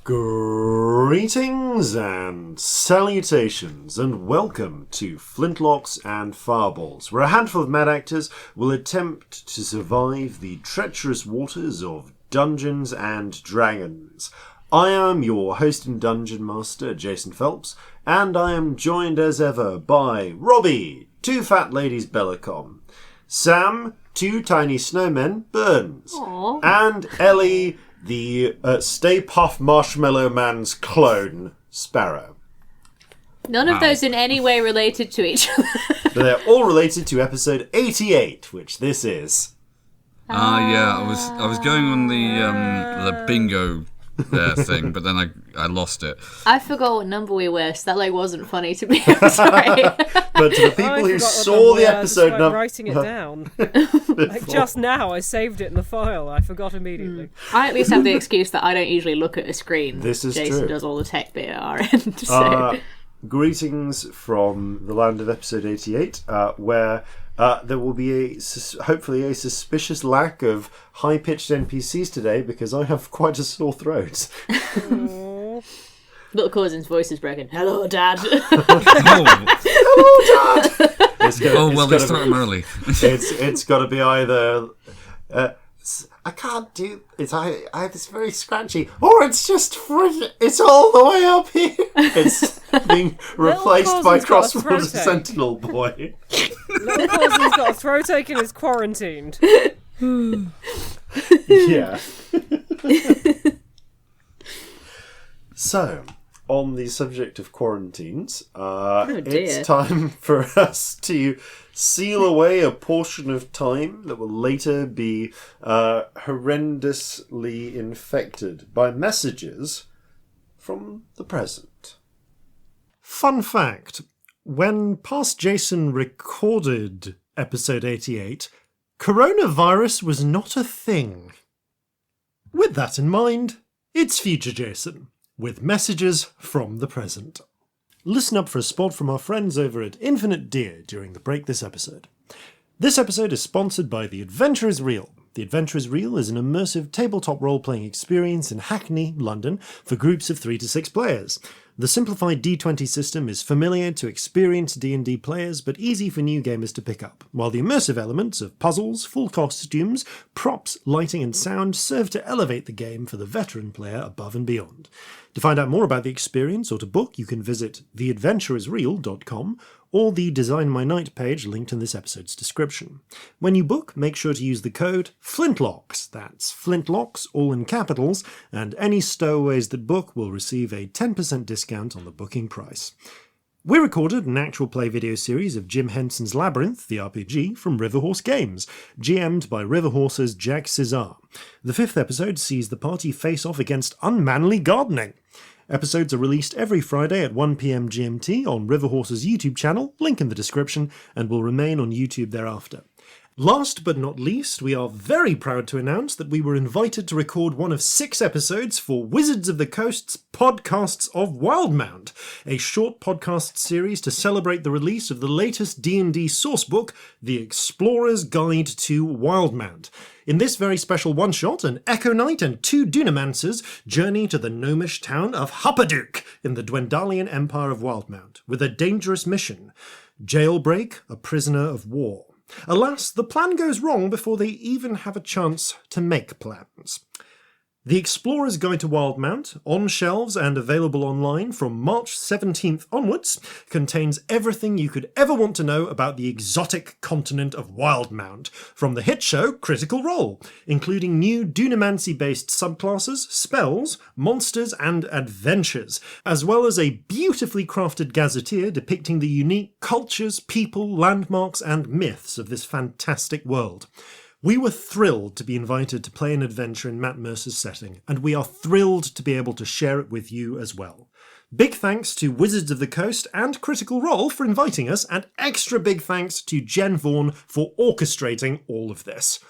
Greetings and salutations, and welcome to Flintlocks and Fireballs, where a handful of mad actors will attempt to survive the treacherous waters of Dungeons and Dragons. I am your host and Dungeon Master, Jason Phelps, and I am joined as ever by Robbie, two fat ladies Bellekom, Sam, two tiny snowmen Burns, Aww. and Ellie, the Stay Puft Marshmallow Man's clone, Sparrow. None of those in any way related to each other. They're all related to episode 88, which this is. Yeah, I was going on the bingo thing, but then I lost it. I forgot what number we were, so that wasn't funny to me. I'm sorry. But to the people who saw the episode number, writing it down. Just now, I saved it in the file. I forgot immediately. I at least have the excuse that I don't usually look at a screen. This is Jason true. does all the tech bit at our end. So. Greetings from the land of episode 88, where there will be hopefully a suspicious lack of high-pitched NPCs today, because I have quite a sore throat. Little Corzin's voice is broken. Hello, Dad. Oh, Hello, Dad! They start them early. It's got to be either... I can't do it. I have this very scratchy, or it's just it's all the way up here. It's being replaced by Crossroads Sentinel Boy. Little Corzin's got a throat ache and is quarantined. Yeah. So, on the subject of quarantines, it's time for us to seal away a portion of time that will later be horrendously infected by messages from the present. Fun fact, when Past Jason recorded episode 88, coronavirus was not a thing. With that in mind, it's Future Jason, with messages from the present. Listen up for a spot from our friends over at Infinite Deer during the break this episode. This episode is sponsored by The Adventure is Real. The Adventure is Real is an immersive tabletop role-playing experience in Hackney, London, for groups of 3 to 6 players. The simplified D20 system is familiar to experienced D&D players, but easy for new gamers to pick up, while the immersive elements of puzzles, full costumes, props, lighting and sound serve to elevate the game for the veteran player above and beyond. To find out more about the experience or to book, you can visit theadventureisreal.com or the Design My Night page linked in this episode's description. When you book, make sure to use the code FLINTLOCKS, that's Flintlocks, all in capitals, and any stowaways that book will receive a 10% discount on the booking price. We recorded an actual play video series of Jim Henson's Labyrinth, the RPG, from Riverhorse Games, GM'd by Riverhorse's Jack Cesar. The 5th episode sees the party face off against unmanly gardening. Episodes are released every Friday at 1 PM GMT on Riverhorse's YouTube channel, link in the description, and will remain on YouTube thereafter. Last but not least, we are very proud to announce that we were invited to record one of 6 episodes for Wizards of the Coast's Podcasts of Wildmount, a short podcast series to celebrate the release of the latest D&D sourcebook, The Explorer's Guide to Wildmount. In this very special one-shot, an Echo Knight and 2 Dunamances journey to the gnomish town of Huppadook in the Dwendalian Empire of Wildmount, with a dangerous mission: jailbreak a prisoner of war. Alas, the plan goes wrong before they even have a chance to make plans. The Explorer's Guide to Wildmount, on shelves and available online from March 17th onwards, contains everything you could ever want to know about the exotic continent of Wildmount, from the hit show Critical Role, including new Dunamancy-based subclasses, spells, monsters and adventures, as well as a beautifully crafted gazetteer depicting the unique cultures, people, landmarks and myths of this fantastic world. We were thrilled to be invited to play an adventure in Matt Mercer's setting, and we are thrilled to be able to share it with you as well. Big thanks to Wizards of the Coast and Critical Role for inviting us, and extra big thanks to Jen Vaughan for orchestrating all of this.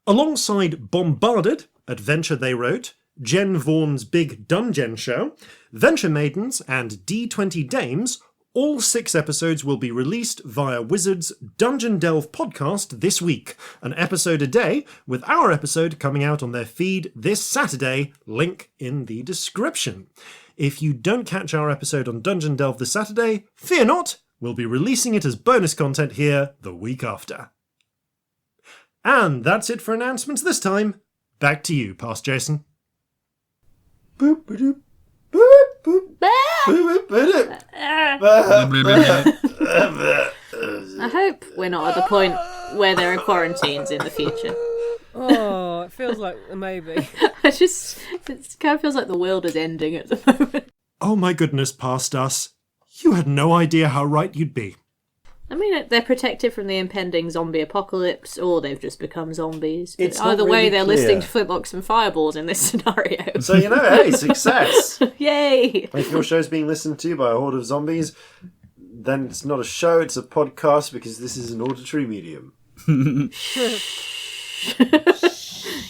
Alongside Bombarded, Adventure They Wrote, Jen Vaughan's Big Dungeon Show, Venture Maidens and D20 Dames, all 6 episodes will be released via Wizards' Dungeon Delve podcast this week, an episode a day, with our episode coming out on their feed this Saturday, link in the description. If you don't catch our episode on Dungeon Delve this Saturday, fear not, we'll be releasing it as bonus content here the week after. And that's it for announcements this time. Back to you, Past Jason. Boop, ba-doop, boop, boop, boop, ba-doop. I hope we're not at the point where there are quarantines in the future. Oh, it feels like a maybe. It kind of feels like the world is ending at the moment. Oh my goodness, Past Us. You had no idea how right you'd be. I mean, they're protected from the impending zombie apocalypse, or they've just become zombies. But It's either not way, really they're clear. listening to Flintlocks and Fireballs in this scenario. So, hey, success! Yay! If your show's being listened to by a horde of zombies, then it's not a show, it's a podcast, because this is an auditory medium.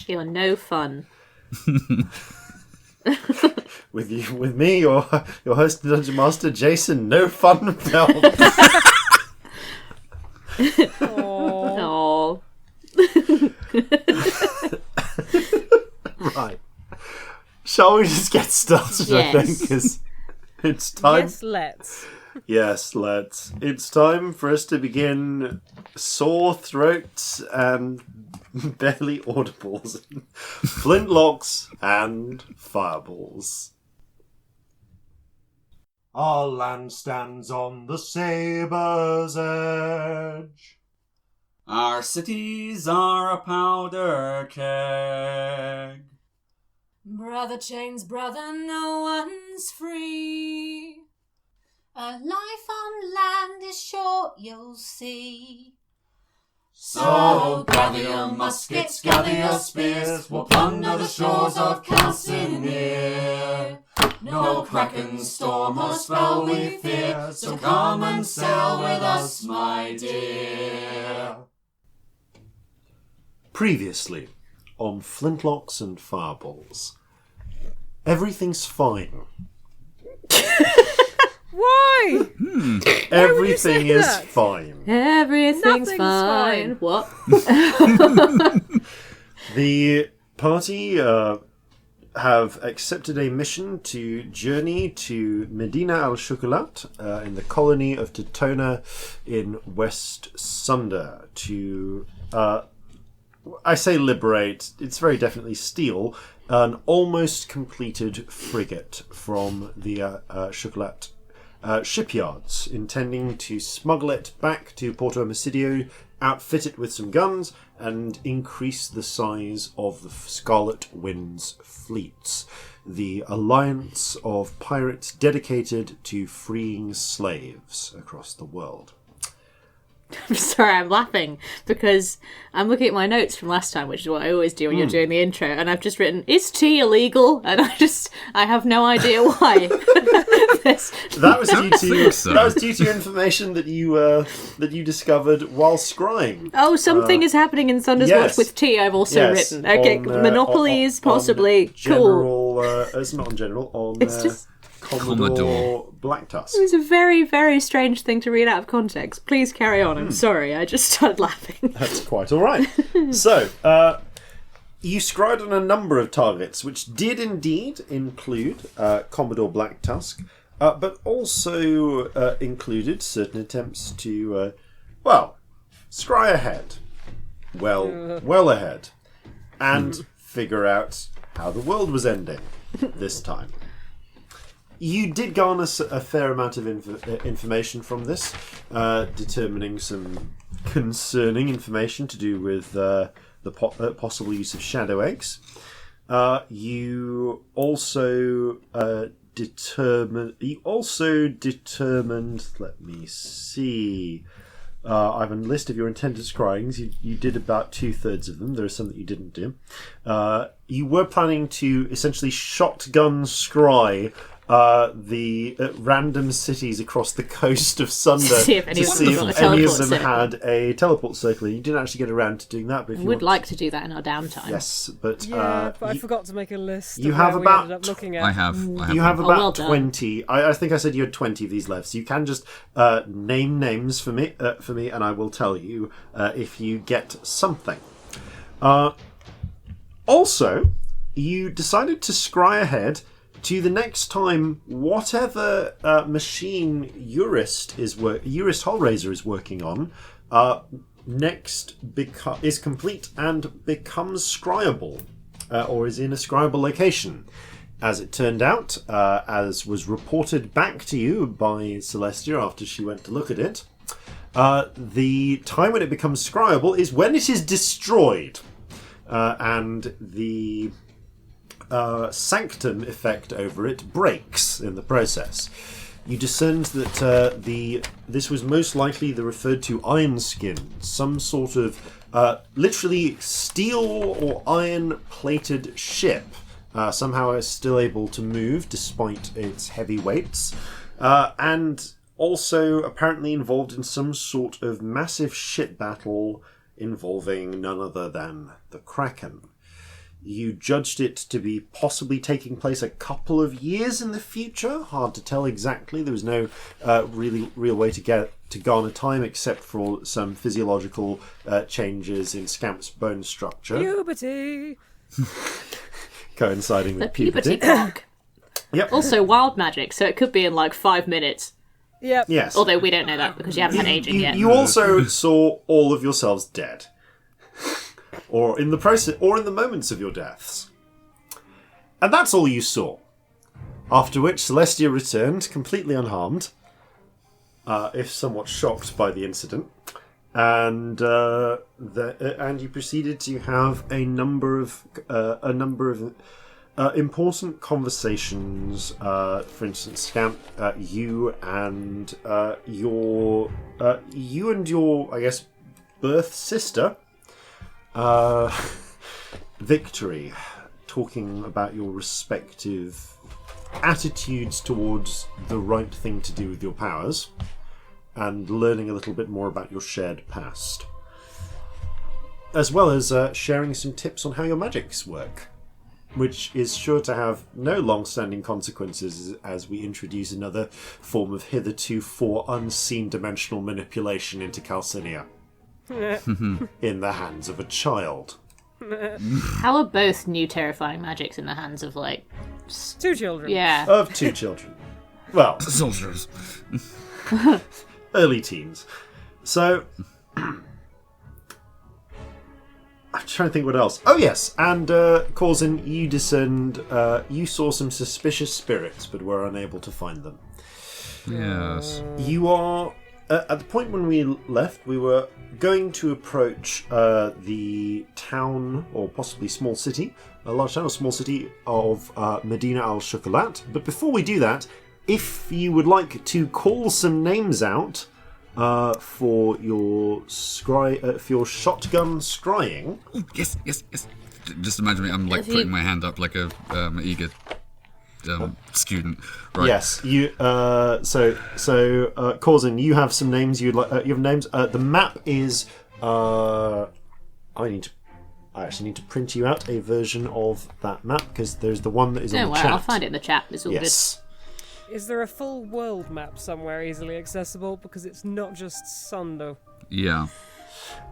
You're no fun. With me, your host and Dungeon Master, Jason, no fun Phelps. Aww. Right. Shall we just get started, Yes. I think, 'cause it's time. Yes, let's. Yes, let's. It's time for us to begin sore throats and barely audibles. Flintlocks and Fireballs. Our land stands on the sabre's edge. Our cities are a powder keg. Brother chains brother, no one's free. A life on land is short, you'll see. So gather your muskets, gather your spears, we'll plunder the shores of Calcinea. No kraken, storm or spell we fear, so come and sail with us, my dear. Previously on Flintlocks and Fireballs. Everything's fine. Why? Everything say is that? fine. Everything's Nothing's fine. fine. What? The party have accepted a mission to journey to Medina al-Shukulat in the colony of Totona in West Sunda to, I say liberate, it's very definitely steal, an almost completed frigate from the Shukulat shipyards, intending to smuggle it back to Porto Masidio, outfit it with some guns, and increase the size of the Scarlet Wind's fleets, the alliance of pirates dedicated to freeing slaves across the world. I'm sorry, I'm laughing because I'm looking at my notes from last time, which is what I always do when you're doing the intro, and I've just written, "Is tea illegal?" And I have no idea why. That was due to so. that was due to information that you discovered while scrying. Oh, something is happening in Thunder's yes. Watch with tea, I've also Yes, written. Okay, on, Monopolies, on possibly. Cool. General, it's not on General, on It's just... Commodore Black Tusk. It was a very, very strange thing to read out of context. Please carry on. I'm sorry, I just started laughing. That's quite all right. So, you scried on a number of targets, which did indeed include Commodore Black Tusk, but also included certain attempts to, scry ahead. Well ahead. And figure out how the world was ending this time. You did garner a fair amount of information from this, determining some concerning information to do with the possible use of shadow eggs. You also determined. Let me see. I have a list of your intended scryings. You did about 2/3 of them. There are some that you didn't do. You were planning to essentially shotgun scry the random cities across the coast of Sunder To see if any of them had a teleport circle. You didn't actually get around to doing that, but if you would like to do that in our downtime. Yes, but but I forgot to make a list. You of have where about. we ended up looking at. I have. You have Oh, about well done. 20. I think I said you had 20 of these left. So you can just name names for me, and I will tell you if you get something. Also, you decided to scry ahead to the next time whatever machine Urist Horhace is working on is complete and becomes scryable, or is in a scryable location. As it turned out, as was reported back to you by Celestia after she went to look at it, the time when it becomes scryable is when it is destroyed, and the sanctum effect over it breaks in the process. You discerned that this was most likely the referred to iron skin, some sort of literally steel or iron plated ship. Somehow it's still able to move despite its heavy weights, and also apparently involved in some sort of massive ship battle involving none other than the Kraken. You judged it to be possibly taking place a couple of years in the future. Hard to tell exactly. There was no real way to garner time except for some physiological changes in Scamp's bone structure. Puberty. Coinciding with The puberty puberty. clock. Yep. Also, wild magic, so it could be in like 5 minutes. Yep. Yes. Although we don't know that because you haven't had aging yet. You also saw all of yourselves dead. Or in the process, or in the moments of your deaths. And that's all you saw. After which Celestia returned, completely unharmed, if somewhat shocked by the incident, and you proceeded to have a number of important conversations. For instance, Scamp, you and your I guess birth sister. Victory, talking about your respective attitudes towards the right thing to do with your powers, and learning a little bit more about your shared past, as well as sharing some tips on how your magics work, which is sure to have no long-standing consequences as we introduce another form of hitherto unseen dimensional manipulation into Calcinea. In the hands of a child. How are both new terrifying magics in the hands of, like... 2 children. Yeah. Of 2 children. Well, Soldiers. early teens. So, I'm trying to think what else. Oh yes, and Corzin, you discerned, you saw some suspicious spirits, but were unable to find them. Yes. You are... at the point when we left, we were going to approach the town, or possibly small city, a large town or small city of Medina al-Shukalat. But before we do that, if you would like to call some names out for your shotgun scrying. Ooh, yes. Just imagine me, I'm like putting my hand up like a eager student. Right. Yes, you. Corzin, you have some names. You have names. The map is. I actually need to print you out a version of that map because there's the one that is on Don't the worry, chat. I'll find it in the chat. It's all Yes. Is there a full world map somewhere easily accessible? Because it's not just Sunder. Yeah.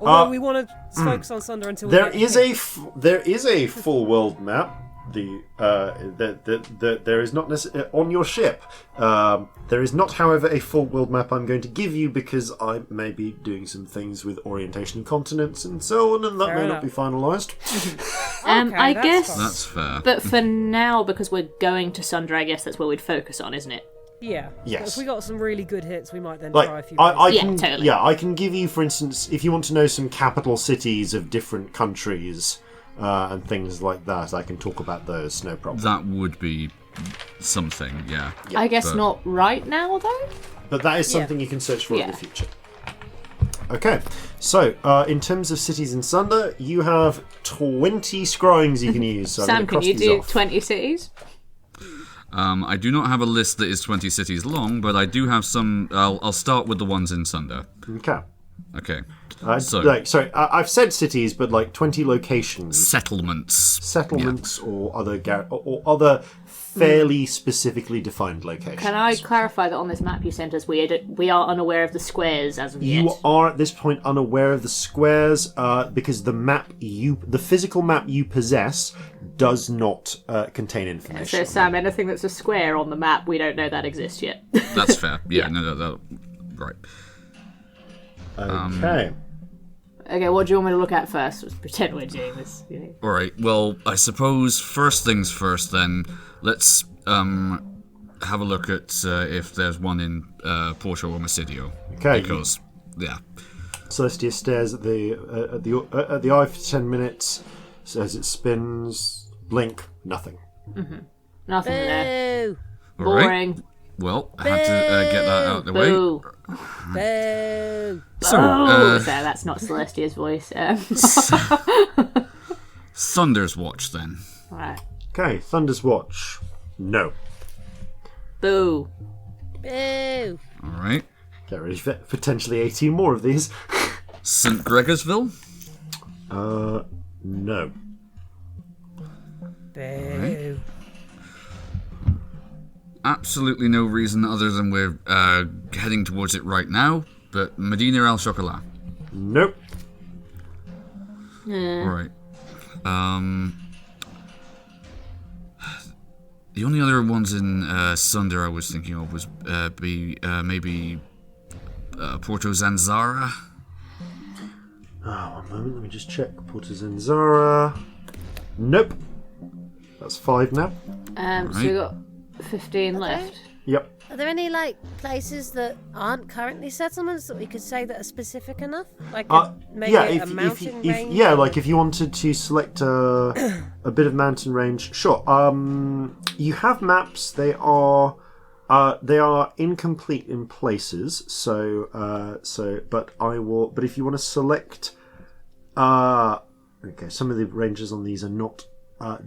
Although we want to focus on Sunder until There we is get there is a full world map. There is not necessarily on your ship. There is not, however, a full world map I'm going to give you because I may be doing some things with orientation of continents and so on, and that may not be finalised. I that's guess. fine. That's fair. But for now, because we're going to Sunder, I guess that's where we'd focus on, isn't it? Yeah. Yes. If we got some really good hits, we might then Like try a few. I Yeah, can, totally. yeah, I can give you, for instance, if you want to know some capital cities of different countries and things like that, I can talk about those. No problem. That would be something, yeah. I guess but- not right now, though. But that is something you can search for in Yeah. the future. Okay, so in terms of cities in Sunder, you have 20 scryings you can use. So I'm Sam, gonna can cross you these do off. 20 cities? I do not have a list that is 20 cities long, but I do have some. I'll start with the ones in Sunder. Okay. Okay. I've said cities, but like 20 locations. Settlements. Or other fairly specifically defined locations. Can I clarify that on this map you sent us, we are unaware of the squares as of yet? You are at this point unaware of the squares because the physical map you possess does not contain information. So, Sam, anything that's a square on the map, we don't know that exists yet. That's fair. Yeah. No, right. Okay. Okay, what do you want me to look at first? Let's pretend we're doing this. All right. Well, I suppose first things first. Then let's have a look at if there's one in Porto or Massidio. Okay. Because Celestia stares at the eye for 10 minutes. As it spins, blink, nothing. Mm-hmm. Nothing there. All Boring. Right. Well, I had to get that out of the way. Boo. Boo. So that's not Celestia's voice. Thunder's Watch, then. Right. Okay, Thunder's Watch. No. Boo. Boo. All right. Get ready for potentially 18 more of these. St. Gregorsville? No. Boo. Absolutely no reason other than we're heading towards it right now, but Medina El Chocolat. Nope. Right. The only other ones in Sunder I was thinking of was maybe Porto Zanzara. One moment, let me just check. Porto Zanzara. Nope. That's 5 now. So we got 15 left. Yep. Are there any places that aren't currently settlements that we could say that are specific enough? Maybe a mountain range? If you wanted to select a bit of mountain range, sure. You have maps. They are incomplete in places. But if you want to select, some of the ranges on these are not.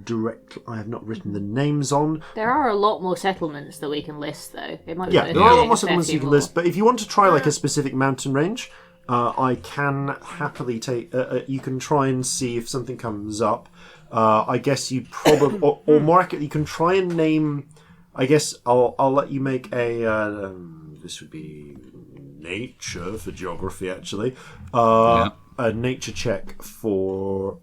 Direct. I have not written the names on. There are a lot more settlements that we can list, though. It might be there are a lot more settlements you can list. But if you want to try a specific mountain range, I can happily take. You can try and see if something comes up. I guess you probably, or more accurately, you can try and name. I guess I'll let you make a. This would be nature for geography, actually. A nature check for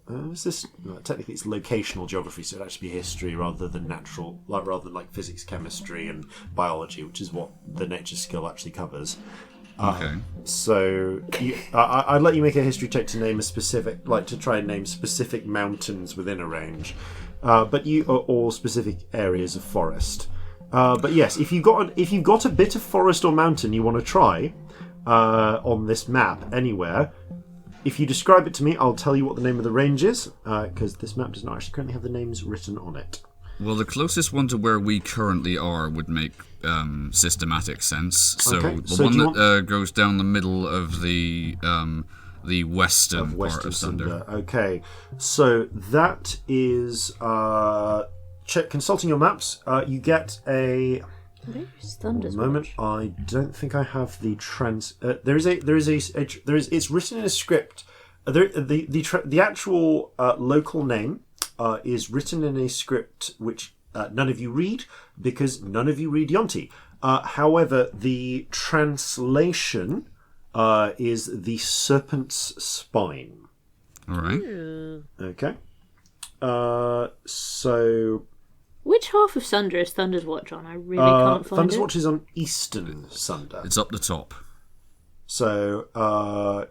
technically it's locational geography, so it'd actually be history rather than natural, rather than physics, chemistry, and biology, which is what the nature skill actually covers. Okay. So I'd let you make a history check to name a specific, to try and name specific mountains within a range, but you are all specific areas of forest. But yes, if you've got a bit of forest or mountain you want to try on this map anywhere. If you describe it to me, I'll tell you what the name of the range is, because this map does not actually currently have the names written on it. Well, the closest one to where we currently are would make systematic sense. So Okay, the one that goes down the middle of the western part of Sunder. Okay, so that is consulting your maps. You get a. Thunder's moment. Watch. I don't think I have the trans. It's written in a script. The actual local name is written in a script which none of you read because none of you read Yonti. However, the translation is the Serpent's Spine. All right. Okay. So. Which half of Sunder is Thunder's Watch on? I really can't find Thunder's it. Watch is on eastern Sunder. It's up the top. So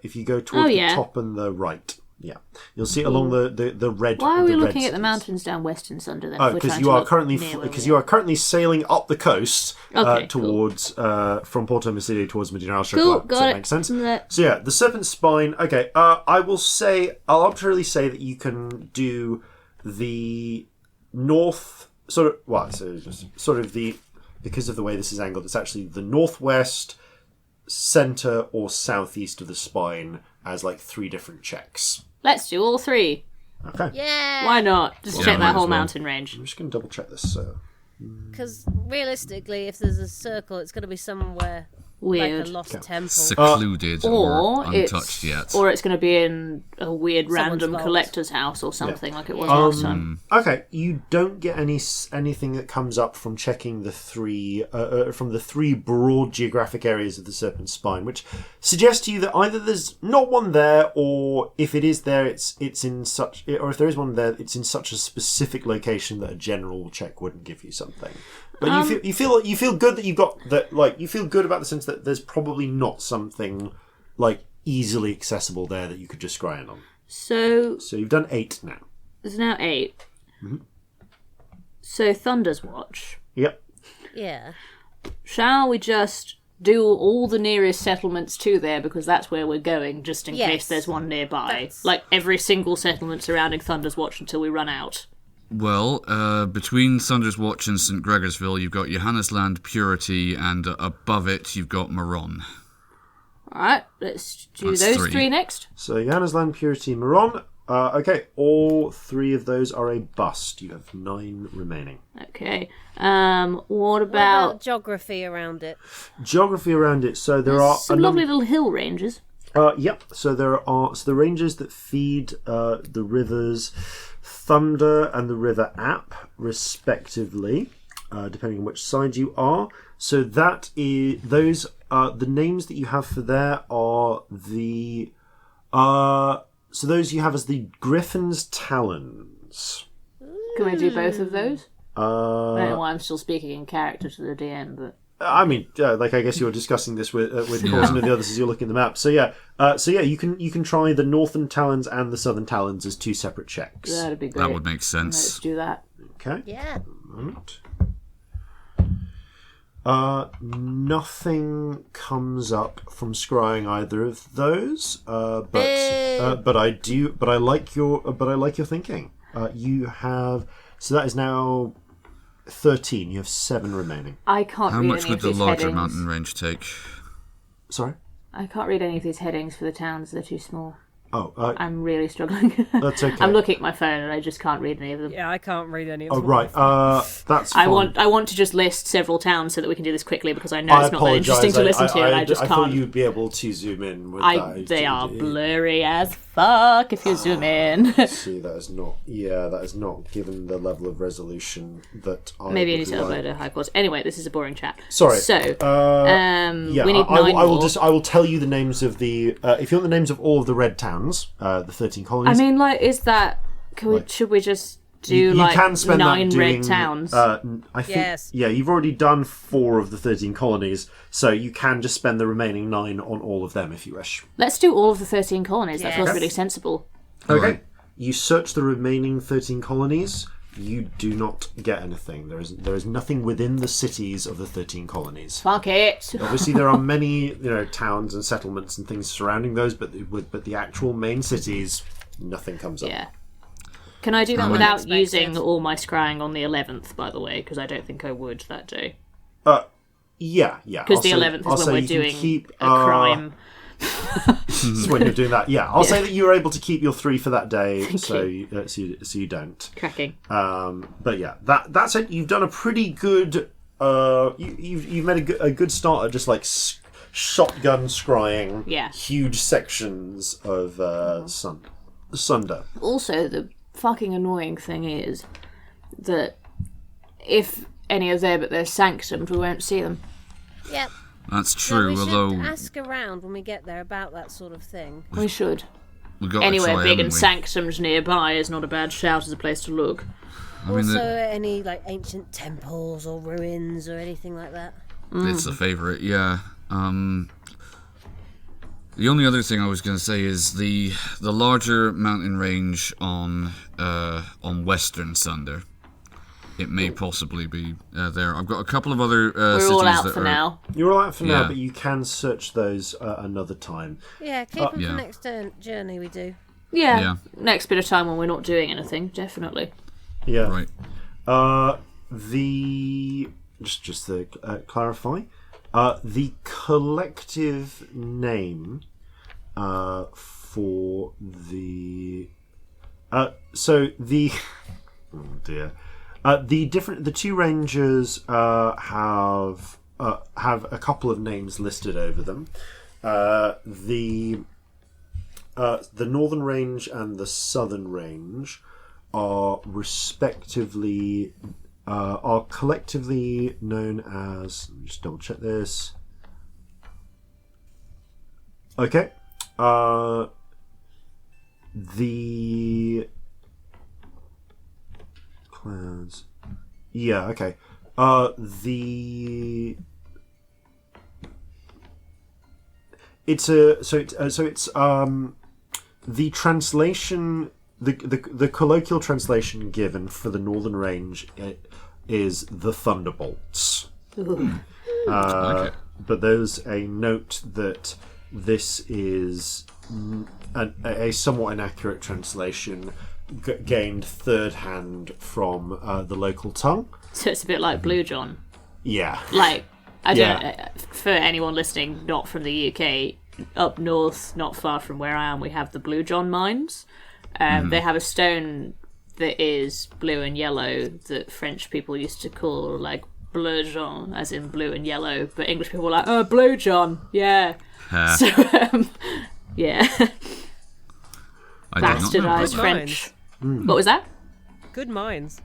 if you go towards the top and the right, you'll see it along the red. Why are we looking at the mountains down western Sunder then? Because you are currently sailing up the coast towards from Porto Massidio towards Medina El Chocolat. Got so it. It makes sense. Yeah. So the Serpent's Spine. Okay, I'll arbitrarily say that you can do the north. Because of the way this is angled, it's actually the northwest, center, or southeast of the spine as 3 different checks. Let's do all 3. Okay. Yeah. Why not? Just check might that as whole well. mountain range. I'm just going to double check this. Because realistically, if there's a circle, it's going to be somewhere Weird. like a lost temple. Secluded or untouched yet. Or it's going to be in a weird Someone's random vault. collector's house or something like it was last time. Okay, you don't get anything that comes up from checking the three broad geographic areas of the Serpent Spine, which suggests to you that either there's not one there, or if it is there, it's in such, or if there is one there, it's in such a specific location that a general check wouldn't give you something. But you feel good that you've got that. Like, you feel good about the sense that there's probably not something like easily accessible there that you could just scry in on. So you've done 8 now. there's now 8. Mm-hmm. So Thunder's Watch. Yep. Yeah. Shall we just do all the nearest settlements to there, because that's where we're going, just in case there's one nearby? Like every single settlement surrounding Thunder's Watch until we run out. Well, between Thunder's Watch and St. Gregorsville, you've got Johannesland, Purity, and above it, you've got Maron. Alright, let's do That's those 3 next. So Johannesland, Purity, Maron. Okay, all 3 of those are a bust. You have 9 remaining. Okay. What about geography around it? Geography around it. So there are some lovely little hill ranges. Yep. So there are the ranges that feed the rivers Thunder and the River App, respectively, depending on which side you are. So that is those. The names that you have for there are the. So those you have as the Griffin's Talons. Can we do both of those? I don't know Uh, why I'm still speaking in character to the DM, but I mean, like I guess you're discussing this with Corzin and the others as you're looking at the map. So yeah, you can try the Northern Talons and the Southern Talons as 2 separate checks. that'd be great. That would make sense. Let's do that. Okay. Yeah. Moment. Nothing comes up from scrying either of those, but I like your thinking. You have, so that is now 13. You have 7 remaining. I can't How read much any would of the these larger headings. mountain range take? Sorry. I can't read any of these headings for the towns. They're too small. Oh, I'm really struggling. that's okay. I'm looking at my phone and I just can't read any of them. Yeah, I can't read any of Oh them. right. That's fine. I want to just list several towns so that we can do this quickly, because I know it's not that interesting to listen to, and I just I can't. thought you'd be able to zoom in with that. They are blurry as fuck if you zoom in. See, that is not given the level of resolution that I Maybe you would need to like. upload a high quality. Anyway, this is a boring chat. Sorry. So, Yeah, we need 9 I will more. I will tell you the names of the. If you want the names of all of the red towns, the 13 colonies. I mean, like, is that? Should we just do you like can spend 9 that doing, red towns? I think. Yes. Yeah, you've already done 4 of the 13 colonies, so you can just spend the remaining 9 on all of them if you wish. Let's do all of the 13 colonies. That Yes. feels really sensible. Okay. Alright. You search the remaining 13 colonies. You do not get anything. There is nothing within the cities of the 13 colonies. Fuck it. Obviously, there are many towns and settlements and things surrounding those, but the actual main cities, nothing comes up. Yeah. Can I do that without using all my scrying on the 11th, by the way? Because I don't think I would that day. Yeah. Because the 11th is when we're doing a crime. That's when you're doing that. Yeah, I'll say that you were able to keep your 3 for that day, so you don't. Cracking. But yeah, that's it. You've done a pretty good. You've made a good start at just like shotgun scrying. Yeah. Huge sections of Sunder. Also, the fucking annoying thing is that if any are there but they're sanctumed, we won't see them. Yep. That's So true, we should although ask around when we get there about that sort of thing. We should. we've got Anywhere to try, big haven't and we? sanctumed nearby is not a bad shout as a place to look. I mean, Also, any like ancient temples or ruins or anything like that. it's a favourite, yeah. The only other thing I was going to say is the larger mountain range on Western Sunder. It may possibly be there. I've got a couple of other We're cities all out that for are. now. You're all out for now, Yeah. but you can search those another time. Yeah, keep them yeah. for next journey we do. Yeah. Yeah. Next bit of time when we're not doing anything, definitely. Yeah. Right. Just to clarify, the collective name for the oh dear. The two ranges have a couple of names listed over them. The Northern Range and the Southern Range are respectively are collectively known as. Let me just double check this. Okay. The clouds. Yeah. Okay. It's the translation, the colloquial translation given for the Northern Range is the Thunderbolts. But there's a note that this is a somewhat inaccurate translation gained third hand from the local tongue. So it's a bit like Blue John. Yeah. Like, I don't. For anyone listening not from the UK, up north, not far from where I am, we have the Blue John mines. They have a stone that is blue and yellow that French people used to call like Bleu John, as in blue and yellow, but English people were like, oh, Blue John, yeah. So, yeah. Bastardized French. What was that? Good mines.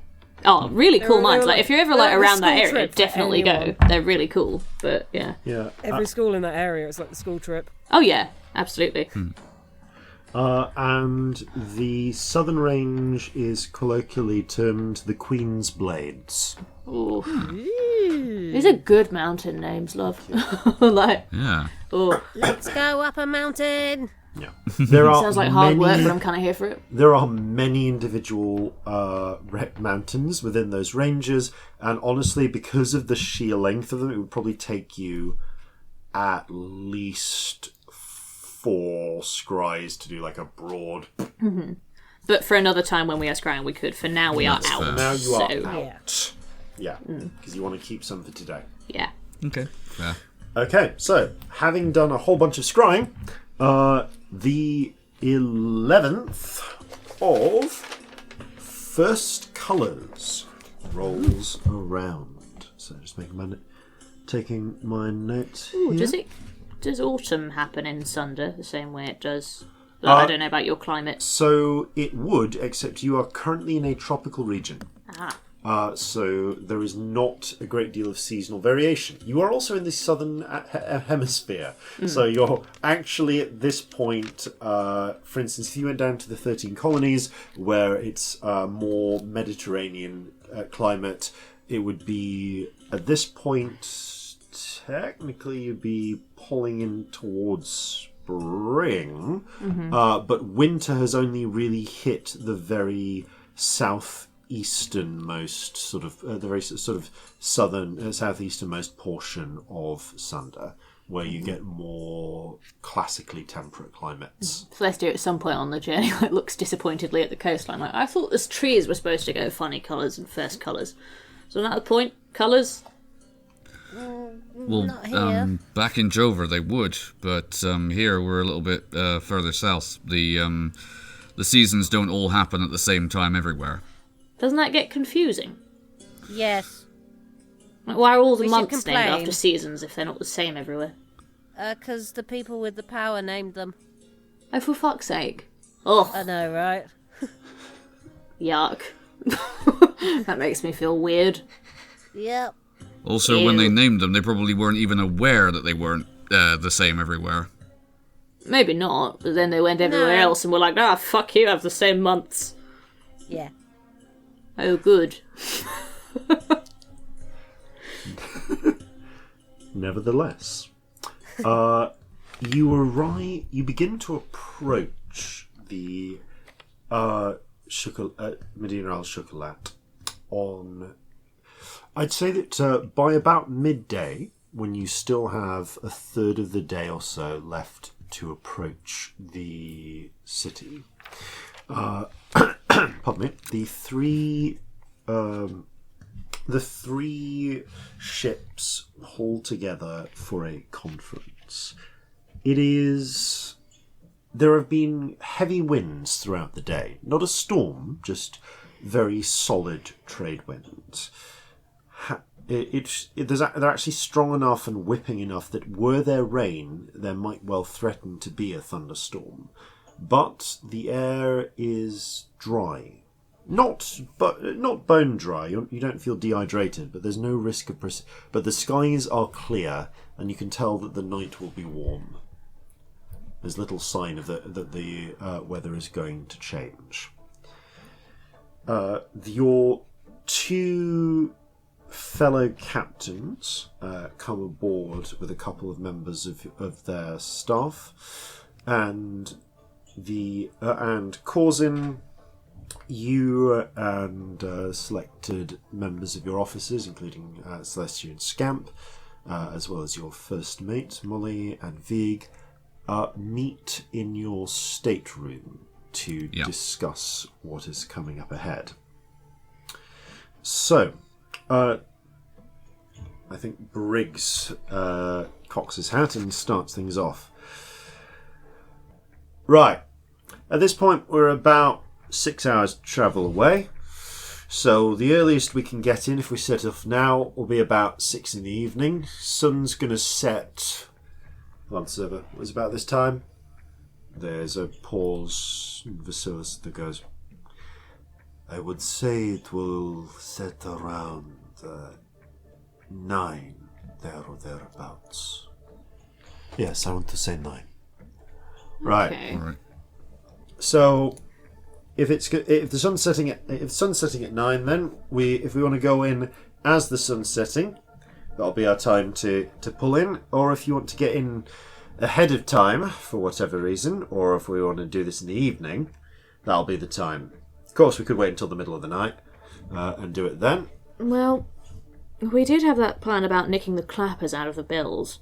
Oh, really cool mines. Like, if you're ever like they're around a that school area, trip for definitely go. anyone. They're really cool. But yeah. Yeah. Every school in that area, it's like the school trip. Oh yeah, absolutely. And the Southern Range is colloquially termed the Queen's Blades. Ooh. These are good mountain names, love. Like, Yeah. oh, Let's go up a mountain. Yeah. There are sounds like hard work, but I'm kind of here for it. There are many individual mountains within those ranges, and honestly, because of the sheer length of them, it would probably take you at least 4 scries to do like a broad. But for another time when we are scrying, we could. For now, we are That's out. fair. Now you are So, out. Yeah, because you want to keep some for today. yeah. Okay. Yeah. Okay, so having done a whole bunch of scrying, the 11th of First Colours rolls around. So just taking my notes. Ooh, here. does autumn happen in Sunder the same way it does? I don't know about your climate. So it would, except you are currently in a tropical region. Ah. So there is not a great deal of seasonal variation. You are also in the southern hemisphere. So you're actually at this point, for instance, if you went down to the 13 colonies where it's more Mediterranean climate, it would be, at this point, technically you'd be pulling in towards spring. But winter has only really hit the very southeasternmost sort of the very sort of southern southeasternmost portion of Sunder, where you get more classically temperate climates. Celestia at some point on the journey like looks disappointedly at the coastline. Like, I thought the trees were supposed to go funny colours and first colours. So isn't that the point? Colours? Well, Not here. back in Jover they would, but here we're a little bit further south. The seasons don't all happen at the same time everywhere. Doesn't that get confusing? Yes. Like, why are all the We should months named complain. after seasons if they're not the same everywhere? 'Cause the people with the power named them. Oh, for fuck's sake. Oh, I know, right? yuck. That makes me feel weird. Yep. Also, when they Ew. named them, they probably weren't even aware that they weren't the same everywhere. Maybe not, but then they went everywhere No. else and were like, ah, fuck you, have the same months. Yeah. Oh, good. Nevertheless, you begin to approach the Medina al Chocolat on, I'd say that by about midday, when you still have a third of the day or so left to approach the city, pardon me, the three ships haul together for a conference. There have been heavy winds throughout the day. Not a storm, just very solid trade winds. They're actually strong enough and whipping enough that were there rain, there might well threaten to be a thunderstorm. But the air is dry. Not bone dry. You don't feel dehydrated, but there's no risk of... but the skies are clear, and you can tell that the night will be warm. There's little sign of that the weather is going to change. Your two fellow captains come aboard with a couple of members of their staff, and Corzin, you and selected members of your officers, including Celestia and Scamp, as well as your first mate Molly and Vig, meet in your stateroom to discuss what is coming up ahead. So, I think Briggs cocks his hat and starts things off. Right. At this point, we're about 6 hours travel away. So the earliest we can get in, if we set off now, will be about 6 in the evening. Sun's going to set... Once ever. It was about this time. There's a pause. Vasilis that goes, I would say it will set around 9, there or thereabouts. Yes, I want to say 9. Right. Okay. Right. So, if the sun's setting at 9, then if we want to go in as the sun's setting, that'll be our time to pull in. Or if you want to get in ahead of time for whatever reason, or if we want to do this in the evening, that'll be the time. Of course, we could wait until the middle of the night and do it then. Well, we did have that plan about nicking the clappers out of the bells.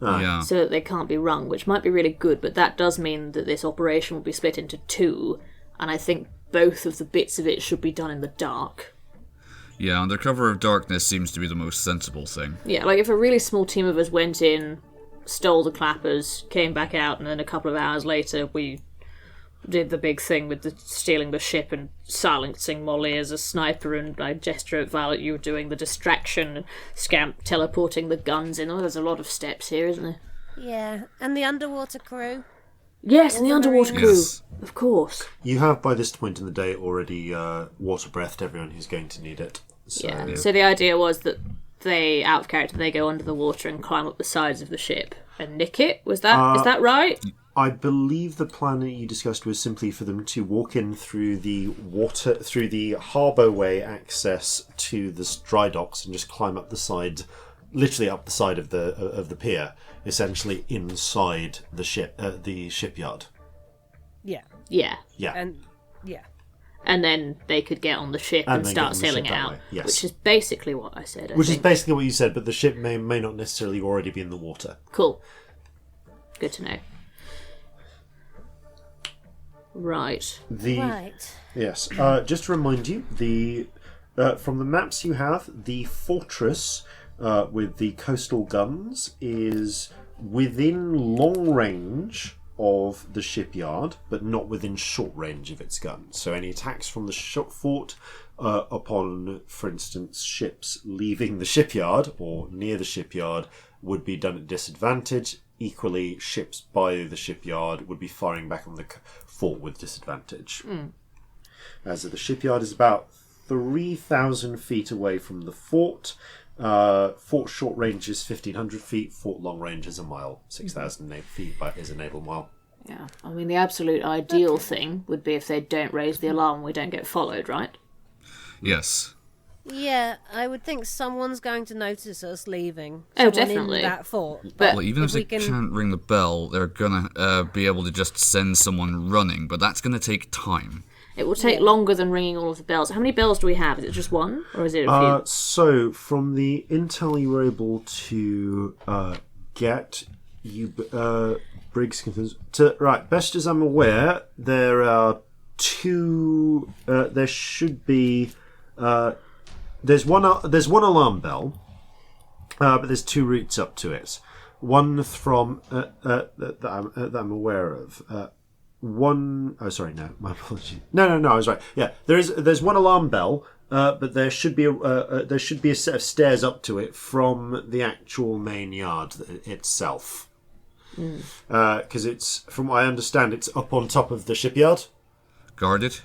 Yeah. So that they can't be rung, which might be really good, but that does mean that this operation will be split into 2, and I think both of the bits of it should be done in the dark. Yeah, under cover of darkness seems to be the most sensible thing. Yeah, like if a really small team of us went in, stole the clappers, came back out, and then a couple of hours later we did the big thing with stealing the ship and silencing Molly as a sniper, and I gesture at Violet, you doing the distraction, and Scamp teleporting the guns in. Oh, there's a lot of steps here, isn't there? Yeah, and the underwater crew. Yes, and the underwater crew, of course. You have, by this point in the day, already water-breathed everyone who's going to need it. So. Yeah, so the idea was that they, out of character, they go under the water and climb up the sides of the ship and nick it. Is that right? I believe the plan that you discussed was simply for them to walk in through the harbourway access to the dry docks and just climb up the side, literally up the side of the pier, essentially inside the shipyard. Yeah. Yeah. Yeah. And then they could get on the ship and start sailing it out. Yes. Which is basically what I said. Which is basically what you said, but the ship may not necessarily already be in the water. Cool. Good to know. Right. Yes. Just to remind you, from the maps you have, the fortress with the coastal guns is within long range of the shipyard, but not within short range of its guns. So any attacks from the fort upon, for instance, ships leaving the shipyard or near the shipyard would be done at disadvantage. Equally, ships by the shipyard would be firing back on the fort with disadvantage. As the shipyard is about 3,000 feet away from the fort. Fort short range is 1,500 feet. Fort long range is a mile. 6,000 feet is a naval mile. Yeah, I mean, the absolute ideal thing would be if they don't raise the alarm, we don't get followed, right? Yes. Yeah, I would think someone's going to notice us leaving. Oh, Someone definitely. in that fort. But Well, even if they can't ring the bell, they're gonna be able to just send someone running, but that's gonna take time. it will take longer than ringing all of the bells. How many bells do we have? Is it just one, or is it a few? So, from the intel you were able to get, Briggs confirms. Right, best as I'm aware, there are 2. There should be. There's one alarm bell, but there's 2 routes up to it. One from that I'm aware of. one... Oh, sorry, no, my apologies. No, I was right. Yeah, there's one alarm bell, but there should be a set of stairs up to it from the actual main yard itself. Because it's, from what I understand, it's up on top of the shipyard. Guarded?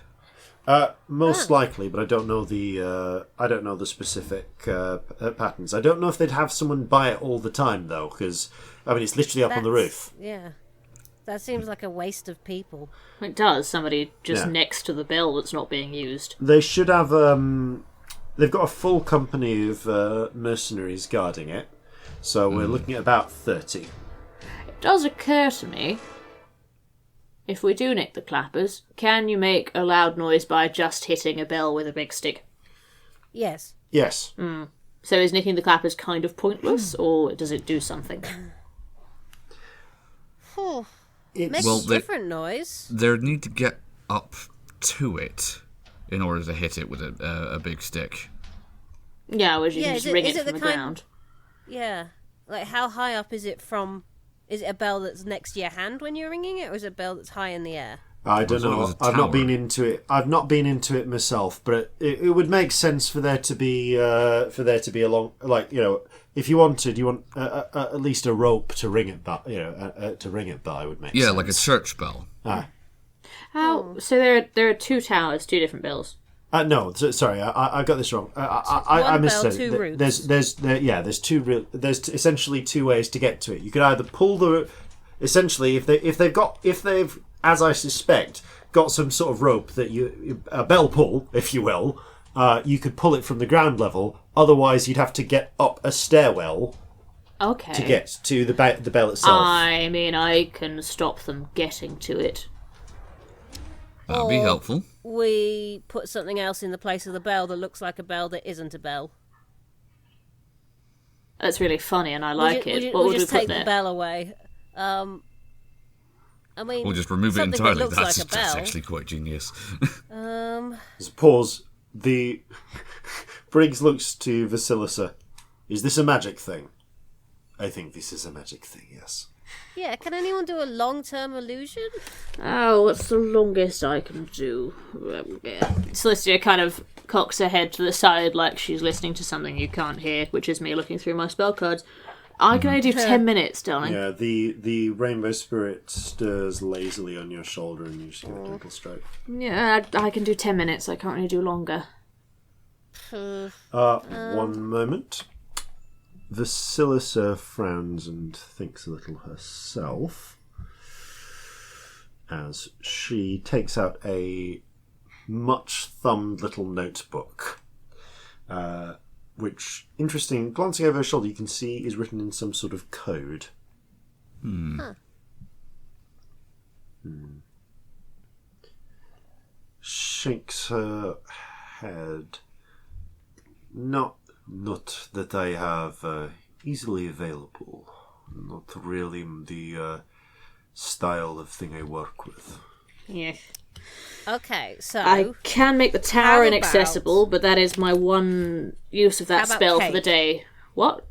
Most likely, but I don't know the specific patterns. I don't know if they'd have someone by it all the time though, because it's literally up on the roof. Yeah, that seems like a waste of people. It does. Somebody just next to the bell that's not being used. They should have. They've got a full company of mercenaries guarding it, so we're looking at about 30. It does occur to me. If we do nick the clappers, can you make a loud noise by just hitting a bell with a big stick? Yes. Yes. So is nicking the clappers kind of pointless, or does it do something? It makes a different noise. They need to get up to it in order to hit it with a big stick. Yeah, or you can just ring it from the ground. Yeah. Like, how high up is it from... Is it a bell that's next to your hand when you're ringing it, or is it a bell that's high in the air? I don't know. I've not been into it. I've not been into it myself, but it would make sense for there to be a long, like, if you want at least a rope to ring it by, to ring it by would make sense. Yeah, like a church bell. How? So there are two towers, two different bells. No, sorry, I got this wrong. I missaid two it. routes. There's essentially two ways to get to it. You could either pull essentially if they've as I suspect got some sort of rope that a bell pull, if you will, you could pull it from the ground level. Otherwise, you'd have to get up a stairwell. Okay. To get to the bell itself. I mean, I can stop them getting to it. That'd be helpful. We put something else in the place of the bell that looks like a bell that isn't a bell. That's really funny, and I like it. We'll just take the bell away. I mean, we'll just remove it entirely. That's actually quite genius. There's a pause. The Briggs looks to Vasilisa. Is this a magic thing? I think this is a magic thing. Yes. Yeah, can anyone do a long-term illusion? Oh, what's the longest I can do? Celestia kind of cocks her head to the side like she's listening to something you can't hear, which is me looking through my spell cards. I can only do 10 minutes, darling. Yeah, the rainbow spirit stirs lazily on your shoulder and you just get a little stroke. Yeah, I can do 10 minutes. I can't really do longer. One moment. Vasilisa frowns and thinks a little herself as she takes out a much-thumbed little notebook, which, interesting, glancing over her shoulder, you can see is written in some sort of code. Shakes her head. Not that I have easily available. Not really the style of thing I work with. Yeah. Okay, so... I can make the tower inaccessible, but that is my one use of that spell for the day. What?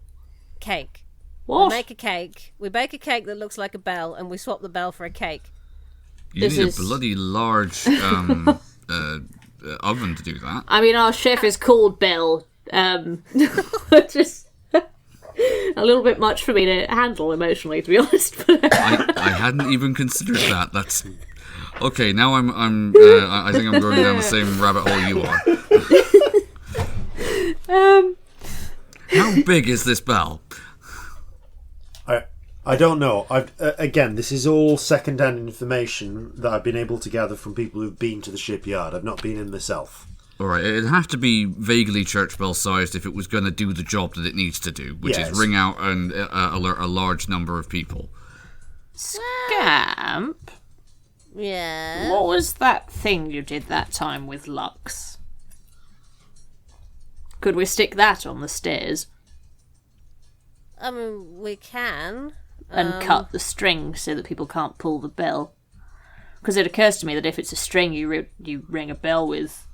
Cake. What? We make a cake. We bake a cake that looks like a bell, and we swap the bell for a cake. You need a bloody large oven to do that. I mean, our chef is called Bell. Just a little bit much for me to handle emotionally, to be honest. I hadn't even considered that. That's okay. Now I think I'm going down the same rabbit hole you are. How big is this bell? I don't know. Again, this is all second-hand information that I've been able to gather from people who've been to the shipyard. I've not been in myself. Alright, it'd have to be vaguely church bell sized if it was going to do the job that it needs to do, which is ring out and alert a large number of people. Scamp? Yeah? What was that thing you did that time with Lux? Could we stick that on the stairs? I mean, we can. And cut the string so that people can't pull the bell. Because it occurs to me that if it's a string you ring a bell with,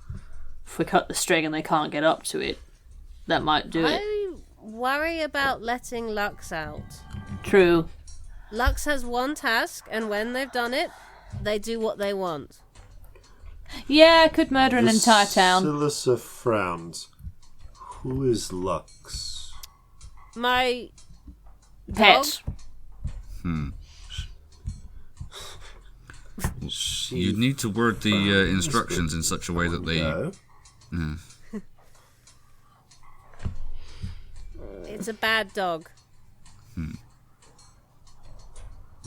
if we cut the string and they can't get up to it, that might do it. I worry about letting Lux out. True. Lux has one task, and when they've done it, They do what they want. Yeah, could murder an entire town. Celestia frowns. Who is Lux? My Pet. You need to word the instructions in such a way that they... No. It's a bad dog.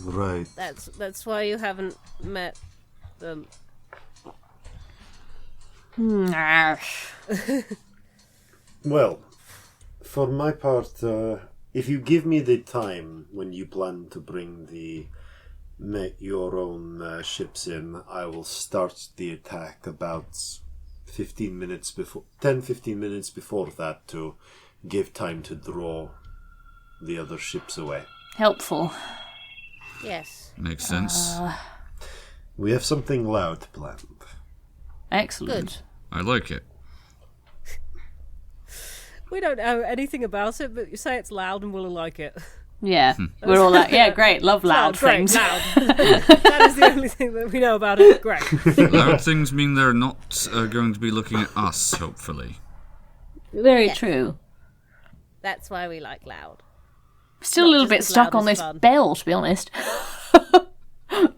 Right. That's why you haven't met them. Well, for my part, if you give me the time when you plan to bring your own ships in, I will start the attack about 10-15 minutes before that to give time to draw the other ships away. Helpful. Yes. Makes sense. We have something loud planned. Excellent. Good. I like it. We don't know anything about it, but you say it's loud and we'll like it. Yeah, we're all like, yeah, great, love loud things. Loud. That is the only thing that we know about it. Great. Loud things mean they're not going to be looking at us, hopefully. Very true. That's why we like loud. Still a little bit stuck on this bell, to be honest.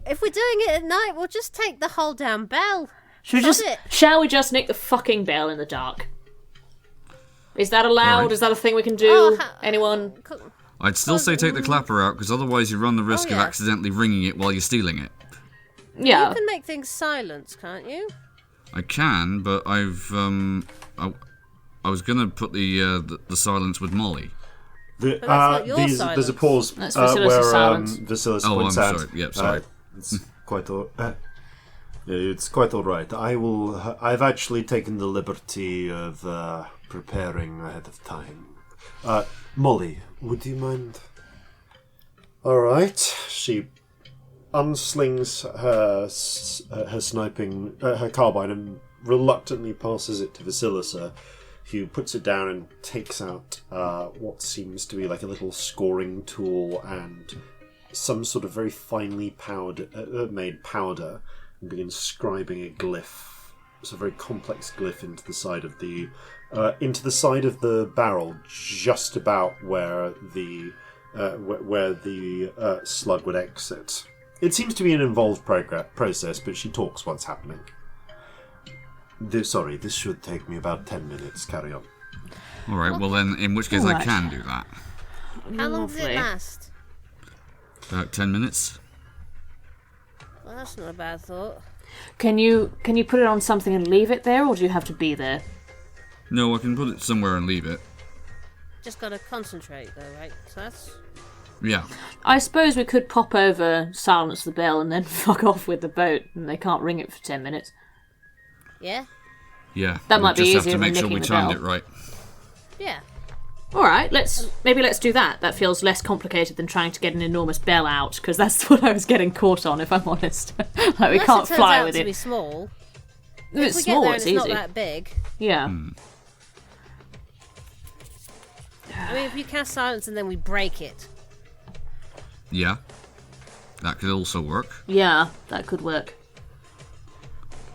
If we're doing it at night, we'll just take the whole damn bell. Shall we just nick the fucking bell in the dark? Is that allowed? Right. Is that a thing we can do? Anyone? I'd still say take the clapper out, because otherwise you run the risk of accidentally ringing it while you're stealing it. Yeah. You can make things silent, can't you? I can, but I've I was gonna put the silence with Molly. that's not your There's a silence. pause That's Vasilis' silence. Vasilis Oh, points I'm out. sorry. Yep, sorry. It's quite all. It's quite all right. I've actually taken the liberty of preparing ahead of time. Molly, would you mind? All right. She unslings her carbine and reluctantly passes it to Vasilisa, who puts it down and takes out what seems to be like a little scoring tool and some sort of very finely made powder, and begins scribing a glyph. It's a very complex glyph into the side of the barrel, just about where the slug would exit. It seems to be an involved process, but she talks what's happening. This should take me about 10 minutes. Carry on. All right. Well, then, in which case I can do that. How long does it last? About 10 minutes. Well, that's not a bad thought. Can you put it on something and leave it there, or do you have to be there? No, I can put it somewhere and leave it. Just gotta concentrate, though, right? So that's... Yeah. I suppose we could pop over, silence the bell, and then fuck off with the boat, and they can't ring it for 10 minutes. Yeah? Yeah. That might be just easier have to than make sure nicking we the timed bell. it right. Yeah. All right, let's do that. That feels less complicated than trying to get an enormous bell out, because that's what I was getting caught on, if I'm honest. Like, we can't fly with it. it. To be small. If it's we small, get there it's and it's easy. not that big. Yeah. I mean, if you cast silence and then we break it. Yeah. That could also work. Yeah, that could work.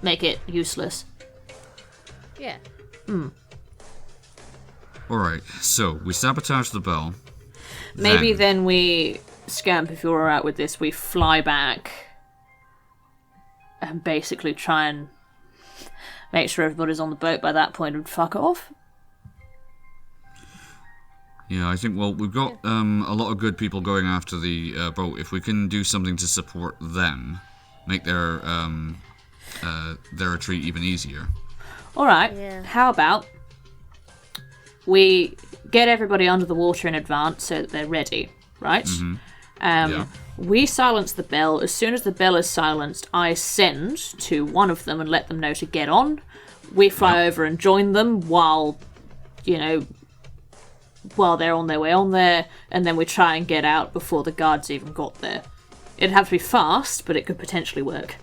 Make it useless. Yeah. Alright, so we sabotage the bell. Maybe then we, Scamp, if you're alright with this, we fly back and basically try and make sure everybody's on the boat by that point and fuck off. Yeah, I think, well, we've got a lot of good people going after the boat. If we can do something to support them, make their retreat even easier. Alright, Yeah. how about we get everybody under the water in advance so that they're ready, right? Yeah. We silence the bell. As soon as the bell is silenced, I send to one of them and let them know to get on. We fly over and join them while they're on their way on there, and then we try and get out before the guards even got there. It'd have to be fast, but it could potentially work.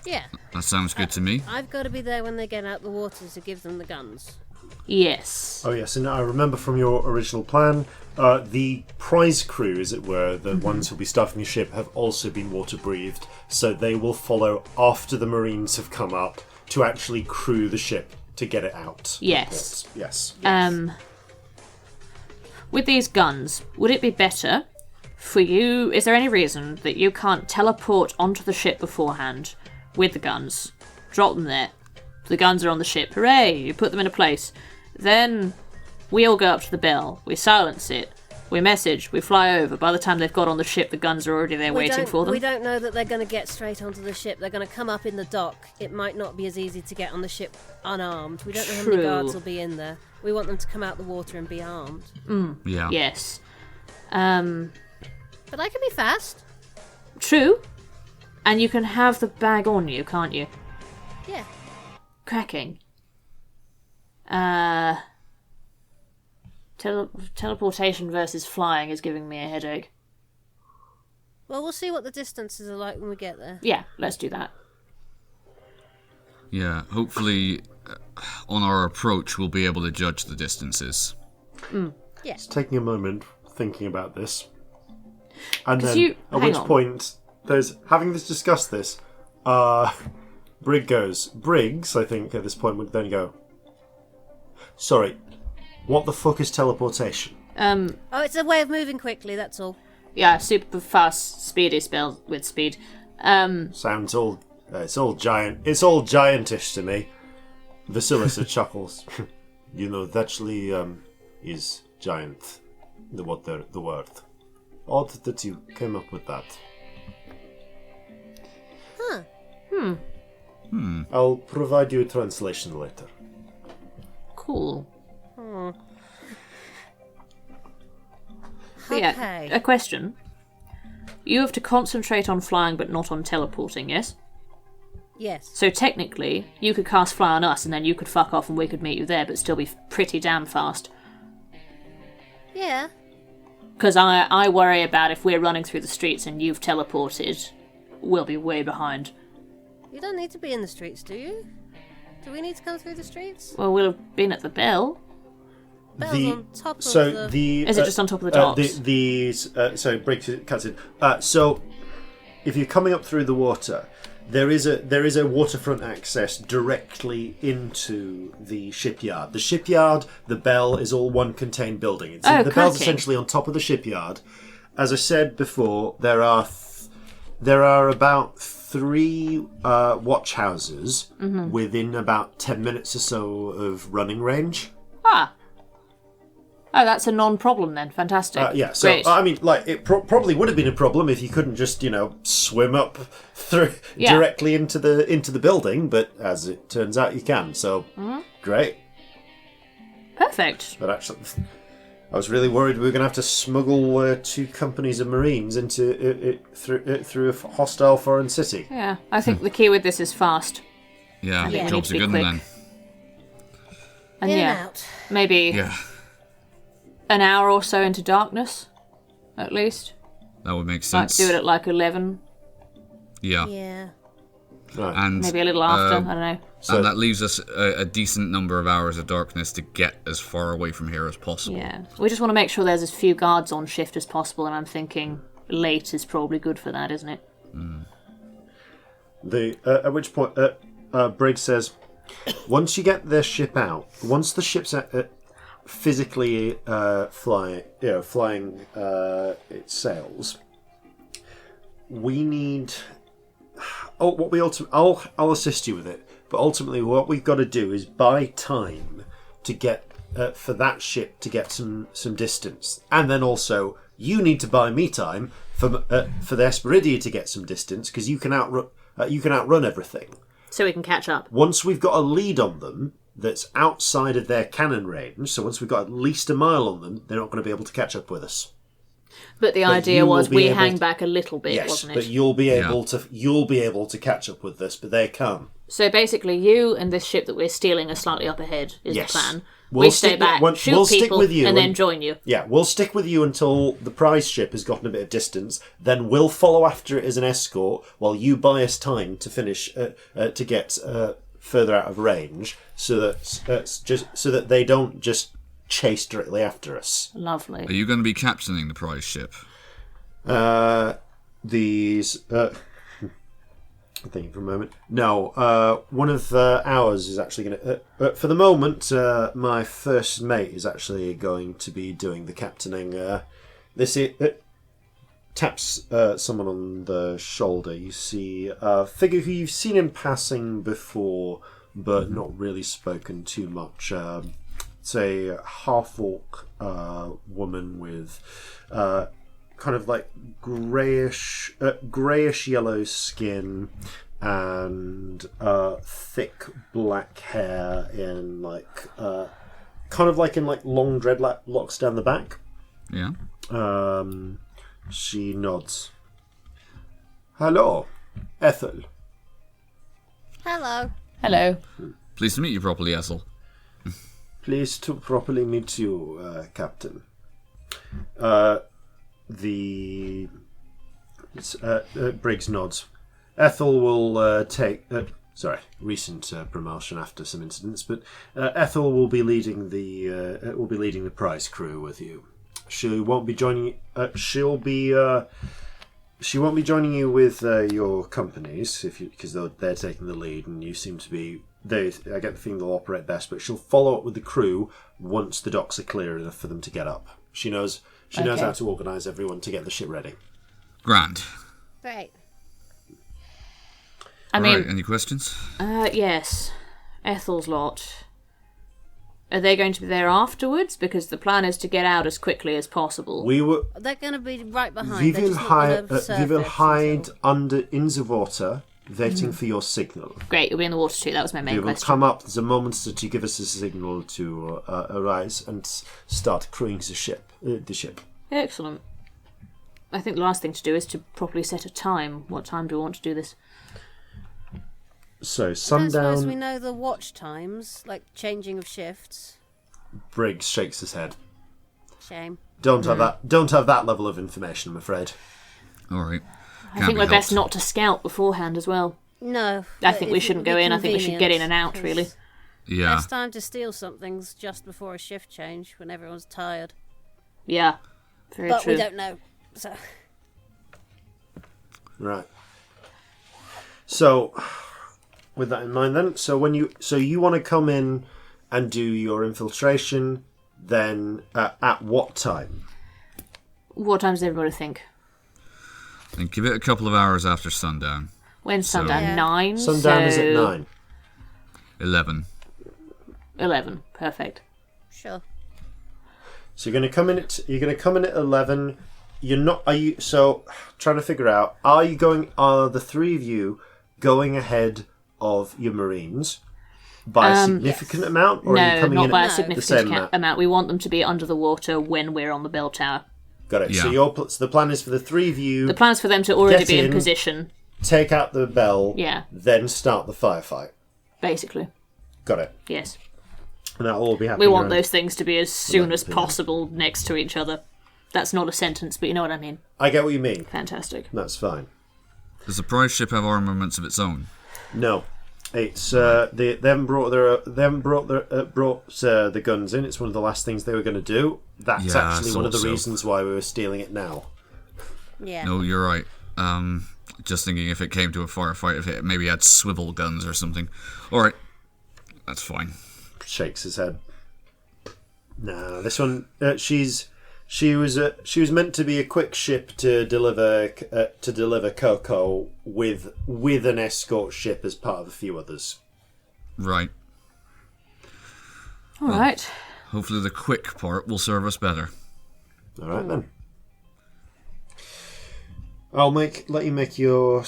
Yeah. That sounds good to me. I've got to be there when they get out the water to give them the guns. Yes. Oh yes, and I remember from your original plan, the prize crew, as it were, the ones who'll be staffing the ship, have also been water-breathed, so they will follow after the Marines have come up to actually crew the ship to get it out. Yes. Yes. With these guns, would it be better for you... Is there any reason that you can't teleport onto the ship beforehand with the guns, drop them there, the guns are on the ship, hooray, you put them in a place, then we all go up to the bell, we silence it, we message, we fly over. By the time they've got on the ship, the guns are already there waiting for them. We don't know that they're going to get straight onto the ship. They're going to come up in the dock. It might not be as easy to get on the ship unarmed. We don't know how many guards will be in there. We want them to come out the water and be armed. Yeah. Yes. But I can be fast. True. And you can have the bag on you, can't you? Yeah. Cracking. Teleportation versus flying is giving me a headache. Well, we'll see what the distances are like when we get there. Yeah, let's do that. Yeah, hopefully on our approach we'll be able to judge the distances. Yeah. Just taking a moment, thinking about this. And then, you- at hang which on. point, having discussed this, Briggs, I think, at this point would then go, sorry, what the fuck is teleportation? Oh, it's a way of moving quickly, that's all. Yeah, super fast, speedy spell with speed. Sounds all, it's all giantish to me. Vasilisa chuckles. You know, that actually is giant, the word. Odd that you came up with that. Huh. I'll provide you a translation later. Cool. Okay. Yeah, a question. You have to concentrate on flying but not on teleporting, yes? Yes. So technically, you could cast Fly on us and then you could fuck off and we could meet you there but still be pretty damn fast. Yeah. Because I worry about if we're running through the streets and you've teleported, we'll be way behind. You don't need to be in the streets, do you? Do we need to come through the streets? Well, we'll have been at the bell. Bell's on top of Is it just on top of the docks? So Briggs cuts in. So if you're coming up through the water, there is a waterfront access directly into the shipyard. The shipyard, the bell, is all one contained building. The bell's essentially on top of the shipyard. As I said before, there are about 3 watch houses within about 10 minutes or so of running range. Oh, that's a non-problem then. Fantastic. Yeah, so Great. I mean, like, it probably would have been a problem if you couldn't just, swim up through directly into the building. But as it turns out, you can. So great. Perfect. But actually, I was really worried we were going to have to smuggle 2 companies of Marines into through a hostile foreign city. Yeah, I think the key with this is fast. Yeah, I think we jobs need are to be good quick. then. And in yeah, and out. maybe Yeah, an hour or so into darkness, at least. that would make Like sense. do it at like 11, Yeah. Yeah. Right. And maybe a little after. I don't know. and that leaves us a decent number of hours of darkness to get as far away from here as possible. Yeah, we just want to make sure there's as few guards on shift as possible, and I'm thinking late is probably good for that, isn't it? At which point, Briggs says, once you get their ship out, once the ship's physically flying its sails, we need. I'll assist you with it, but ultimately, what we've got to do is buy time to get for that ship to get some distance, and then also you need to buy me time for the Hesperidia to get some distance because you can outrun everything. So we can catch up. Once we've got a lead on them that's outside of their cannon range, so once we've got at least a mile on them, they're not going to be able to catch up with us. But the idea you will was be we able hang to- back a little bit, Yes, wasn't it? but you'll be able to catch up with this, but they can't. So basically, you and this ship that we're stealing are slightly up ahead, is Yes. the plan. We'll We stay stick- back, we'll shoot stick people, with you and then and- join you. Yeah, we'll stick with you until the prize ship has gotten a bit of distance. Then we'll follow after it as an escort while you buy us time to finish to get further out of range, so that they don't just chase directly after us. Lovely. Are you going to be captaining the prize ship? Thinking for a moment. No, one of ours is actually going to... for the moment, my first mate is actually going to be doing the captaining. This taps someone on the shoulder. You see a figure who you've seen in passing before, but not really spoken too much. It's a half-orc woman with... kind of like greyish yellow skin and thick black hair in kind of like long dreadlocks down the back. Yeah. She nods. Hello, Ethel. Hello. Hello. Pleased to meet you properly, Ethel. Pleased to properly meet you, Captain. Briggs nods. Ethel will take... recent promotion after some incidents, but Ethel will be leading the prize crew with you. She won't be joining. She won't be joining you with your companies because they're taking the lead, and you seem to be. I get the feeling they'll operate best, but she'll follow up with the crew once the docks are clear enough for them to get up. She knows how to organise everyone to get the ship ready. Grand. Great. Right, any questions? Yes. Ethel's lot. Are they going to be there afterwards? Because the plan is to get out as quickly as possible. They're going to be right behind. We will hide in the water, waiting for your signal. Great, you'll be in the water too. That was my main question. We will come up the moment that you give us a signal to arise and start crewing the ship. Excellent. I think the last thing to do is to properly set a time. What time do we want to do this? So I sundown. suppose we know the watch times, like changing of shifts. Briggs shakes his head. Shame. Don't have that level of information, I'm afraid. All right. I think we're best not to scout beforehand as well. No. I think we shouldn't go in. I think we should get in and out, really. Yeah. Best time to steal something's just before a shift change, when everyone's tired. Yeah. Very but true. we don't know. So. Right. So, with that in mind, then, so you want to come in and do your infiltration, then at what time? What time does everybody think? And give it a couple of hours after sundown. When's sundown? Yeah. 9? Sundown is at 9. 11. 11. Perfect. Sure. So you're going to come in at 11. Trying to figure out, are the three of you going ahead of your Marines by a significant amount, or are you coming not in by at a the same significant amount. We want them to be under the water when we're on the bell tower. Got it. Yeah. So the plan is for the three of you. The plan is for them to already Get be in in. position. Take out the bell. Yeah. Then start the firefight. Basically. Got it. Yes. And that'll all be happening. We want around- those things to be as soon as 11 p.m. possible next to each other. That's not a sentence, but you know what I mean. I get what you mean. Fantastic. That's fine. Does the prize ship have armaments of its own? No, it's they haven't brought the guns in. It's one of the last things they were going to do. That's Yeah, I actually one of the thought so. reasons why we were stealing it now. Yeah. No, you're right. Just thinking if it came to a firefight, if it maybe had swivel guns or something. All right, that's fine. Shakes his head. No, this one. She was meant to be a quick ship to deliver cocoa with an escort ship as part of a few others. Right. All right. Hopefully the quick part will serve us better. All right then. I'll let you make your.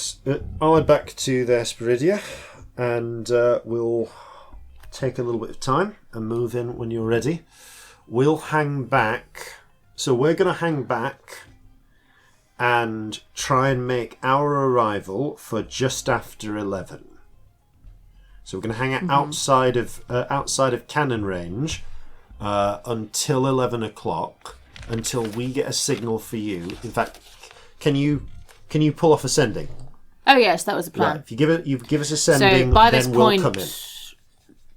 I'll head back to the Hesperidia, and we'll take a little bit of time and move in when you're ready. We'll hang back. So we're going to hang back and try and make our arrival for just after 11. So we're going to hang out outside of cannon range until 11 o'clock, until we get a signal for you. In fact, can you pull off ascending? Oh yes, that was the plan. Right, if you give us a sending, So by then this we'll point, come in.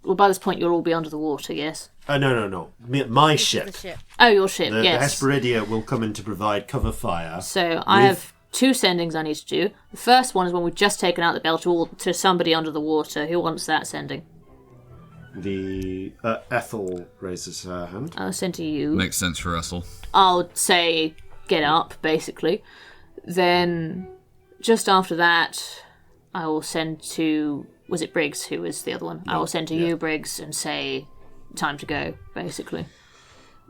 well, by this point you'll all be under the water. Yes. No. My ship. The ship. Oh, your ship. The Yes. Hesperidia will come in to provide cover fire. So I have 2 sendings I need to do. The first one is when we've just taken out the bell to somebody under the water. Who wants that sending? The Ethel raises her hand. I'll send to you. Makes sense for Russell. I'll say get up, basically. Then, just after that, I will send to... Was it Briggs who was the other one? I will send to you, Briggs, and say time to go, basically.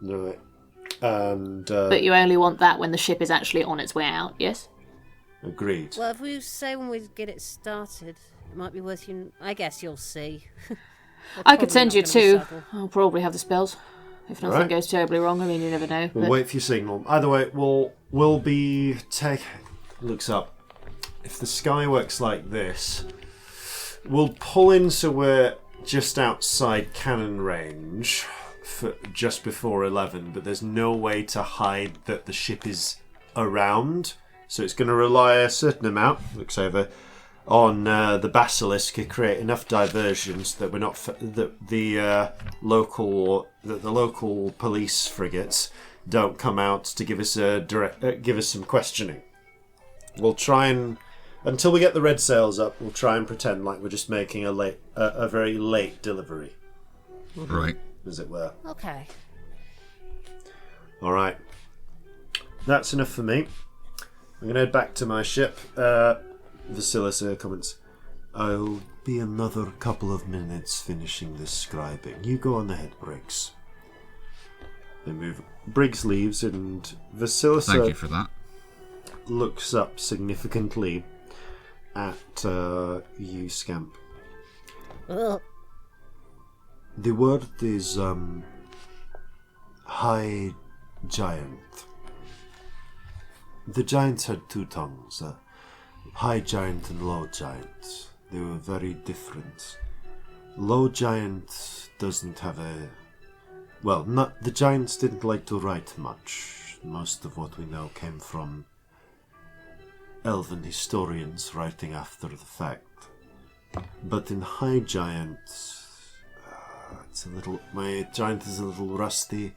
Right. And But you only want that when the ship is actually on its way out, yes? agreed. Well, if we say when we get it started, it might be worth you... I guess you'll see. I could send you not gonna be 2. subtle. I'll probably have the spells. If nothing Right. goes terribly wrong, I mean, you never know. We'll But wait for your signal. Either way, we'll be looks up. If the sky works like this, we'll pull in so we're just outside cannon range for just before 11, but there's no way to hide that the ship is around. So it's going to rely a certain amount, looks over, on the Basilisk to create enough diversions that we're not that the local police frigates don't come out to give us give us some questioning. We'll try and until we get the red sails up, we'll try and pretend like we're just making a very late delivery, Right. as it were. Okay. All right, that's enough for me. I'm going to head back to my ship. Vasilisa comments, I'll be another couple of minutes finishing this scribing. You go on ahead, Briggs. They move. Briggs leaves, and Thank Vasilisa you for that. looks up significantly at you, Scamp. Ugh. The word is high giant. The giants had 2 tongues. High giant and low giant. They were very different. Low giant doesn't have a... Well, not the giants didn't like to write much. Most of what we know came from elven historians writing after the fact. But in high giant, it's a little... My giant is a little rusty.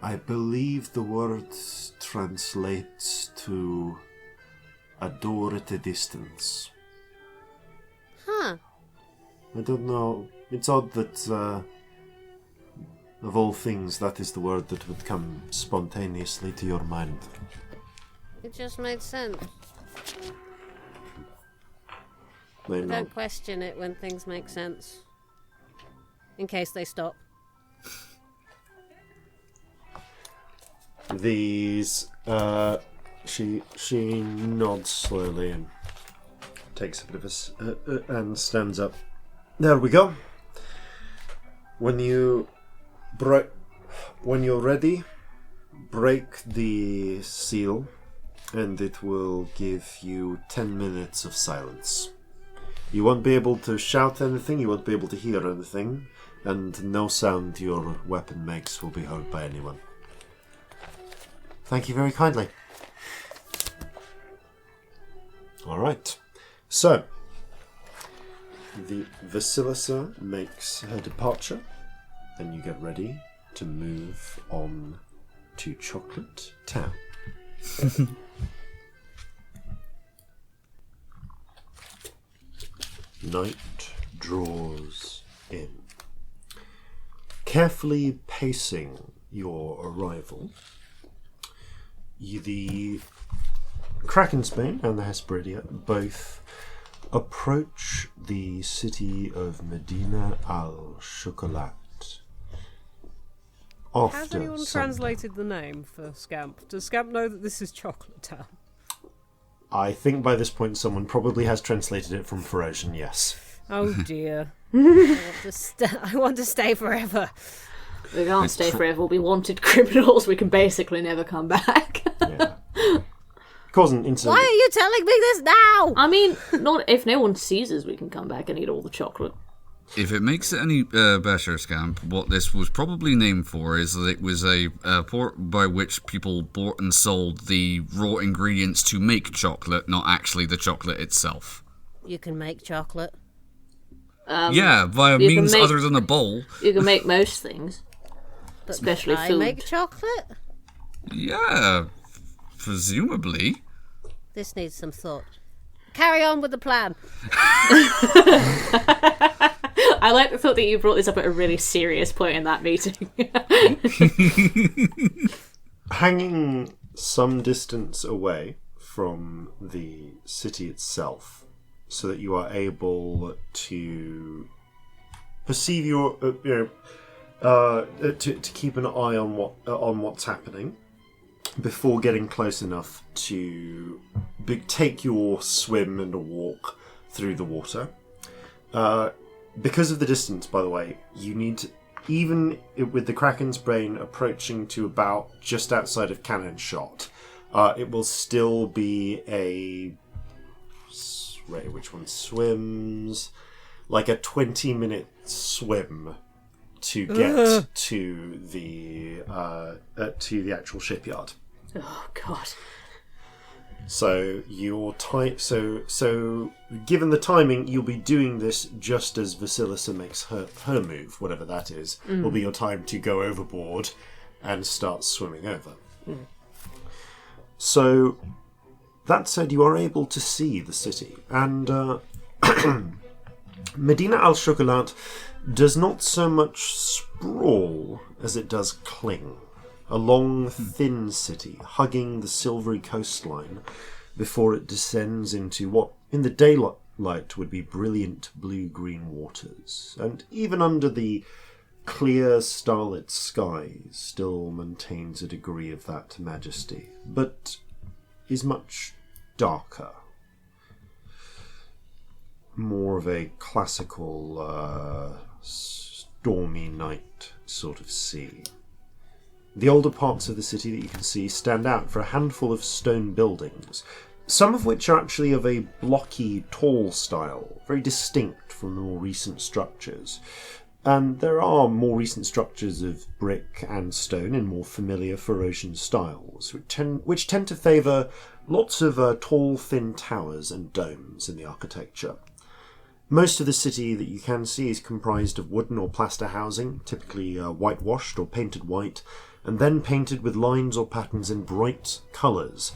I believe the word translates to... a door at a distance. Huh. I don't know. It's odd that, of all things, that is the word that would come spontaneously to your mind. It just made sense. They know. Don't question it when things make sense. In case they stop. These, she nods slowly and takes a bit of and stands up. There we go. When you're ready, break the seal, and it will give you 10 minutes of silence. You won't be able to shout anything, you won't be able to hear anything, and no sound your weapon makes will be heard by anyone. Thank you very kindly. Alright, so the Vasilisa makes her departure, and you get ready to move on to Chocolate Town. Night draws in. Carefully pacing your arrival, the Krakensbane and the Hesperidia both approach the city of Medina al-Chocolat. Has anyone translated the name for Scamp? Does Scamp know that this is Chocolate Town? I think by this point someone probably has translated it from Ferocian, yes. Oh dear. I want to stay forever. We can't stay forever. We'll be wanted criminals. We can basically never come back. Yeah. Corzin, incident. Why are you telling me this now? I mean, not if no one sees us, we can come back and eat all the chocolate. If it makes it any better, Scamp, what this was probably named for is that it was a port by which people bought and sold the raw ingredients to make chocolate, not actually the chocolate itself. You can make chocolate. Yeah, via means other than a bowl. You can make most things, But especially I food. make chocolate? Yeah, presumably. This needs some thought. Carry on with the plan. I like the thought that you brought this up at a really serious point in that meeting. Hanging some distance away from the city itself, so that you are able to perceive to keep an eye on what's happening before getting close enough to take your swim and a walk through the water. Because of the distance, by the way, you need to, even with the Kraken's brain approaching to about just outside of cannon shot, it will still be which one swims? Like a 20-minute swim to get to the actual shipyard. Oh God. So so given the timing, you'll be doing this just as Vasilisa makes her move, whatever that is. Will be your time to go overboard and start swimming over. So that said, you are able to see the city, and Medina al-Chocolat does not so much sprawl as it does cling. A long, thin city, hugging the silvery coastline before it descends into what, in the daylight, would be brilliant blue-green waters. And even under the clear, starlit sky, still maintains a degree of that majesty, but is much darker. More of a classical, stormy night sort of sea. The older parts of the city that you can see stand out for a handful of stone buildings, some of which are actually of a blocky, tall style, very distinct from the more recent structures. And there are more recent structures of brick and stone in more familiar Phaeocian styles, which tend to favour lots of tall, thin towers and domes in the architecture. Most of the city that you can see is comprised of wooden or plaster housing, typically whitewashed or painted white, and then painted with lines or patterns in bright colours,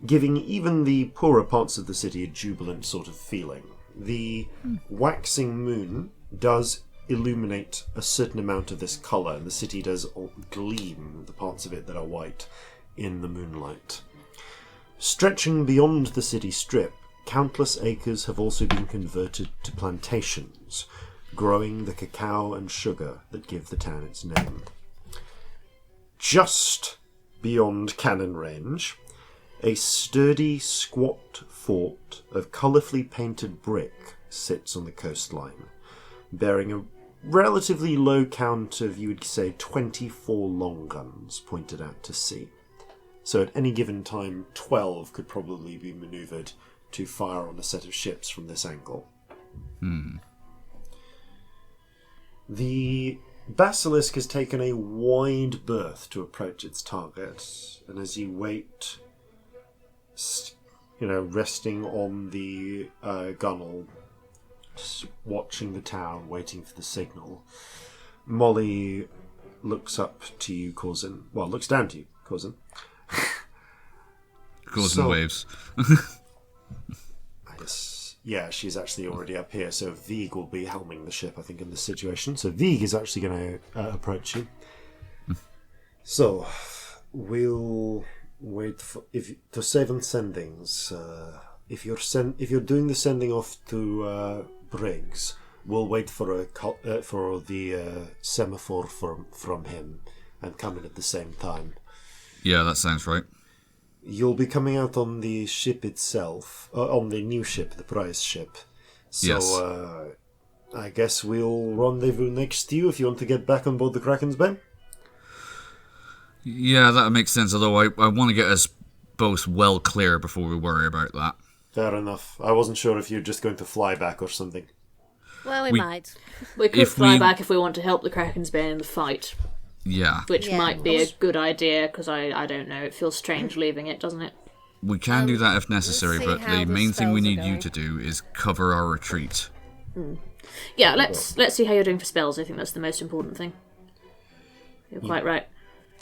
giving even the poorer parts of the city a jubilant sort of feeling. The waxing moon does illuminate a certain amount of this colour, and the city does gleam, the parts of it that are white, in the moonlight. Stretching beyond the city strip, countless acres have also been converted to plantations, growing the cacao and sugar that give the town its name. Just beyond cannon range, a sturdy, squat fort of colourfully painted brick sits on the coastline, bearing a relatively low count of, you would say, 24 long guns pointed out to sea. So at any given time, 12 could probably be manoeuvred to fire on a set of ships from this angle. The Basilisk has taken a wide berth to approach its target, and as you wait, resting on the gunwale, just watching the town, waiting for the signal, Molly looks up to you, Corzin. Well, looks down to you, Corzin. Corzin waves. I guess, yeah, she's actually already up here, so Vieg will be helming the ship, I think, in this situation. So Vieg is actually going to approach you. So, we'll wait to save on sendings. If you're doing the sending off to Briggs, we'll wait for the semaphore from him and come in at the same time. Yeah, that sounds right. You'll be coming out on the ship itself, on the new ship, the prize ship. So, yes. I guess we'll rendezvous next to you if you want to get back on board the Kraken's Bane. Yeah, that makes sense, although I want to get us both well clear before we worry about that. Fair enough. I wasn't sure if you're just going to fly back or something. Well, we might. We could fly back if we want to help the Kraken's Bane in the fight. Yeah. Which might be a good idea, because I don't know, it feels strange leaving it, doesn't it? We can do that if necessary, but the main thing we need you to going. do is cover our retreat. Yeah, let's see how you're doing for spells. I think that's the most important thing. You're quite right.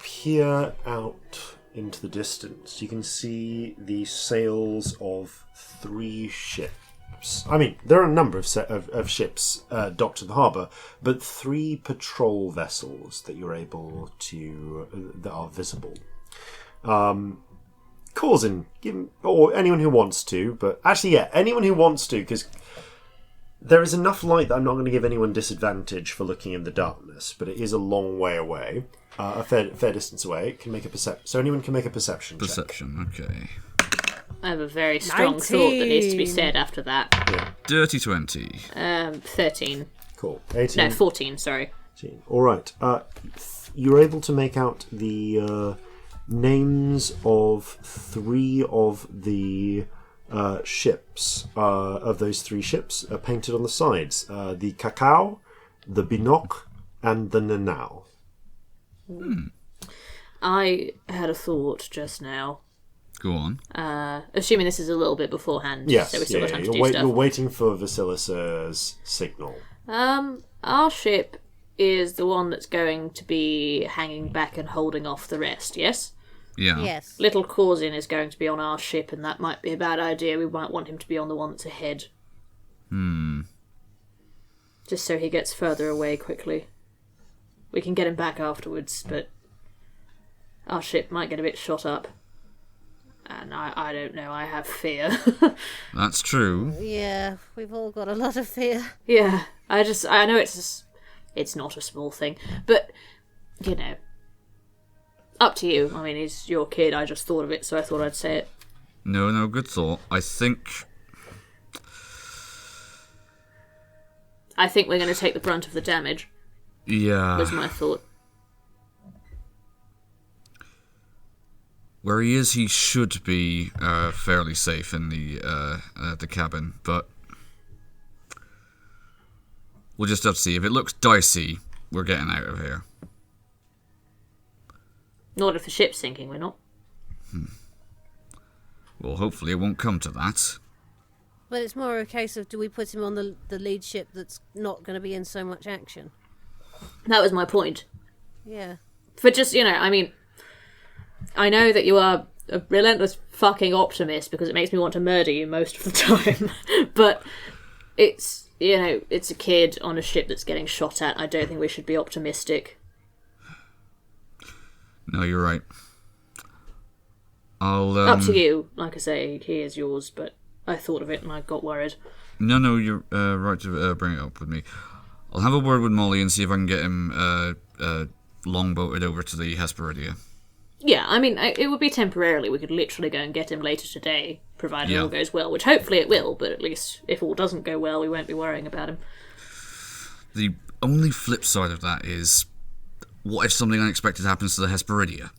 Peer out into the distance. You can see the sails of 3 ships. I mean, there are a number of ships docked in the harbour, but 3 patrol vessels that you're able to that are visible. Corzin, or anyone who wants to, but actually, yeah, anyone who wants to, because there is enough light that I'm not going to give anyone disadvantage for looking in the darkness, but it is a long way away, a fair distance away. It can make a so anyone can make a perception check. Perception, okay. I have a very strong thought that needs to be said after that. Yeah. Dirty 20. 13. Cool. 18. No, 14, sorry. 18. All right. You're able to make out the names of 3 of the ships, of those 3 ships, painted on the sides. The Cacao, the Binoc, and the Nanao. I had a thought just now. Go on. Assuming this is a little bit beforehand, Yes, so we still got time to do you're stuff. waiting for Vasilis's signal. Our ship is the one that's going to be hanging back and holding off the rest, yes? Yeah. Yes. Little Corzin is going to be on our ship, and that might be a bad idea. We might want him to be on the one that's ahead. Just so he gets further away quickly. We can get him back afterwards, but our ship might get a bit shot up. And I don't know, I have fear. That's true. Yeah, we've all got a lot of fear. Yeah, I know it's not a small thing, but, you know, up to you. I mean, he's your kid, I just thought of it, so I thought I'd say it. No, good thought. I think we're going to take the brunt of the damage, yeah. was my thought. Where he is, he should be fairly safe in the cabin, but we'll just have to see. If it looks dicey, we're getting out of here. Not if the ship's sinking, we're not. Well, hopefully it won't come to that. But it's more a case of, do we put him on the lead ship that's not going to be in so much action? That was my point. Yeah. For just, you know, I mean, I know that you are a relentless fucking optimist because it makes me want to murder you most of the time. But it's, you know, it's a kid on a ship that's getting shot at. I don't think we should be optimistic. No, you're right. I'll Up to you. Like I say, he is yours, but I thought of it and I got worried. No, you're right to bring it up with me. I'll have a word with Molly and see if I can get him longboated over to the Hesperidia. Yeah, I mean, it would be temporarily. We could literally go and get him later today, provided all goes well, which hopefully it will, but at least if all doesn't go well, we won't be worrying about him. The only flip side of that is, what if something unexpected happens to the Hesperidia?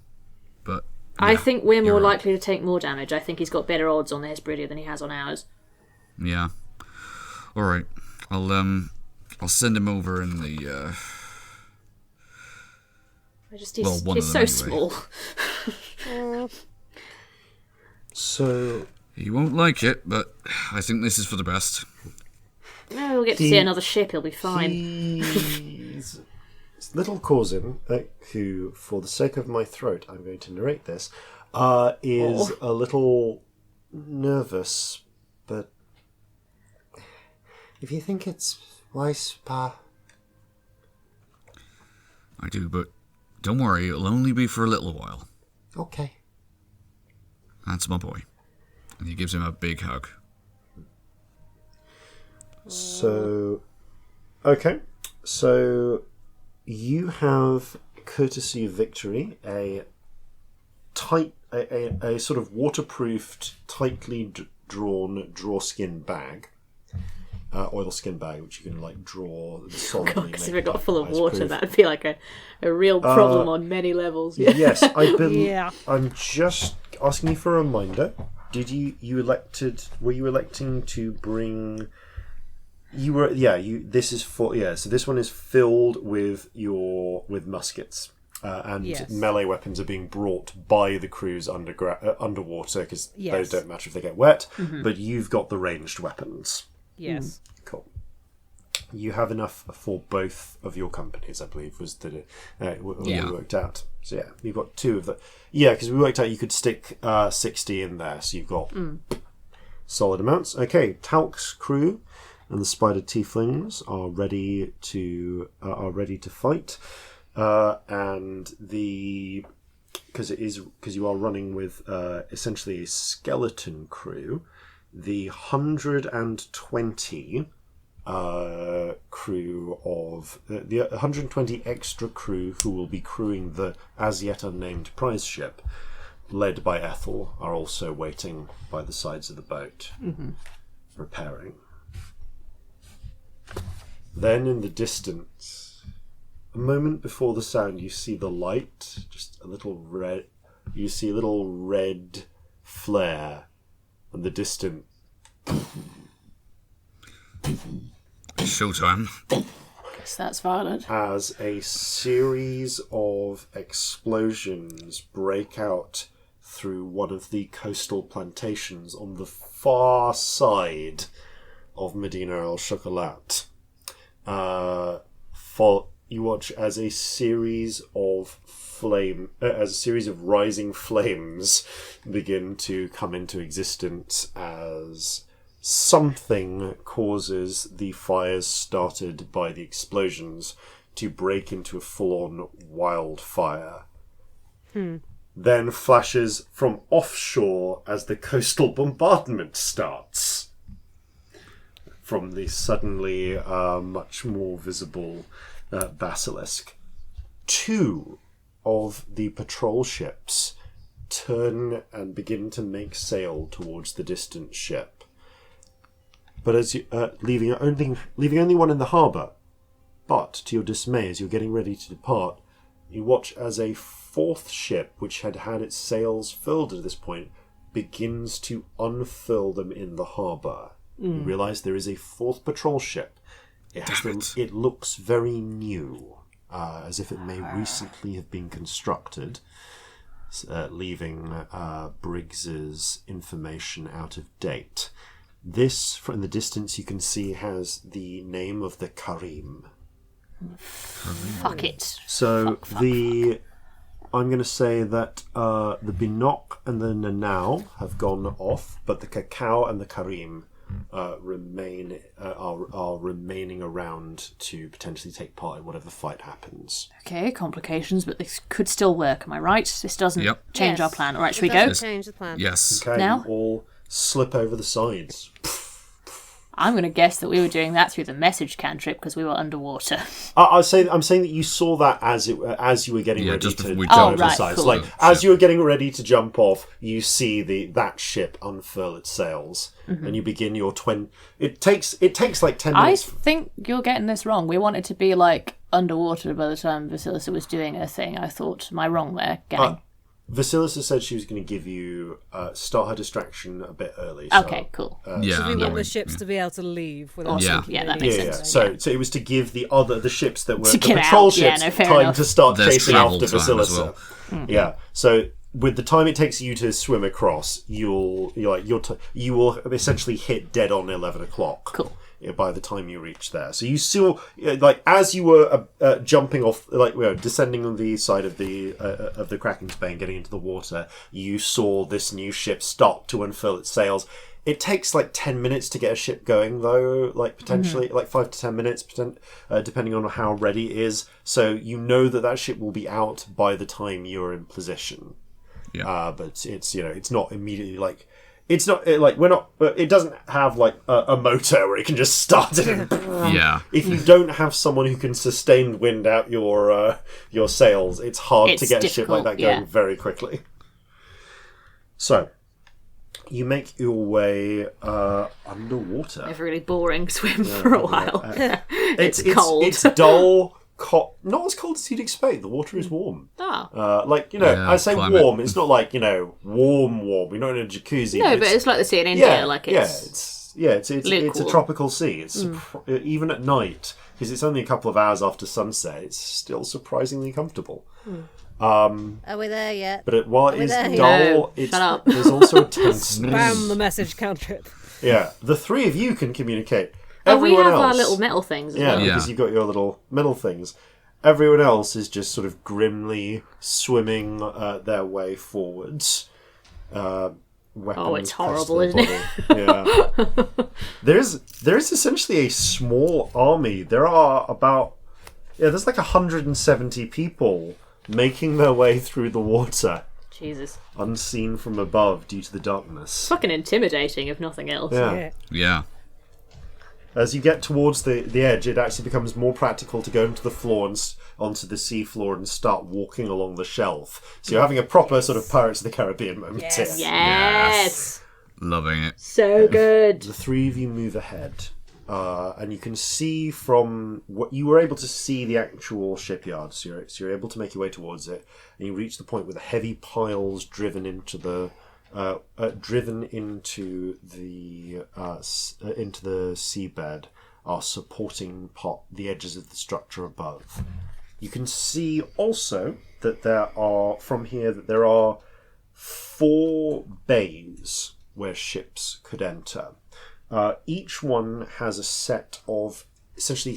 But I think we're more likely to take more damage. I think he's got better odds on the Hesperidia than he has on ours. Yeah. All right. I'll send him over in the. He's so small. So he won't like it, but I think this is for the best. No, we'll get to see another ship. He'll be fine. He's little Corzin, who, for the sake of my throat, I'm going to narrate this, is a little nervous, but if you think it's wise, Pa. I do, but don't worry, it'll only be for a little while. Okay. That's my boy. And he gives him a big hug. So, okay. So, you have, courtesy of victory, a sort of waterproofed, tightly drawn drawskin bag. Oilskin bag, which you can like draw solidly. Because if it got full of water, that'd be like a real problem on many levels. Yeah. Yes, Yeah. I'm just asking you for a reminder. Were you electing to bring This is for So this one is filled with muskets. And melee weapons are being brought by the crews underwater because those don't matter if they get wet. But you've got the ranged weapons. Yes. Cool. You have enough for both of your companies, I believe, was that we worked out. So you've got 2 of the. Yeah, because we worked out you could stick 60 in there, so you've got solid amounts. Okay, Talc's crew and the Spider Tieflings are ready to fight. And because you are running with essentially a skeleton crew, the 120 crew of the 120 extra crew who will be crewing the as yet unnamed prize ship, led by Ethel, are also waiting by the sides of the boat, preparing. Then in the distance. A moment before the sound, you see the light, just a little red. You see a little red flare, and the distant. Showtime. Guess that's violent. As a series of explosions break out through one of the coastal plantations on the far side of Medina El Chocolat. You watch as a series of rising flames begin to come into existence as something causes the fires started by the explosions to break into a full-on wildfire. Then flashes from offshore as the coastal bombardment starts from the suddenly much more visible basilisk. 2 of the patrol ships turn and begin to make sail towards the distant ship. But as you leaving only one in the harbour. But to your dismay, as you're getting ready to depart, you watch as a 4th ship, which had its sails filled at this point, begins to unfurl them in the harbour. You realise there is a 4th patrol ship. It looks very new, as if it may recently have been constructed, leaving Briggs's information out of date. This, from the distance you can see, has the name of the Karim. Fuck it. So I'm going to say that the Binoc and the Nanau have gone off, but the Cacao and the Karim are remaining around to potentially take part in whatever fight happens. Okay, complications, but this could still work. Am I right? This doesn't change our plan. All right, should we go? Change the plan. Yes. Okay, Now? you all slip over the sides. I'm going to guess that we were doing that through the message cantrip because we were underwater. I'm saying that you saw that as you were getting ready just to before we jump jumped over the right, sides. cool. Like as you were getting ready to jump off, you see that ship unfurl its sails, and you begin your It takes like 10 I minutes. think you're getting this wrong. We wanted to be like underwater by the time Vasilisa was doing her thing. I thought, am I wrong there, gang? Vasilisa said she was going to give you start her distraction a bit early. So, Okay, cool. So we want the ships to be able to leave without Awesome. sinking Yeah, that any- makes sense. So it was to give the ships that were To the get patrol out. Yeah, ships no, fair time enough. to start There's chasing travel after time as Vasilisa. well. Yeah. So with the time it takes you to swim across, you will essentially hit dead on 11 o'clock. Cool. By the time you reach there, so you saw as you were jumping off, descending on the side of the Kraken's Bay and getting into the water, you saw this new ship start to unfurl its sails. It takes like 10 minutes to get a ship going, though, potentially 5 to 10 minutes, depending on how ready it is. So you know that ship will be out by the time you're in position. Yeah. But it's not immediately it's not we're not. It doesn't have a motor where it can just start it. Yeah. If you don't have someone who can sustain wind out your sails, it's hard to get a ship like that going very quickly. So, you make your way underwater. It's a really boring swim for a while. It's cold. It's dull. Not as cold as you'd expect. The water is warm. I say climate. warm. It's not warm. We're not in a jacuzzi. No, but it's like the sea in India. it's it's Lukewarm. a tropical sea. It's even at night, because it's only a couple of hours after sunset. It's still surprisingly comfortable. Are we there yet? But while it is there yet? dull, No, shut up. there's also a tenseness. Bam, the message cantrip. Yeah, the three of you can communicate. Oh, we Everyone have our else- little metal things as Yeah, well. because you've got your little metal things. Everyone else is just sort of grimly swimming their way forwards. Weapons it's close to horrible, their isn't it? body. Yeah. There's essentially a small army. There are there's like 170 people making their way through the water, Jesus. unseen from above due to the darkness. Fucking intimidating, if nothing else. Yeah. Yeah. As you get towards the edge, it actually becomes more practical to go into the floor and onto the sea floor and start walking along the shelf. So you're having a proper sort of Pirates of the Caribbean moment here. Yes! Loving it. So good. The three of you move ahead, and you can see from what you were able to see the actual shipyard. So you're able to make your way towards it, and you reach the point where the heavy piles driven into the seabed are supporting the edges of the structure above. You can see also that there are 4 bays where ships could enter. Each one has a set of essentially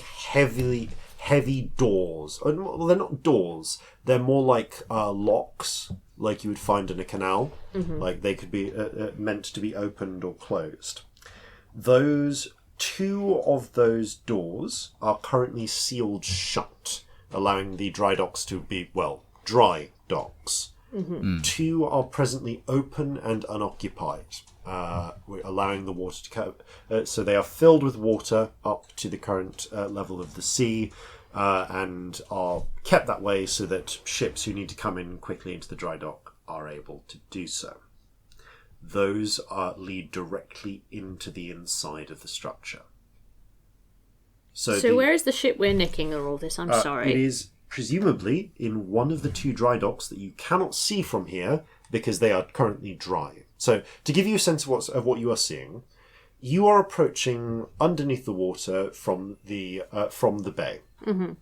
heavy doors. Well, they're not doors. They're more like locks, like you would find in a canal. Like they could be meant to be opened or closed. 2 of those doors are currently sealed shut, allowing the dry docks to be, dry docks. 2 are presently open and unoccupied, allowing the water to come. So they are filled with water up to the current level of the sea, and are kept that way so that ships who need to come in quickly into the dry dock are able to do so. Those lead directly into the inside of the structure. So where is the ship we're nicking or all this? I'm sorry. It is presumably in one of the 2 dry docks that you cannot see from here because they are currently dry. So to give you a sense of what you are seeing, you are approaching underneath the water from the bay. Mm-hmm.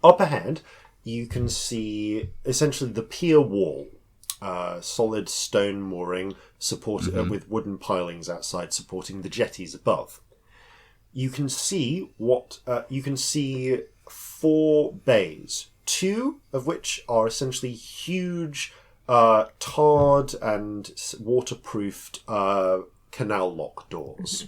Up ahead, you can see essentially the pier wall. Solid stone mooring supported with wooden pilings outside supporting the jetties above. You can see 4 bays, 2 of which are essentially huge, tarred and waterproofed canal lock doors.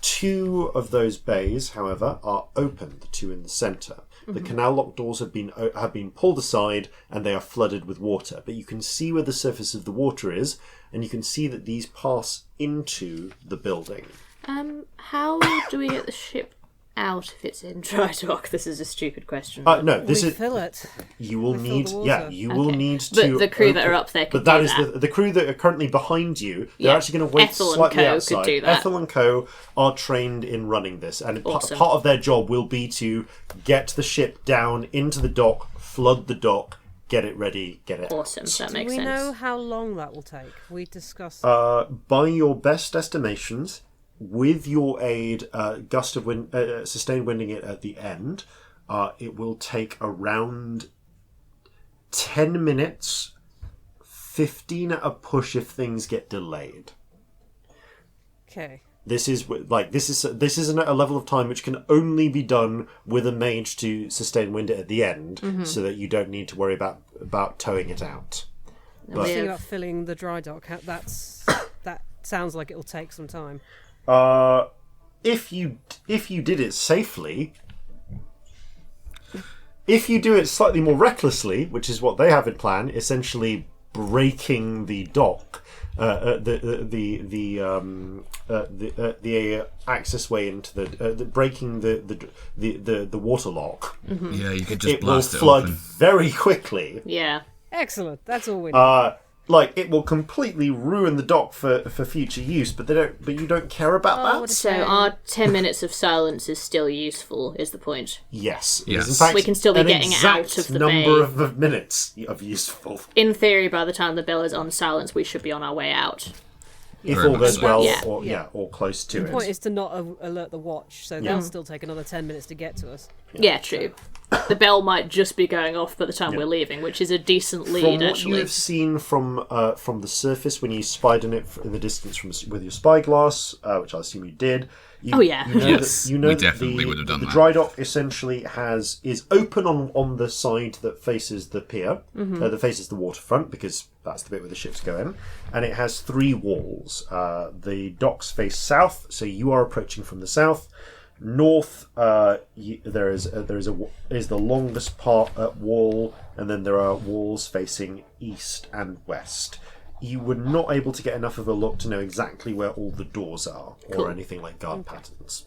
2 of those bays, however, are open. The 2 in the centre. The canal lock doors have been pulled aside and they are flooded with water. But you can see where the surface of the water is, and you can see that these pass into the building. How do we get the ship out if it's in dry dock? This is a stupid question. No, this We is. fill it. You will fill need. the water. Yeah, you will Okay. need to. But the crew that are up there could But that do is that. the crew that are currently behind you. They're Yeah. actually going to wait Ethel and slightly co. could outside. do that. Ethel and Co. are trained in running this, and Awesome. part of their job will be to get the ship down into the dock, flood the dock, get it ready, get it Awesome, out. that Do makes we sense. know how long that will take? We discussed. By your best estimations, with your aid, gust of wind, sustained winding it at the end, it will take around 10 minutes, 15 at a push if things get delayed. Okay. This is a level of time which can only be done with a mage to sustain wind it at the end, so that you don't need to worry about towing it out. But Thinking about filling the dry dock. That sounds like it'll take some time. if you did it safely, if you do it slightly more recklessly, which is what they have in plan, essentially breaking the dock, the access way into the breaking the water lock. Yeah, you could just It will blast it flood open. very quickly. Yeah. Excellent. That's all we need. It will completely ruin the dock for future use, but you don't care about that. So our 10 minutes of silence is still useful, is the point. Yes, it Yes. is in fact We can still be an getting out exact of the number bay. of minutes of useful. In theory, by the time the bell is on silence, we should be on our way out. If Very all much goes so. well, Yeah. or close to The it. point is to not alert the watch, so they'll still take another 10 minutes to get to us. Yeah, true. The bell might just be going off by the time we're leaving, which is a decent lead, From what actually. you have seen from the surface when you spied on it in the distance with your spyglass, which I assume you did. You know Yes, that, you know we that definitely would have done the that. dry dock essentially is open on the side that faces the pier, that faces the waterfront, because that's the bit where the ships go in, and it has 3 walls. The docks face south, so you are approaching from the south. North, there is the longest part wall, and then there are walls facing east and west. You were not able to get enough of a look to know exactly where all the doors are, or anything like guard patterns.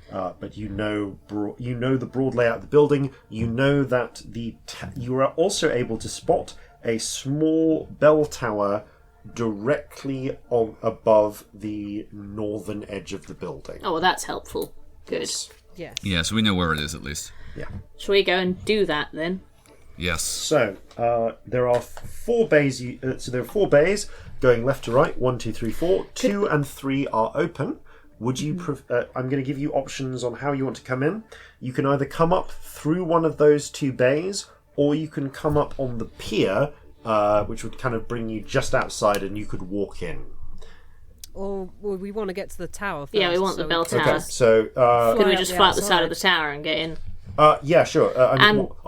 But you know the broad layout of the building. You know that you are also able to spot a small bell tower directly above the northern edge of the building. Oh, well, that's helpful. Good. Yes. Yeah, so we know where it is at least. Yeah. Shall we go and do that then? Yes. So there are 4 bays. So there are 4 bays going left to right. 1, 2, 3, 4. 2 and 3 are open. Would you? I'm going to give you options on how you want to come in. You can either come up through one of those 2 bays, or you can come up on the pier, which would kind of bring you just outside, and you could walk in. Or we want to get to the tower first. Yeah, we want the bell tower. Okay. So Could we out just the fly up the side outside. of the tower and get in? yeah, sure.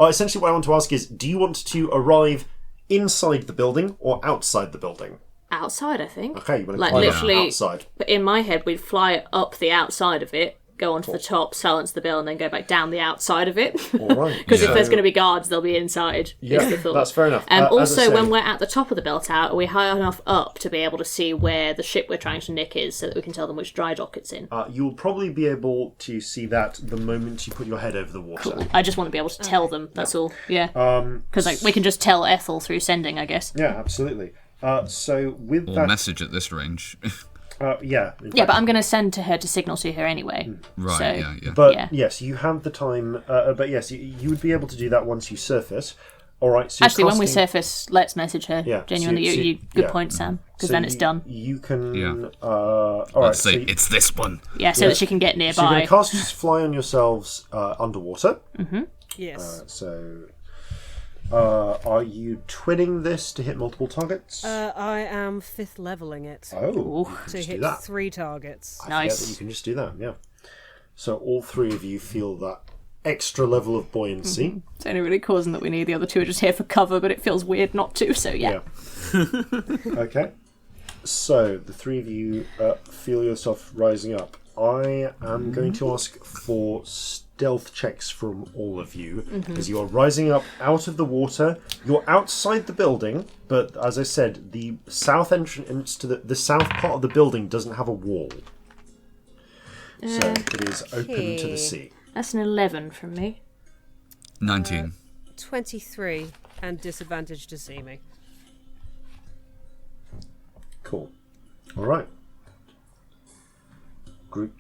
Essentially, what I want to ask is, do you want to arrive inside the building or outside the building? Outside, I think. Okay, you want to Like climb literally, outside. But in my head, we'd fly up the outside of it, go onto the top, silence the bell, and then go back down the outside of it. All right. Because if So- there's going to be guards, they'll be inside. Yeah, is the thought. that's fair enough. As I Also, say- when we're at the top of the bell tower, are we high enough up to be able to see where the ship we're trying to nick is, so that we can tell them which dry dock it's in? You'll probably be able to see that the moment you put your head over the water. I just want to be able to tell them. That's all. Yeah. Because we can just tell Ethel through sending, I guess. Yeah, absolutely. So with Or that, message at this range. yeah, Yeah, but I'm going to send to her to signal to her anyway. Right, So, yeah. But Yeah. yes, you have the time. But yes, you would be able to do that once you surface. All right. So you're Actually, when we casting- surface, let's message her. Yeah, Genuinely, so- good yeah. point, Sam. Because so then it's done. You can. Yeah. All right. Let's So, say it's this one. Yeah, so that she can get so you're nearby. going to cast just fly on yourselves underwater. Yes. So, are you twinning this to hit multiple targets? I am 5th leveling it Oh, you Ooh. can to just do hit that. 3 targets. I forget Nice. that you can just do that. Yeah. So all 3 of you feel that extra level of buoyancy. It's only really causing that we need the other 2 are just here for cover, but it feels weird not to, so yeah. Okay. So the 3 of you feel yourself rising up. I am going to ask for stealth checks from all of you because you are rising up out of the water. You're outside the building, but as I said, the south entrance to the south part of the building doesn't have a wall. So it is open to the sea. That's an 11 from me. 19. 23 and disadvantage to see me. Cool. All right.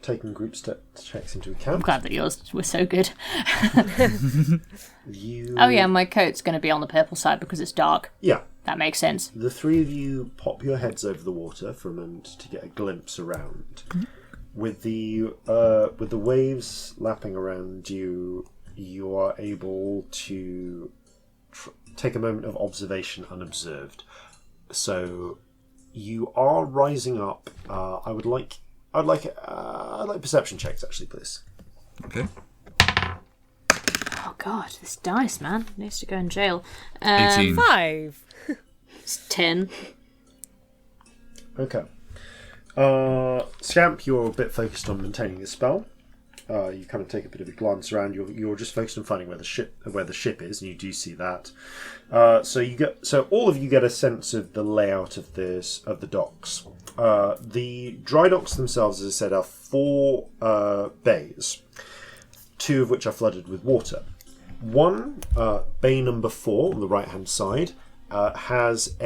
Taking group checks into I'm account. glad that yours were so good. You. Oh yeah, my coat's going to be on the purple side because it's dark. Yeah. That makes sense. The 3 of you pop your heads over the water for a moment to get a glimpse around. With the waves lapping around you, you are able to take a moment of observation unobserved. So you are rising up. I'd like perception checks actually, please. Okay. Oh god, this dice, man. Needs to go in jail. 18. 5! It's 10. Okay. Scamp, you're a bit focused on maintaining the spell. You kind of take a bit of a glance around. You're just focused on finding where the ship is, and you do see that. So all of you get a sense of the layout of the docks. The dry docks themselves, as I said, are 4 bays, 2 of which are flooded with water. One, bay number 4 on the right-hand side, has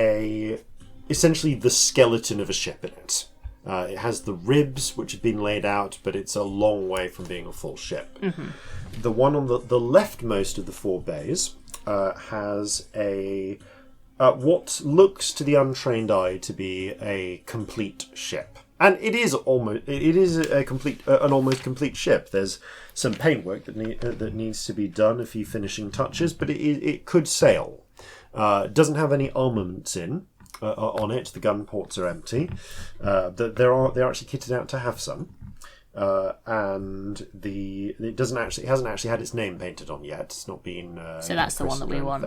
essentially the skeleton of a ship in it. It has the ribs, which have been laid out, but it's a long way from being a full ship. The one on the leftmost of the 4 bays has a what looks to the untrained eye to be a complete ship. And it is an almost complete ship. There's some paintwork that needs to be done, a few finishing touches, but it could sail. It doesn't have any armaments on it. The gun ports are empty. They're actually kitted out to have some. And it hasn't actually had its name painted on yet. It's not been. So that's the one that we want.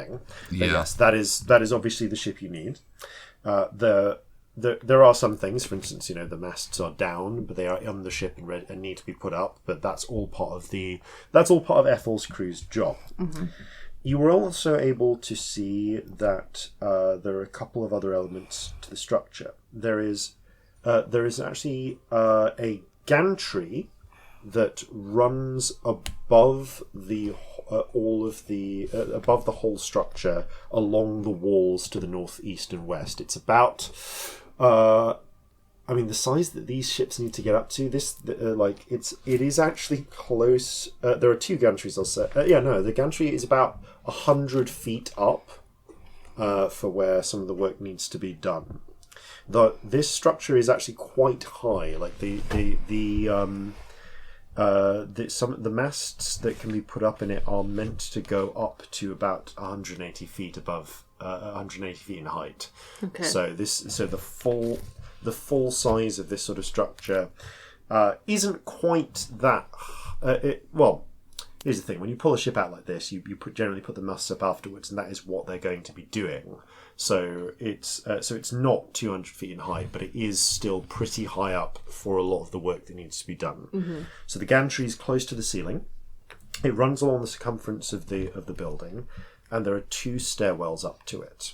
Yeah. Yes, that is obviously the ship you need. There are some things, for instance, the masts are down, but they are on the ship and need to be put up. But that's all part of Ethel's crew's job. Mm-hmm. You were also able to see that there are a couple of other elements to the structure. There is actually a gantry that runs above the whole structure along the walls to the north, east, and west. It's about, the size that these ships need to get up to. It is actually close. There are two gantries. I'll say. The gantry is about 100 feet up for where some of the work needs to be done. This structure is actually quite high. Like the masts that can be put up in it are meant to go up to about 180 feet above, 180 feet in height. Okay. So the full size of this sort of structure isn't quite that. Here's the thing: when you pull a ship out like this, you generally put the masts up afterwards, and that is what they're going to be doing. So it's not 200 feet in height, but it is still pretty high up for a lot of the work that needs to be done. Mm-hmm. So the gantry is close to the ceiling. It runs along the circumference of the building, and there are two stairwells up to it.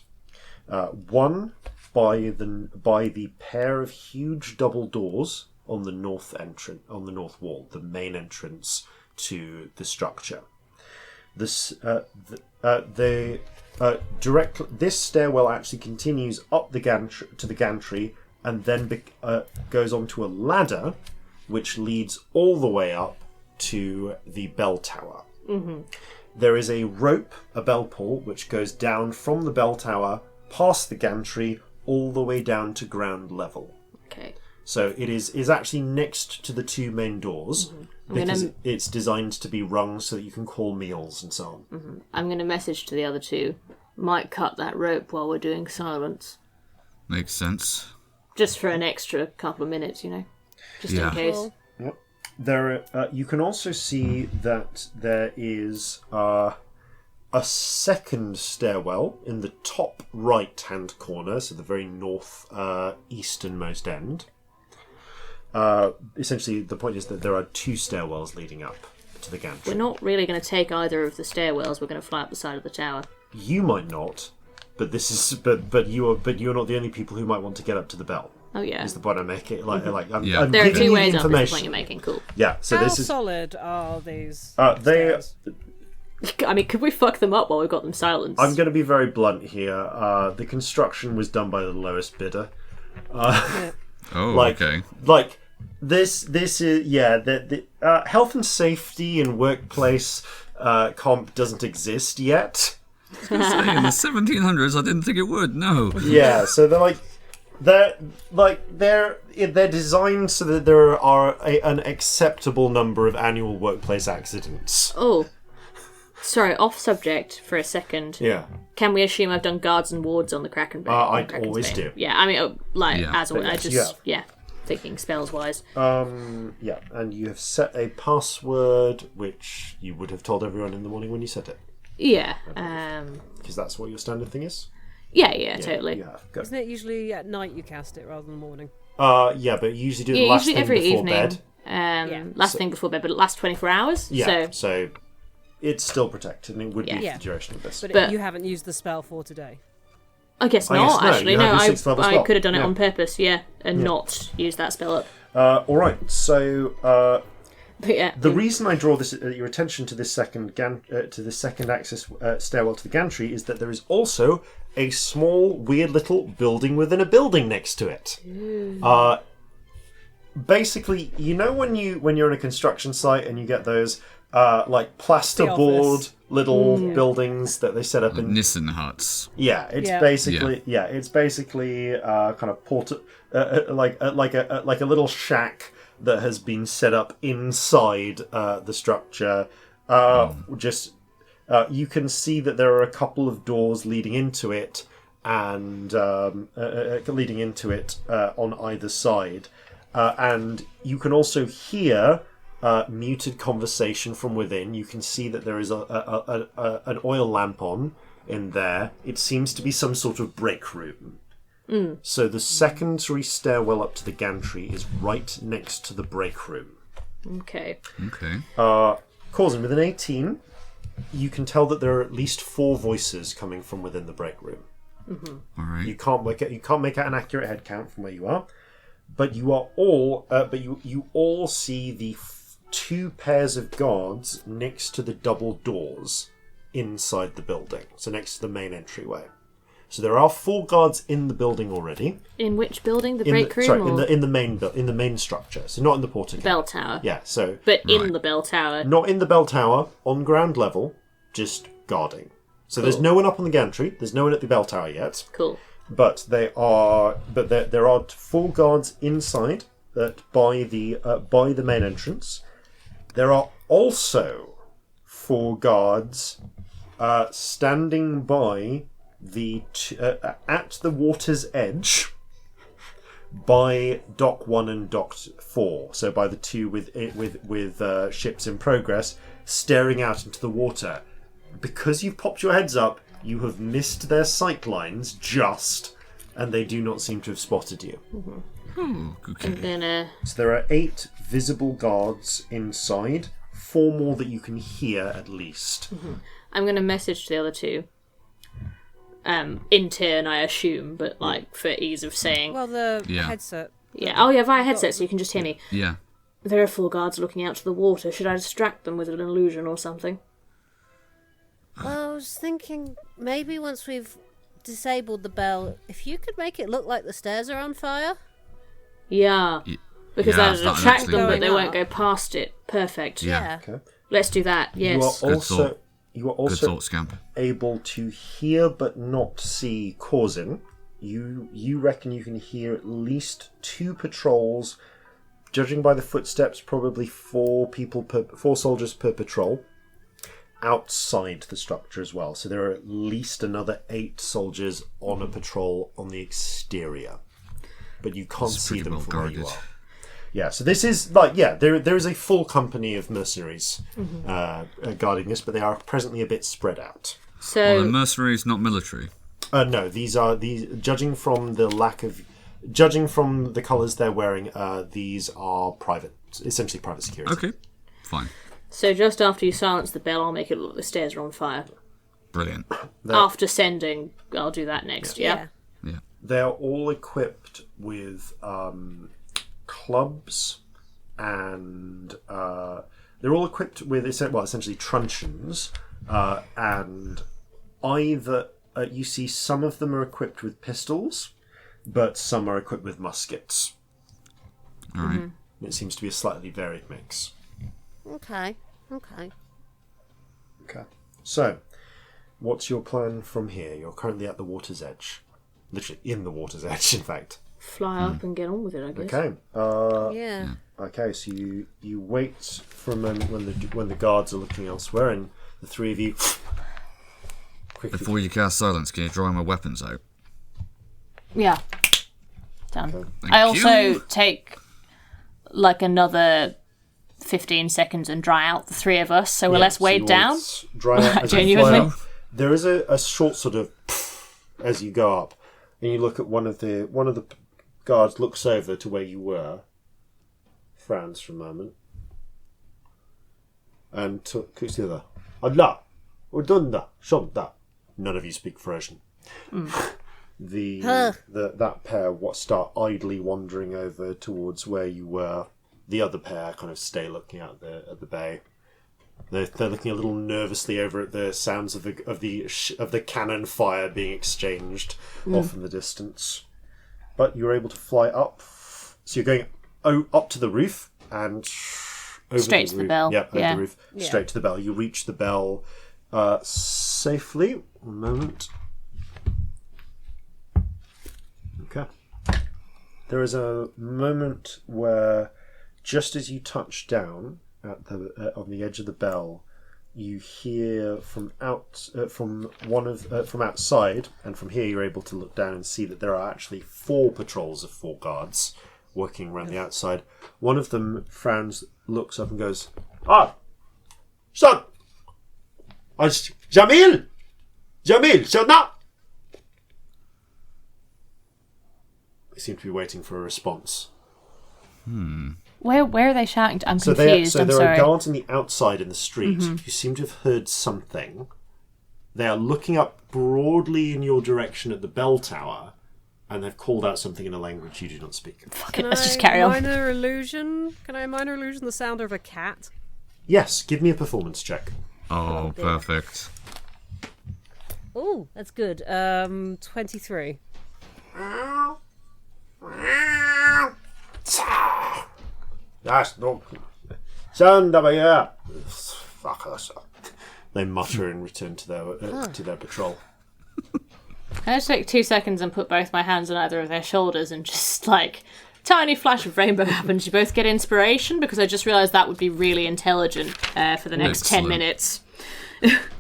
One by the pair of huge double doors on the north wall, the main entrance to the structure. This stairwell actually continues up the gantry to the gantry, and then goes onto a ladder, which leads all the way up to the bell tower. Mm-hmm. There is a rope, a bell pull, which goes down from the bell tower, past the gantry, all the way down to ground level. Okay. So it is actually next to the two main doors, because it's designed to be rung so that you can call meals and so on. Mm-hmm. I'm going to message to the other two. Might cut that rope while we're doing silence. Makes sense. Just for an extra couple of minutes, just in case. Yep. There, you can also see that there is a second stairwell in the top right-hand corner, so the very north easternmost end. Essentially, the point is that there are two stairwells leading up to the gantry. We're not really going to take either of the stairwells. We're going to fly up the side of the tower. You might not, but you're not the only people who might want to get up to the bell. Oh yeah, is the point I'm making. I'm there are giving two ways you up. Is the point you're making. Cool. Yeah. So How this is solid are these? Stairs? Could we fuck them up while we've got them silenced? I'm going to be very blunt here. The construction was done by the lowest bidder. Okay. Like this is the health and safety and workplace comp doesn't exist yet. I was going to say, in the 1700s, I didn't think it would. No. Yeah, so they're designed so that there are an acceptable number of annual workplace accidents. Oh, sorry, off subject for a second. Yeah. Can we assume I've done guards and wards on the Kraken Bay? I always do. Yeah, I mean, as always, I just thinking spells wise. Yeah, and you have set a password which you would have told everyone in the morning when you set it. Yeah. Because that's what your standard thing is? Yeah, totally. Yeah, Isn't it usually at night you cast it rather than the morning? Yeah, but you usually do it last thing every before evening, bed. Last thing before bed, but it lasts 24 hours. Yeah, so it's still protected, and it would be for the duration of this. But you haven't used the spell for today. I guess not, actually. No, I could have done it on purpose, and not use that spell up. Alright, so... the reason I draw your attention to this second access stairwell to the gantry is that there is also a small, weird little building within a building next to it. Basically, when you're in a construction site and you get those like plasterboard office. little buildings that they set up in Nissen huts. Yeah, it's Yeah. basically kind of like a little shack that has been set up inside the structure. You can see that there are a couple of doors leading into it, and on either side, and you can also hear muted conversation from within. You can see that there is an oil lamp on in there. It seems to be some sort of break room. So the secondary stairwell up to the gantry is right next to the break room. Okay. Corzin, with an 18, you can tell that there are at least 4 voices coming from within the break room. All right. You can't make out an accurate head count from where you are, but you are all. You all see the 2 pairs of guards next to the double doors inside the building. So next to the main entryway. So there are 4 guards in the building already. In which building? The break room? or in the main structure. So not in the portal. bell tower? Yeah. So But in the bell tower. not in the bell tower, on ground level, just guarding. So there's no one up on the gantry. There's no one at the bell tower yet. Cool. But there are 4 guards inside that by the main entrance. There are also 4 guards standing by at the water's edge by Dock 1 and Dock 4. So by the 2 with ships in progress, staring out into the water. Because you've popped your heads up, you have missed their sight lines and they do not seem to have spotted you. Okay. I'm gonna... So there are 8 visible guards inside, 4 more that you can hear at least. I'm gonna message the other 2. In turn, I assume, but like for ease of saying. Well, the Yeah. headset. Yeah. Oh, yeah, via headset, so you can just hear me. Yeah. There are 4 guards looking out to the water. Should I distract them with an illusion or something? Well, I was thinking maybe once we've disabled the bell, if you could make it look like the stairs are on fire. Yeah. Because Yeah, that'll that'd attract actually them, be- but they Going won't go past it. Perfect. Yeah. Okay. Let's do that. Yes. You are thought. Good also thought, Scamp. able to hear but not see Corzin. You reckon you can hear at least 2 patrols, judging by the footsteps, probably 4 soldiers per patrol, outside the structure as well. So there are at least another 8 soldiers on a patrol on the exterior, but you can't see pretty them well from where you guarded. are. Yeah, so this is there is a full company of mercenaries guarding this, but they are presently a bit spread out. Well, the So, mercenaries, not military. No, judging from the colours they're wearing, these are essentially private security. Okay. Fine. just after you silence the bell, I'll make it look like the stairs are on fire. Brilliant. After sending, I'll do that next, yeah? Yeah. They're all equipped with clubs, and they're all equipped with essentially truncheons, and either you see some of them are equipped with pistols, but some are equipped with muskets. All right. It seems to be a slightly varied mix. Okay. Okay. So, what's your plan from here? You're currently at the water's edge. Literally in the water's edge, in fact. Fly up and get on with it, I guess. Okay. Yeah. Okay, so you wait for a moment when the guards are looking elsewhere, and the 3 of you quickly... Before you cast silence, can you dry my weapons out? Yeah. Done. Thank I also you. take like another 15 seconds and dry out the 3 of us, so we're less weighed down. Dry out as you Genuinely. fly up. There is a short sort of as you go up, and you look at one of the guards looks over to where you were, frowns for a moment, and clicks the other. Allah, udunda, shonda. None of you speak Frisian. That pair start idly wandering over towards where you were. The other pair kind of stay looking out at the bay. They're looking a little nervously over at the sounds of the cannon fire being exchanged off in the distance. But you're able to fly up. So you're going up to the roof, and Straight to the bell. Yep, over Yeah. the roof. Straight to the bell. You reach the bell safely. 1 moment. Okay. There is a moment where, just as you touch down at the on the edge of the bell, you hear from outside, and from here you're able to look down and see that there are actually 4 patrols of 4 guards working around the outside. One of them frowns, looks up and goes, son! Jamil! So now! They seem to be waiting for a response. Where are they shouting? I'm So confused. I'm there sorry. are guards on the outside in the street. You seem to have heard something. They are looking up broadly in your direction at the bell tower, and they've called out something in a language you do not speak. Fuck it, let's just carry on. Minor illusion? Can I minor illusion the sound of a cat? Yes, give me a performance check. Oh, perfect. Oh, that's good. 23. That's no sound of a fuck us. They mutter and return to their patrol. I just take 2 seconds and put both my hands on either of their shoulders and just tiny flash of rainbow happens. You both get inspiration because I just realised that would be really intelligent for the next 10 Excellent. minutes.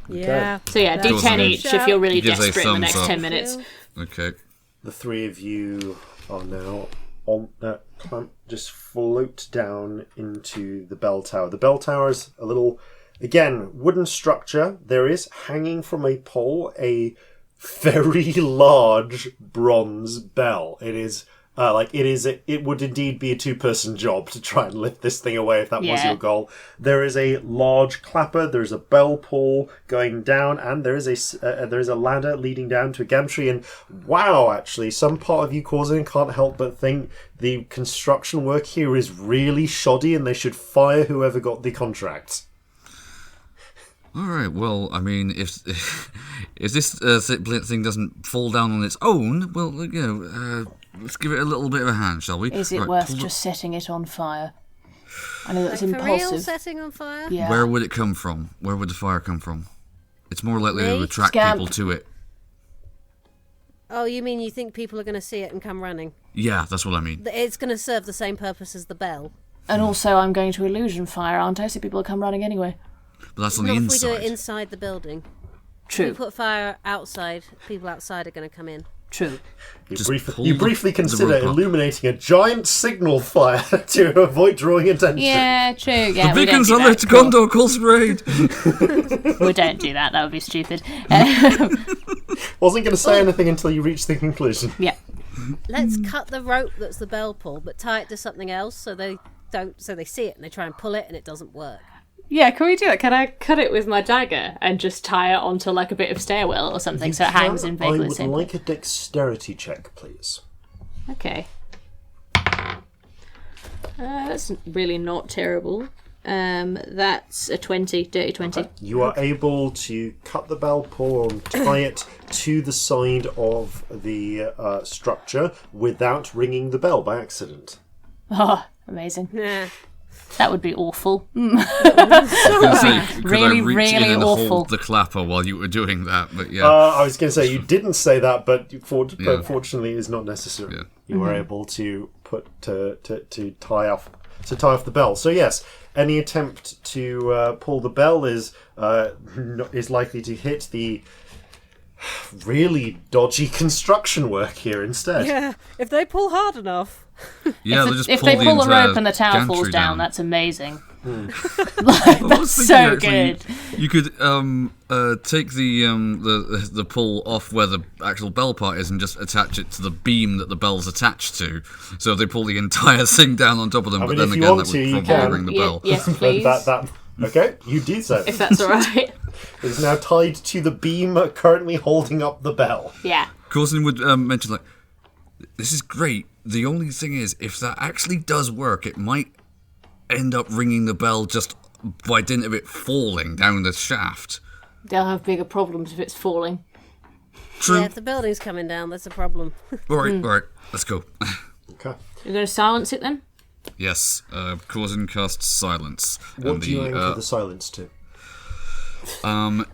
Yeah. So yeah, D10 each if you're really Gives a desperate in the thumbs next up. 10 minutes. Okay. The 3 of you are now on just float down into the bell tower. The bell tower is a little, again, wooden structure. There is hanging from a pole a very large bronze bell. It is it would indeed be a 2-person job to try and lift this thing away if that was your goal. There is a large clapper, there's a bell pull going down, and there is a ladder leading down to a gantry. And wow, actually, some part of you, Corzin, can't help but think the construction work here is really shoddy, and they should fire whoever got the contract. All right. Well, I mean, if this thing doesn't fall down on its own, well, let's give it a little bit of a hand, shall we? Is it Right, worth just setting it on fire? I know that's For real, impulsive. setting on fire? Yeah. Where would it come from? Where would the fire come from? It's more likely to Me? attract Scamp. people to it. Oh, you mean you think people are going to see it and come running? Yeah, that's what I mean. It's going to serve the same purpose as the bell. And also, I'm going to illusion fire, aren't I? So people will come running anyway. But that's on Not the if we do inside. it inside the building. If True. we put fire outside, people outside are going to come in. True. Just pull You briefly the consider rope up. illuminating a giant signal fire to avoid drawing attention. Yeah, true. Yeah, The we don't beacons do are that. lit. Gondor calls for aid. We don't do that. That would be stupid. Wasn't going to say anything until you reached the conclusion. Yeah. Let's cut the rope that's the bell pull, but tie it to something else so they see it and they try and pull it and it doesn't work. Yeah, can we do it? Can I cut it with my dagger and just tie it onto a bit of stairwell or something so it hangs in I vaguely would same like a dexterity check, please. Okay. That's really not terrible. That's a 20, dirty 20. You are able to cut the bell pull and tie it to the side of the structure without ringing the bell by accident. Oh, amazing. Nah. That would be awful. I was gonna say, could Really, I reach really in and awful. hold the clapper while you were doing that? But yeah. I was going to say, you didn't say that, but fortunately it's not necessary. Yeah. You were able to to tie off the bell. So yes, any attempt to pull the bell is likely to hit the really dodgy construction work here instead. Yeah, if they pull hard enough. Yeah, they'll just If pull they the pull the entire rope and the tower gantry falls down, that's amazing. I That's was so thinking, good. actually, you could take the pull off where the actual bell part is and just attach it to the beam that the bell's attached to. So they pull the entire thing down on top of them. I But mean, then if you again, want that to, you would probably can. ring the bell. Yes, But please. okay, you did so. If that's all right. It is now tied to the beam currently holding up the bell. Yeah. Corzin would mention this is great. The only thing is, if that actually does work, it might end up ringing the bell just by dint of it falling down the shaft. They'll have bigger problems if it's falling. True. Yeah, if the building's coming down, that's a problem. All right, let's go. Okay. You're going to silence it then? Yes, Corzin casts silence. What do you anchor the silence to?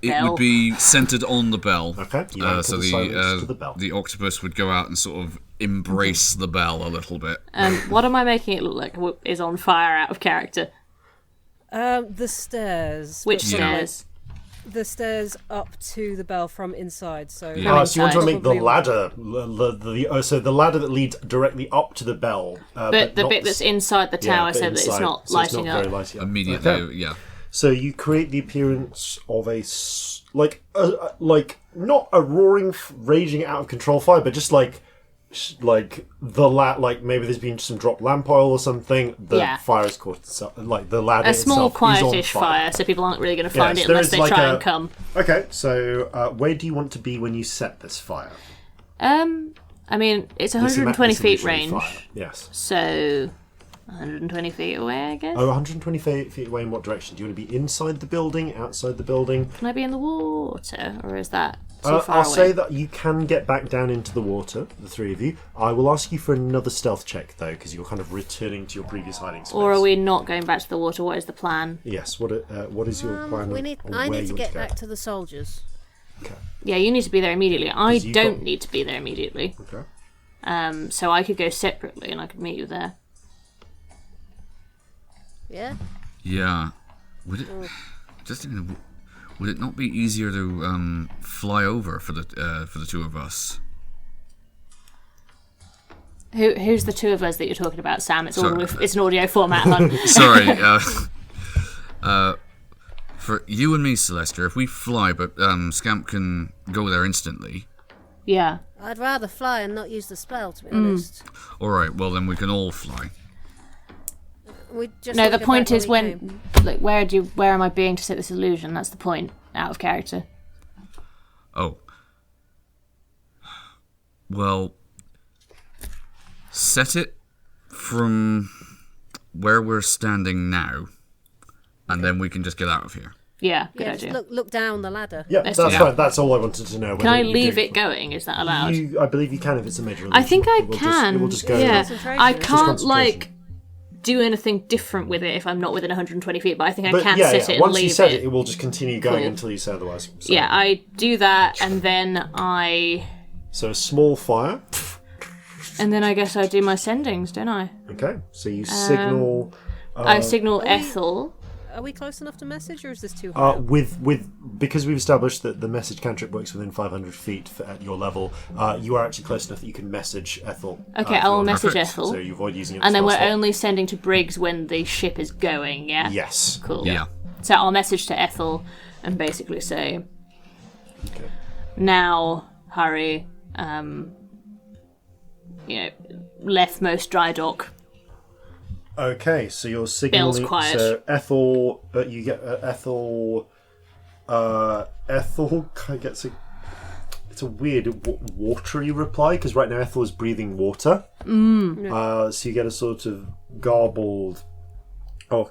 It would be centered on the bell. Okay. So the octopus would go out and sort of embrace the bell a little bit. What am I making it look like is on fire out of character? The stairs. Which stairs? The stairs up to the bell from inside. So, so you want to make the ladder, so the ladder that leads directly up to the bell. But the bit that's inside the tower, so that it's not lighting up. Immediately, okay. yeah. So you create the appearance of not a roaring, raging out of control fire, but just like maybe there's been some dropped lamp oil or something. The fire is caught itself, like the ladder. A small, itself is on quietish fire, so people aren't really going to find it there unless is they try and come. Okay, so where do you want to be when you set this fire? I mean, it's 120 feet range. Fire. Yes. So 120 feet away, I guess. 120 feet away in what direction? Do you want to be inside the building, outside the building? Can I be in the water, or is that too far away? I'll say that you can get back down into the water, the three of you. I will ask you for another stealth check, though, because you're kind of returning to your previous hiding space. Or are we not going back to the water? What is the plan? Yes, what is your plan? I need to get back to the soldiers. Okay. Yeah, you need to be there immediately. I don't need to be there immediately. Okay. So I could go separately and I could meet you there. Yeah? Yeah. Would it not be easier to fly over for the two of us? Who's the two of us that you're talking about, Sam? It's an audio format, hon. Sorry. For you and me, Celestia, if we fly, but Scamp can go there instantly. Yeah. I'd rather fly and not use the spell, to be honest. All right. Well, then we can all fly. No, the point is when, like, where am I being to set this illusion? That's the point. Out of character. Oh. Well, set it from where we're standing now, and then we can just get out of here. Yeah, good idea. Just look down the ladder. Yeah, that's fine. That's all I wanted to know. Can I leave it going? Is that allowed? I believe you can if it's a major illusion. I think I can. It will just go. Yeah, I can't do anything different with it if I'm not within 120 feet, but I think I can set it and Once leave you set it. It will just continue going until you say otherwise. So. Yeah, I do that, and then So a small fire. And then I guess I do my sendings, don't I? Okay, so you signal... I signal Ethel. Are we close enough to message, or is this too high? Because we've established that the message cantrip works within 500 feet at your level, you are actually close enough that you can message Ethel. Okay, I will message Ethel. So you avoid using it. And then we're only sending to Briggs when the ship is going, yeah? Yes. Cool. Yeah. So I'll message to Ethel and basically say, now, hurry, leftmost dry dock. Okay, so you're signaling. Bill's quiet. So Ethel, you get Ethel. Ethel gets it's a weird watery reply because right now Ethel is breathing water. So you get a sort of garbled. Oh,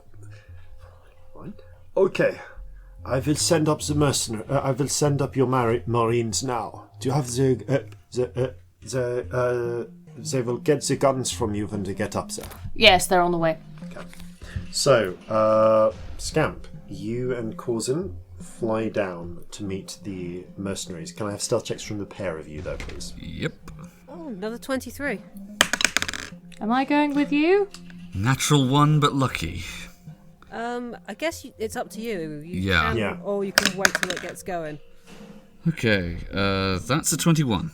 fine. Okay, I will send up the mercenary. I will send up your marines now. Do you have they will get the guns from you when they get up there. Yes, they're on the way. Okay. So, Scamp, you and Corzin fly down to meet the mercenaries. Can I have stealth checks from the pair of you, though, please? Yep. Oh, another 23. Am I going with you? Natural one, but lucky. I guess it's up to you. Yeah. Or you can wait till it gets going. Okay, that's a 21.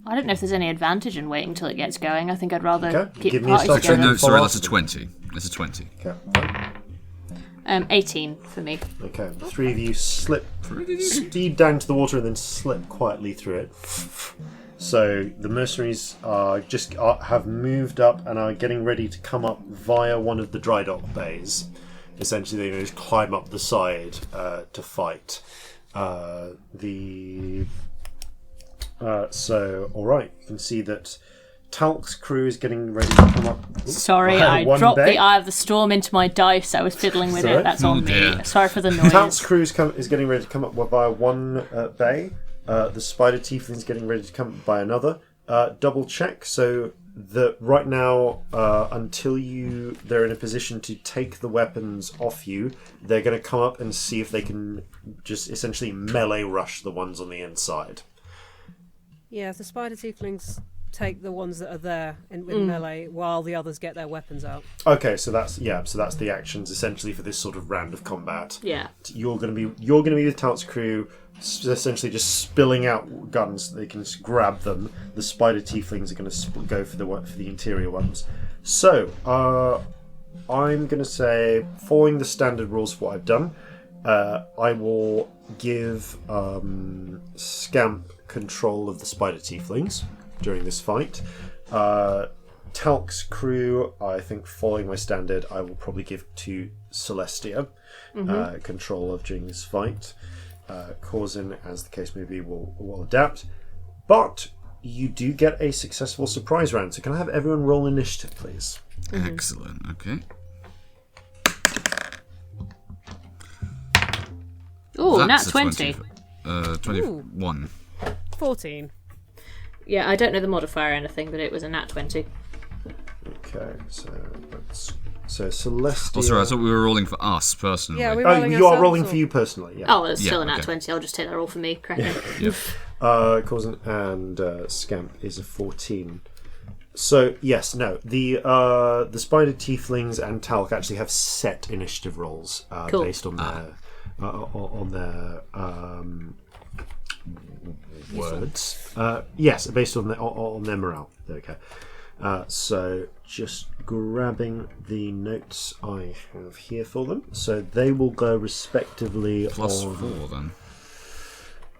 I don't know if there's any advantage in waiting till it gets going. I think I'd rather keep Give me a parties stealth check. together. No, sorry, that's a 20. That's a 20. Okay. 18 for me. Okay, the three of you speed down to the water and then slip quietly through it. So the mercenaries have moved up and are getting ready to come up via one of the dry dock bays. Essentially, they just climb up the side to fight. So, alright, you can see that Talc's crew is getting ready to come up. Sorry, I dropped the Eye of the Storm into my dice. I was fiddling with it. That's on me. Sorry for the noise. Talc's crew is getting ready to come up via one bay. The Spider Tiefling is getting ready to come up by another. Double check. So that right now, until they're in a position to take the weapons off you, they're going to come up and see if they can just essentially melee rush the ones on the inside. Yeah, the spider tieflings take the ones that are there in melee while the others get their weapons out. Okay, so that's the actions essentially for this sort of round of combat. Yeah. You're gonna be with Talt's crew, essentially just spilling out guns so they can grab them. The spider tieflings are going to go for the interior ones. So I'm going to say, following the standard rules for what I've done, I will give Scamp control of the spider tieflings during this fight. Talc's crew, I think, following my standard, I will probably give to Celestia control of during this fight. Corzin, as the case may be, will adapt. But you do get a successful surprise round, so can I have everyone roll initiative, please? Excellent, okay. Oh, nat That's a 20. 21. 14. Yeah, I don't know the modifier or anything, but it was a nat 20. Okay, so Celestia... Oh, sorry, I thought we were rolling for us personally. Yeah, you are rolling for you personally, yeah. Oh, it's still Yeah, a nat okay. 20. I'll just take that roll for me. Cracking. Corzin and Scamp is a 14. So yes, no, the spider tieflings and Talc actually have set initiative rolls Cool. based on their words. Yes, based on their morale. There we go. So just grabbing the notes I have here for them. So they will go respectively Plus on 4 then.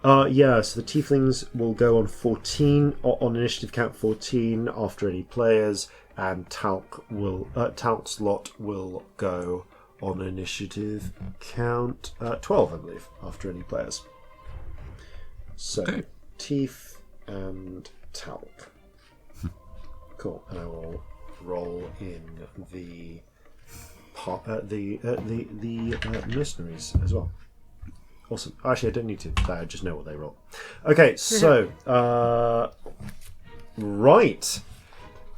so the tieflings will go on 14 on initiative count 14 after any players, and Talc's lot will go on initiative count 12, I believe, after any players. So Okay. Tief and Talc. Cool, and I will roll in the mercenaries as well. Awesome. Actually, I don't need to. I just know what they roll. Okay, so right.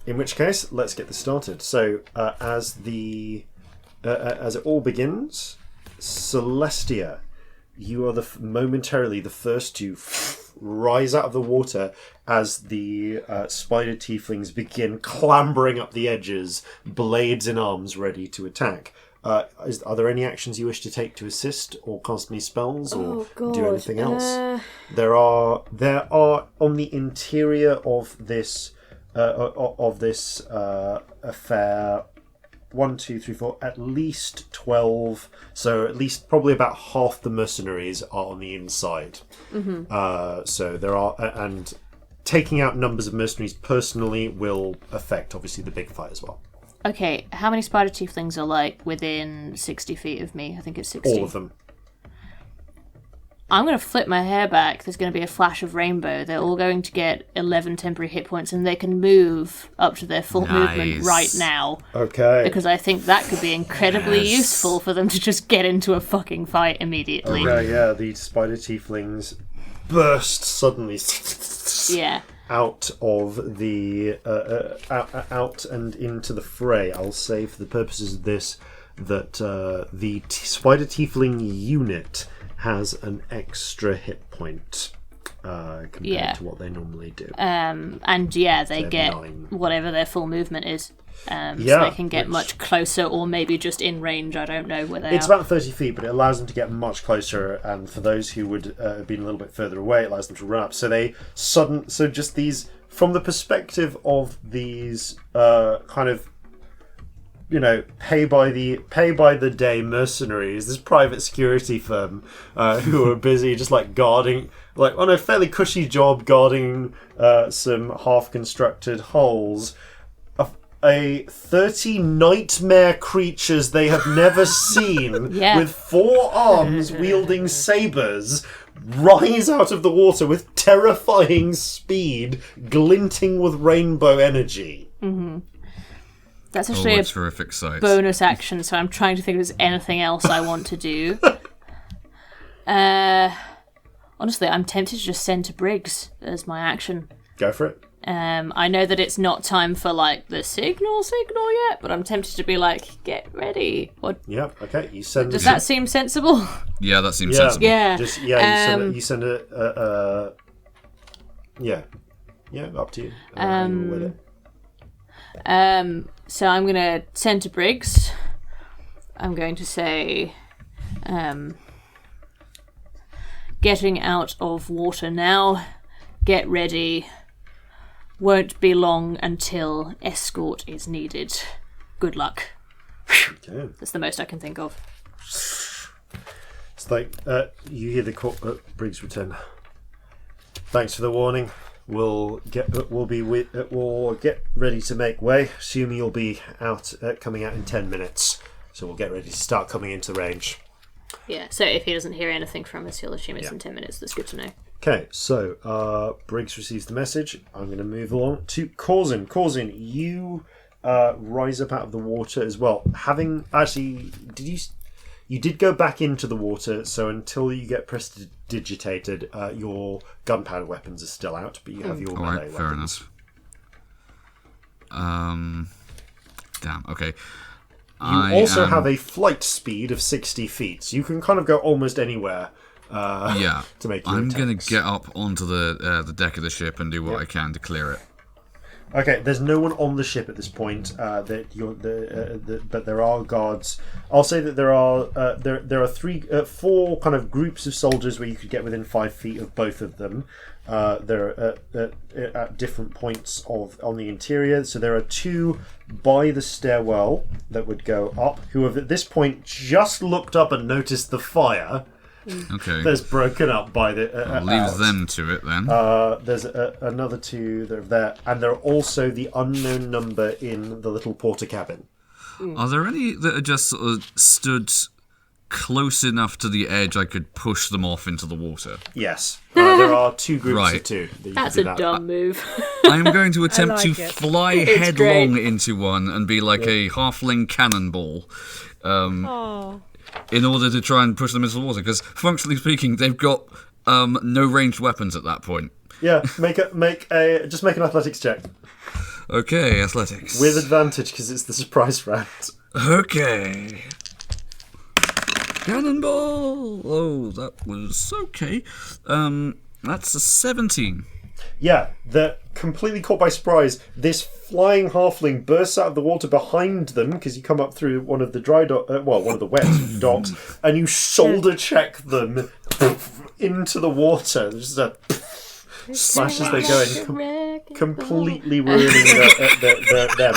In which case, let's get this started. So, as it all begins, Celestia, you are momentarily the first to rise out of the water as the spider tieflings begin clambering up the edges, blades in arms, ready to attack. Are there any actions you wish to take to assist, or cast any spells, or do anything else? There are on the interior of this affair 1, 2, 3, 4, at least 12. So at least probably about half the mercenaries are on the inside. So there are, and taking out numbers of mercenaries personally will affect obviously the big fight as well. Okay, how many spider tieflings are like within 60 feet of me? I think it's 60. All of them. I'm going to flip my hair back. There's going to be a flash of rainbow. They're all going to get 11 temporary hit points, and they can move up to their full movement right now. Okay. Because I think that could be incredibly useful for them to just get into a fucking fight immediately. Yeah, the spider tieflings burst suddenly. Yeah. Out of the out and into the fray. I'll say, for the purposes of this, that the spider tiefling unit has an extra hit point compared to what they normally do. And they get 9. whatever their full movement is. So they can get much closer, or maybe just in range. I don't know where they It's are. about 30 feet, but it allows them to get much closer, and for those who would have been a little bit further away, it allows them to run up. So just these, from the perspective of these kind of, pay by the day mercenaries, this private security firm who are busy just like guarding, like on a fairly cushy job guarding some half-constructed hulls. 30 nightmare creatures they have never seen with 4 arms wielding sabers rise out of the water with terrifying speed, glinting with rainbow energy. That's actually a terrific sight. bonus action, so I'm trying to think if there's anything else I want to do. Honestly, I'm tempted to just send to Briggs as my action. Go for it. I know that it's not time for like the signal yet, but I'm tempted to be like, get ready. What? Yeah. Okay. You send. Does that seem sensible? Yeah, that seems sensible. Yeah. You send a. Yeah. Up to you. With it. So I'm gonna send to Briggs. I'm going to say, getting out of water now. Get ready. Won't be long until escort is needed. Good luck. Okay. That's the most I can think of. It's like you hear the Briggs return. Thanks for the warning. We'll get ready to make way. Assuming you'll be coming out in 10 minutes. So we'll get ready to start coming into range. Yeah. So if he doesn't hear anything from us, he'll assume it's in 10 minutes. That's good to know. Okay, so Briggs receives the message. I'm going to move along to Corzin. Corzin, you rise up out of the water as well. Having actually, you did go back into the water, so until you get prestidigitated, your gunpowder weapons are still out, but you have your melee weapons. Fair enough. Damn. Okay. You also have a flight speed of 60 feet, so you can kind of go almost anywhere. To make your I'm going attacks. to get up onto the deck of the ship and do what I can to clear it. Okay, there's no one on the ship at this point. But there are guards. I'll say that there are four kind of groups of soldiers where you could get within 5 feet of both of them. They're at different points on the interior. So there are two by the stairwell that would go up, who have at this point just looked up and noticed the fire. Okay. That's broken up by the. Leave them to it then. There's another two that are there, and there are also the unknown number in the little porter cabin. Are there any that are just sort of stood close enough to the edge I could push them off into the water? Yes. There are two groups of two. That's a dumb move. I'm going to attempt to it. fly headlong into one and be like a halfling cannonball. In order to try and push them into the water, because functionally speaking, they've got no ranged weapons at that point. Yeah, make an athletics check Okay, athletics with advantage because it's the surprise round. Okay, cannonball. Oh, that was okay. That's a 17. Yeah, they're completely caught by surprise. This flying halfling bursts out of the water behind them because you come up through one of the one of the wet docks, and you shoulder check them into the There's just a splash as they go in, completely ruining them,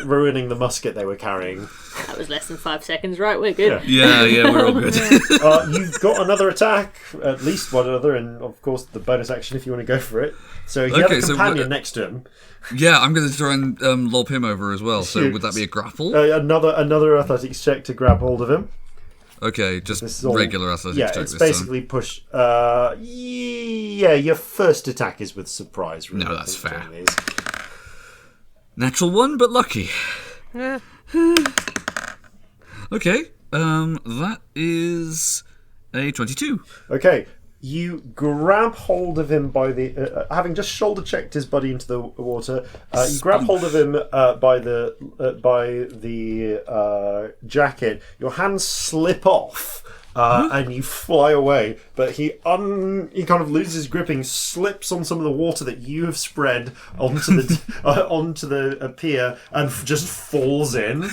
ruining the musket they were carrying. That was less than 5 seconds, right? We're good. Yeah, we're all good. You've got another attack, at least one other, and of course the bonus action if you want to go for it. So you have a companion next to him. Yeah, I'm going to try and lob him over as well. So would that be a grapple? Another athletics check to grab hold of him. Okay, just regular athletics check. Yeah, it's this basically time. push. Your first attack is with surprise. Really, no, that's fair. Natural one, but lucky. Yeah. Okay, that is a 22. Okay, you grab hold of him by the having just shoulder checked his buddy into the water. You grab hold of him by the jacket. Your hands slip off. And you fly away, but he kind of loses gripping, slips on some of the water that you have spread onto the pier, and just falls in.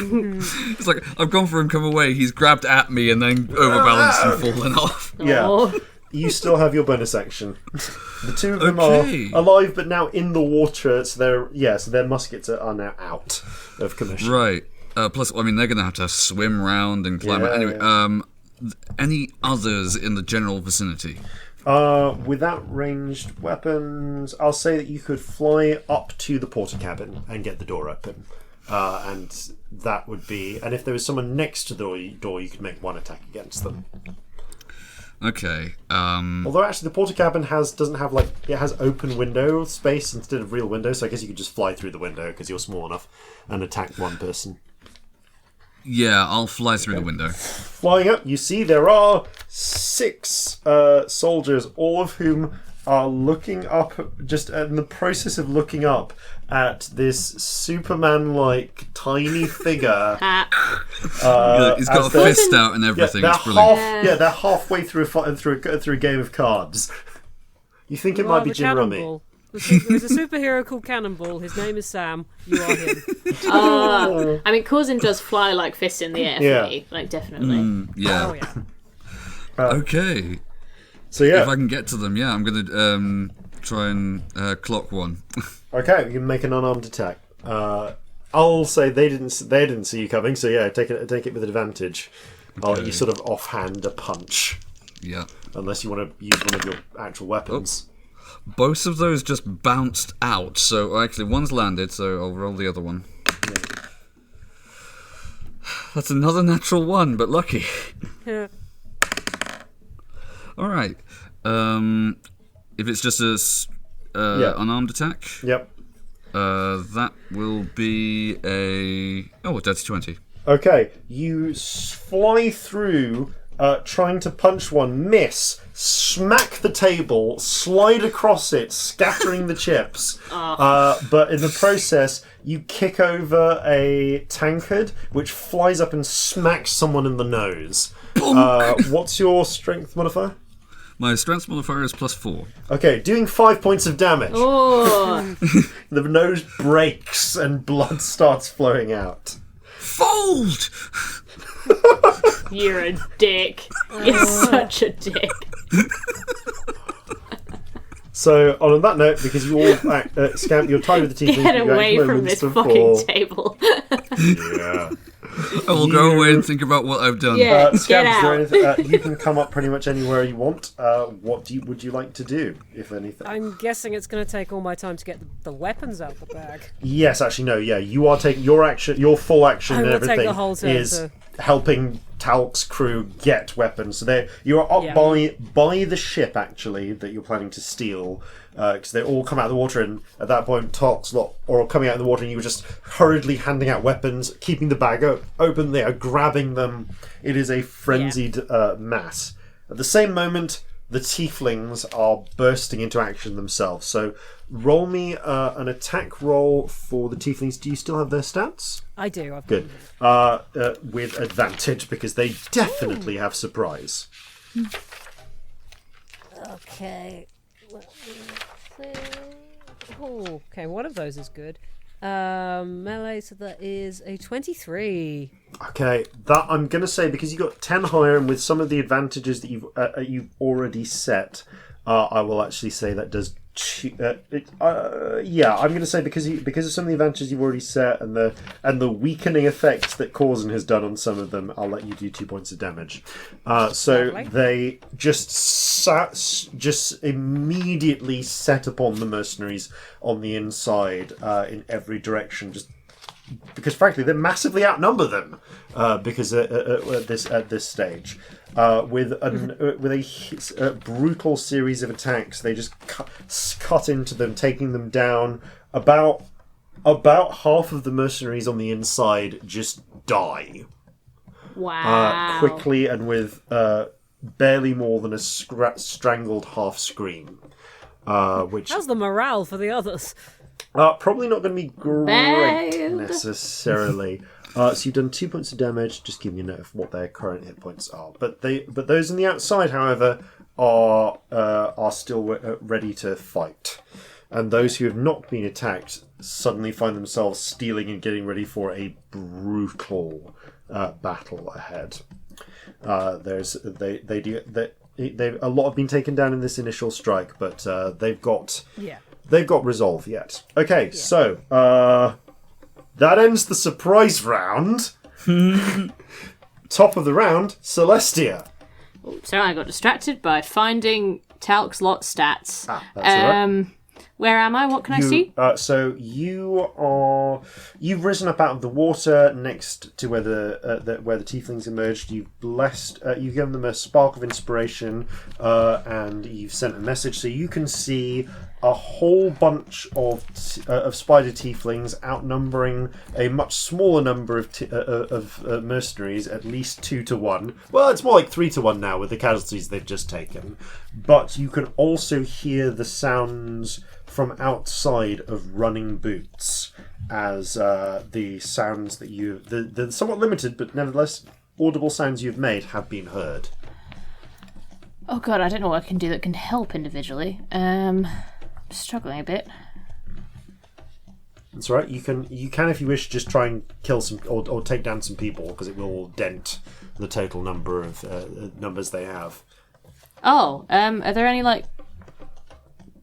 It's like I've gone for him, come away. He's grabbed at me and then overbalanced and fallen off. Yeah, Oh. You still have your bonus action. The two of them are alive, but now in the water. So their muskets are now out of commission. Right. Plus, I mean, they're going to have to swim round and climb out. Anyway, any others in the general vicinity? Without ranged weapons, I'll say that you could fly up to the porter cabin and get the door open. And that would be... And if there was someone next to the door, you could make one attack against them. Okay. Although actually the porter cabin has open window space instead of real window, so I guess you could just fly through the window because you're small enough and attack one person. Yeah, I'll fly through the window. Flying up, you see there are 6 soldiers, all of whom are looking up, just in the process of looking up at this Superman-like tiny figure. He's got a fist out and everything. It's brilliant. They're halfway through a game of cards. You think it might be Jim Rummy? There's a superhero called Cannonball. His name is Sam. You are him. I mean, Corzin does fly like fists in the air for me. Like, definitely. Yeah. Oh, yeah. Okay. So yeah, if I can get to them, I'm gonna try and clock one. Okay, you can make an unarmed attack. I'll say they didn't see you coming, so yeah, take it with advantage. I'll let you sort of offhand a punch. Yeah. Unless you want to use one of your actual weapons. Both of those just bounced out, so actually one's landed, so I'll roll the other one. Yeah. That's another natural one, but lucky. Yeah. Alright. If it's just a unarmed attack? Yep. That will be a dirty 20. Okay, you fly through, trying to punch one, miss, smack the table, slide across it, scattering the chips. But in the process, you kick over a tankard, which flies up and smacks someone in the nose. What's your strength modifier? My strength modifier is +4. Okay, doing 5 points of damage. Oh. The nose breaks and blood starts flowing out. Fold! You're a dick. You're such a dick. So, on that note, because you all Scamp, you're tied with the teeth. Get away from this fucking table. Yeah. I will go away and think about what I've done. Yeah, Scamp, get out. is there anything, you can come up pretty much anywhere you want. What would you like to do, if anything? I'm guessing it's going to take all my time to get the weapons out the bag. Yes, actually, no. Yeah, you are taking your action. Your full action and will everything take the whole turn is helping Talc's crew get weapons. So you are up by the ship actually that you're planning to steal, because they all come out of the water, and at that point Talc's lot are all coming out of the water, and you were just hurriedly handing out weapons, keeping the bag open. They are grabbing them. It is a frenzied mass. At the same moment, the tieflings are bursting into action themselves. So roll me an attack roll for the tieflings. Do you still have their stats? I do. I've Good. With advantage, because they definitely have surprise. Okay. Okay, one of those is good. Melee, so that is a 23. Okay, that I'm going to say, because you got 10 higher, and with some of the advantages that you've already set, I will actually say that does. I'm going to say because of some of the advantages you've already set, and the weakening effects that Corzin has done on some of them, I'll let you do 2 points of damage. So Lovely. they just immediately set upon the mercenaries on the inside in every direction, just because frankly they massively outnumber them because at this stage. With a brutal series of attacks, they just cut into them, taking them down. About half of the mercenaries on the inside just die. Wow. Quickly, and with barely more than a strangled half scream. Which How's the morale for the others? probably not going to be great Bad. necessarily. So you've done 2 points of damage. Just give me a note of what their current hit points are. But those on the outside, however, are still ready to fight. And those who have not been attacked suddenly find themselves stealing and getting ready for a brutal battle ahead. A lot have been taken down in this initial strike, but they've got resolve yet. Okay, so. That ends the surprise round. Top of the round, Celestia. So I got distracted by finding Talc's lot stats. That's all right. Where am I? What can I see? So you've risen up out of the water next to where the tieflings emerged. You've you've given them a spark of inspiration, and you've sent a message, so you can see a whole bunch of spider tieflings outnumbering a much smaller number of mercenaries, at least 2 to 1. Well, it's more like 3 to 1 now with the casualties they've just taken. But you can also hear the sounds from outside of running boots as the sounds that the somewhat limited but nevertheless audible sounds you've made have been heard. Oh god, I don't know what I can do that can help individually. Struggling a bit. That's right. You can, if you wish, just try and kill some or take down some people, because it will dent the total number of numbers they have. Oh, are there any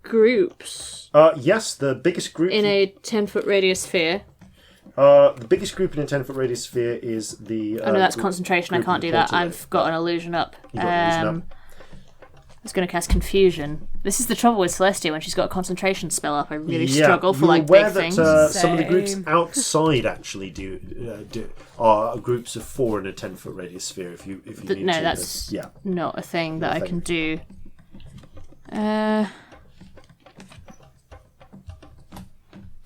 groups? Yes, the biggest group in a 10-foot radius sphere. The biggest group in a 10-foot radius sphere is the. Oh no, that's concentration. I can't do that. I've got an illusion up. You've got an illusion up. I was going to cast confusion. This is the trouble with Celestia. When she's got a concentration spell up, I really struggle for big things. Some of the groups outside actually are groups of 4 in a 10-foot radius sphere. If you need to. No, that's not a thing that I can do. No,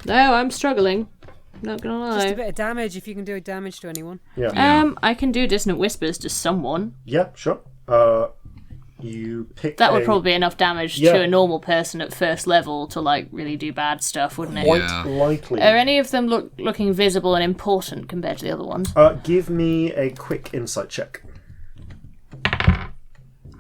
I'm struggling. Not gonna lie. Just a bit of damage if you can do damage to anyone. Yeah. I can do dissonant whispers to someone. Yeah, sure. You pick. That would probably be enough damage to a normal person at first level to really do bad stuff, wouldn't it? Quite likely. Are any of them looking visible and important compared to the other ones? Give me a quick insight check.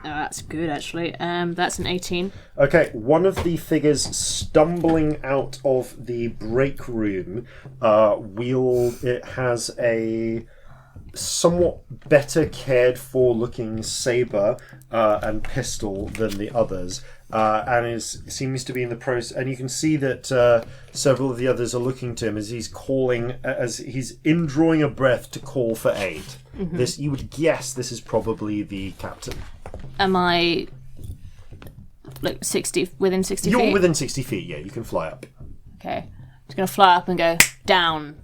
Oh, that's good actually. That's an 18. Okay, one of the figures stumbling out of the break room. It has a somewhat better cared for looking saber and pistol than the others, and seems to be in the process. And you can see that several of the others are looking to him as he's indrawing a breath to call for aid. Mm-hmm. This, you would guess, this is probably the captain. Am I within 60 feet? You're within 60 feet. Yeah, you can fly up. Okay, I'm just gonna fly up and go down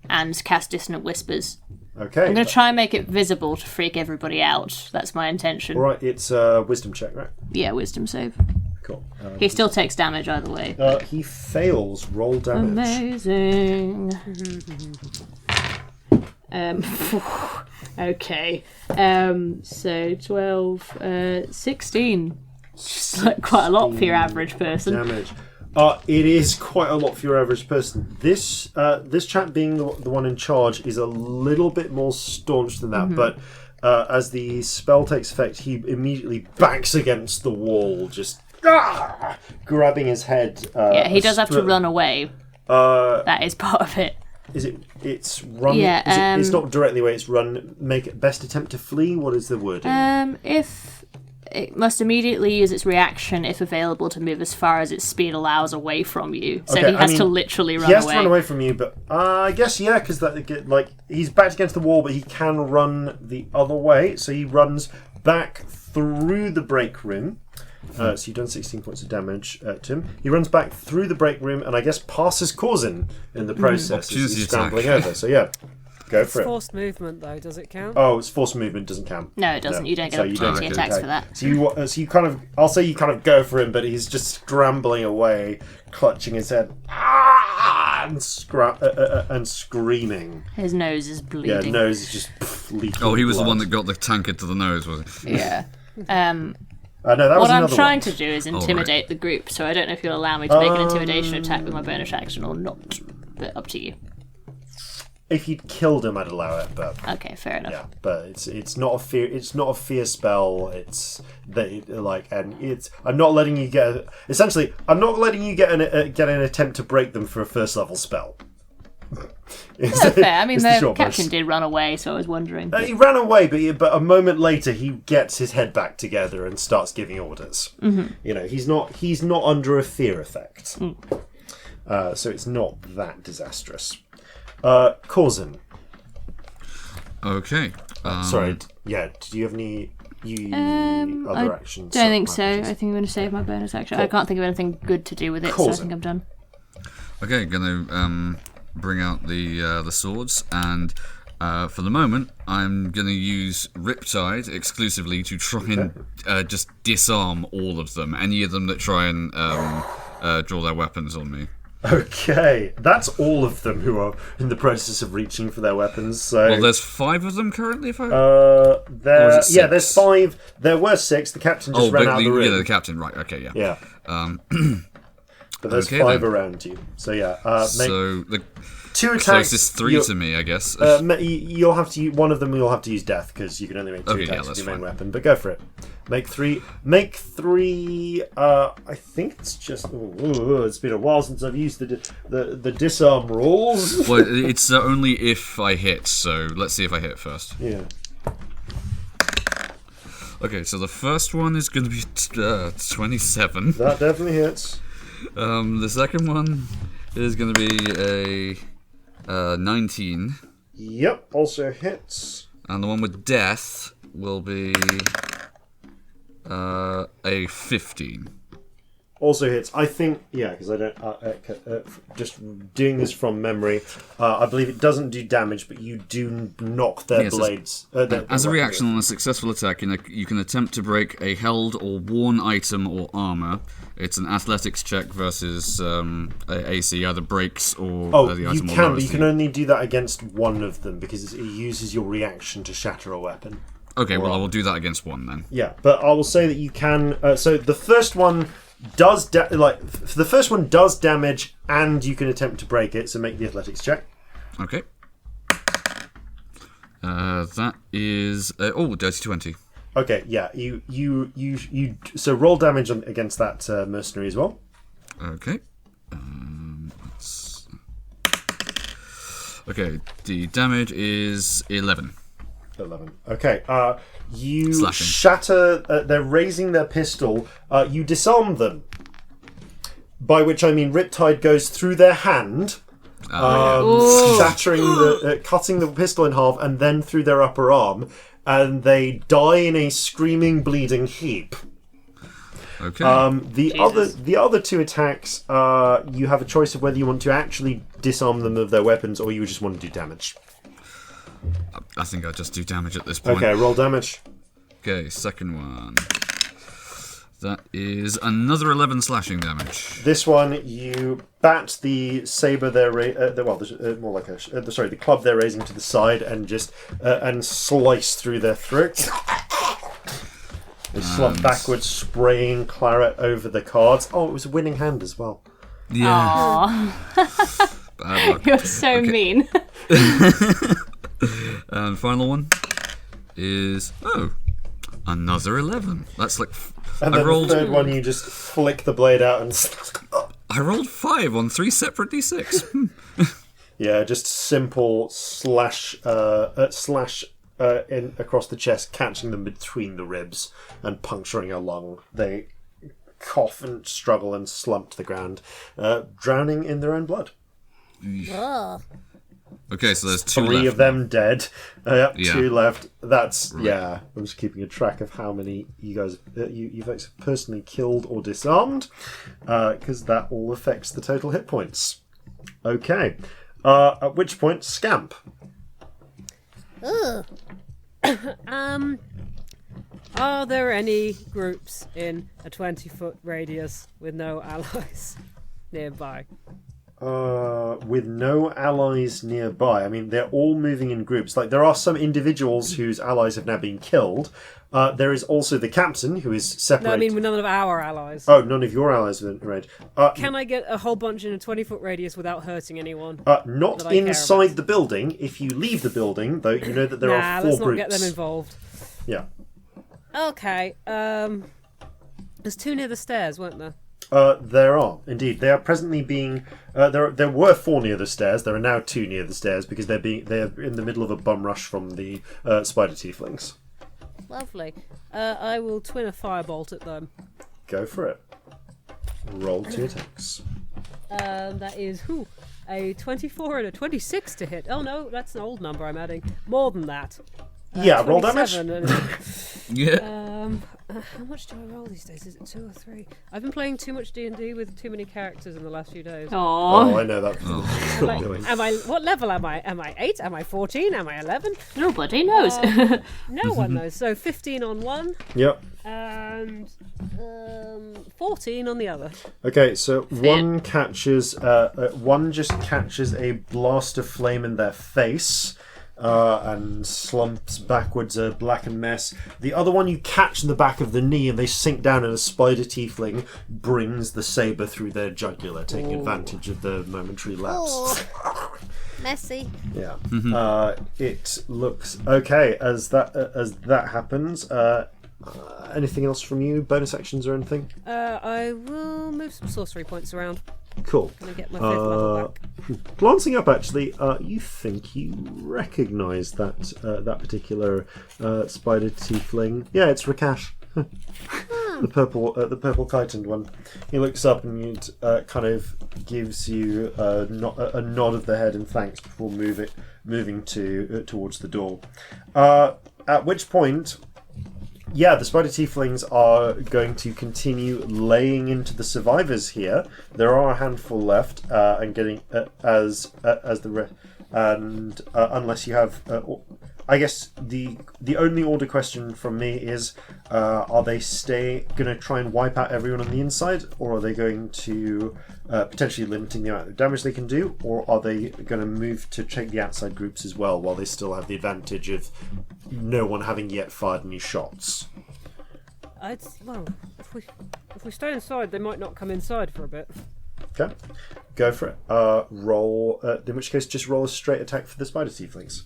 and cast dissonant whispers. Okay. I'm going to try and make it visible to freak everybody out. That's my intention. All right, it's a wisdom check, right? Yeah, wisdom save. Cool. He still takes damage either way. He fails. Roll damage. Amazing. Okay. So 12, 16. Just quite a lot for your average person. Damage. It is quite a lot for your average person. This chap being the one in charge is a little bit more staunch than that, but as the spell takes effect, he immediately backs against the wall, just grabbing his head. He does have to run away. That is part of it. It's run? Yeah. It's not directly away, it's run. Make it best attempt to flee? What is the wording? It must immediately use its reaction if available to move as far as its speed allows away from you. So he has to literally run away. He has to run away from you, but I guess, yeah, because he's backed against the wall, but he can run the other way. So he runs back through the break room. So you've done 16 points of damage to him. He runs back through the break room and I guess passes Corzin in the process as he's scrambling over. So yeah. Go for it. It's forced movement, though. Does it count? Oh, it's forced movement. Doesn't count. No, it doesn't. No. You don't get opportunity attacks for that. So you kind of, I'll say you kind of go for him, but he's just scrambling away, clutching his head, and screaming. His nose is bleeding. Yeah, nose is just leaking. Oh, he was blood. The one that got the tankard to the nose, was he? Yeah. No, that was what I'm another trying one. to do is intimidate the group, so I don't know if you'll allow me to make an intimidation attack with my bonus action or not, but up to you. If you'd killed him, I'd allow it, but okay, fair enough. Yeah, but it's not a fear. It's not a fear spell. It's I'm not letting you get. Essentially, I'm not letting you get an attempt to break them for a first level spell. That's fair. I mean, the captain did run away, so I was wondering. He ran away, but a moment later he gets his head back together and starts giving orders. Mm-hmm. He's not under a fear effect, so it's not that disastrous. Corzin. Okay. Sorry. Yeah. Did you have any other actions? I don't think so. I think I'm going to save my bonus action. Cool. I can't think of anything good to do with it, so I think I'm done. Okay, going to bring out the swords, and for the moment, I'm going to use Riptide exclusively to try and just disarm all of them. Any of them that try and draw their weapons on me. Okay, that's all of them who are in the process of reaching for their weapons. So, Well, there's 5 of them currently. If I... there's 5. There were 6. The captain just ran out of the room. Yeah, the captain. Right. Okay. Yeah. Yeah. But there's Okay, 5 then. around you. So yeah. So the 2 attacks. closest 3 to me, I guess. You'll have to use one of them. You'll have to use death because you can only make 2 attacks with your main weapon. But go for it. Make 3. Make 3. I think it's just. It's been a while since I've used the disarm rules. Well, it's only if I hit. So let's see if I hit first. Yeah. Okay, so the first one is going to be 27. That definitely hits. The second one is going to be a 19. Yep, also hits. And the one with death will be a 15. Also hits. I think, yeah, because I don't. Just doing this from memory, I believe it doesn't do damage, but you do knock their blades. As a reaction on a successful attack, you can attempt to break a held or worn item or armor. It's an athletics check versus AC, either breaks or the item. You can, but you can only do that against one of them because it uses your reaction to shatter a weapon. Okay, well, I will do that against one then. Yeah, but I will say that you can. So the first one does the first one does damage, and you can attempt to break it. So make the athletics check. Okay. That is dirty 20. Okay, yeah, you so roll damage against that mercenary as well. Okay. Okay, the damage is 11. 11. Okay, you Slashing. shatter. They're raising their pistol. You disarm them. By which I mean Riptide goes through their hand, shattering cutting the pistol in half, and then through their upper arm, and they die in a screaming, bleeding heap. Okay. The other 2 attacks, you have a choice of whether you want to actually disarm them of their weapons or you just want to do damage. I think I'll just do damage at this point. Okay, roll damage. Okay, second one. That is another 11 slashing damage. This one, you bat the saber the club they're raising to the side and just and slice through their throat. They slump backwards, spraying claret over the cards. Oh, it was a winning hand as well. Yeah. Bad luck. You're so mean. And final one is another 11. That's like and then the third one, you just flick the blade out and. I rolled 5 on 3 separate d6. Yeah, just simple slash in across the chest, catching them between the ribs and puncturing a lung. They cough and struggle and slump to the ground, drowning in their own blood. Okay, so there's 2 Three left. of them dead. Yeah. 2 left. That's Right. yeah. I'm just keeping a track of how many you guys you've personally killed or disarmed, because that all affects the total hit points. Okay. At which point, Scamp. Are there any groups in a 20-foot radius with no allies nearby? With no allies nearby. I mean, they're all moving in groups. Like, there are some individuals whose allies have now been killed. There is also the captain, who is separated. No, I mean with none of our allies. Oh, none of your allies are in range. Can I get a whole bunch in a 20-foot radius without hurting anyone? Not that I care inside about? the building. If you leave the building, though, you know that there are 4 let's not groups. get them involved. Yeah. Okay, there's 2 near the stairs, weren't there? There are, indeed. They are presently being... there were 4 near the stairs. There are now 2 near the stairs because they're in the middle of a bum rush from the spider tieflings. Lovely. I will twin a firebolt at them. Go for it. Roll 2 attacks. That is, a 24 and a 26 to hit. Oh no, that's an old number I'm adding. More than that. roll damage. 27 Yeah. How much do I roll these days? Is it 2 or 3? I've been playing too much D&D with too many characters in the last few days. Oh, I know that. What level am I? Am I 8? Am I 14? Am I 11? Nobody knows. No one knows. So 15 on one. Yep. And 14 on the other. Okay, so one just catches a blast of flame in their face. And slumps backwards, a blackened mess. The other one you catch in the back of the knee and they sink down, and a spider tiefling brings the sabre through their jugular, taking advantage of the momentary lapse. Messy. Yeah. It looks okay as that happens. Anything else from you? Bonus actions or anything? I will move some sorcery points around. Cool. Gonna get my 5th level back. Glancing up, actually, you think you recognise that particular spider tiefling? Yeah, it's Rakash, the purple chitined one. He looks up and kind of gives you a nod of the head in thanks before moving towards the door. At which point, yeah, the spider tieflings are going to continue laying into the survivors here. There are a handful left, and getting as the rest. And unless you have, I guess the only order question from me is, are they going to try and wipe out everyone on the inside, or are they going to potentially limiting the amount of damage they can do, or are they going to move to check the outside groups as well, while they still have the advantage of no one having yet fired any shots? If we stay inside, they might not come inside for a bit. Okay, go for it. Roll. In which case, just roll a straight attack for the spider tieflings.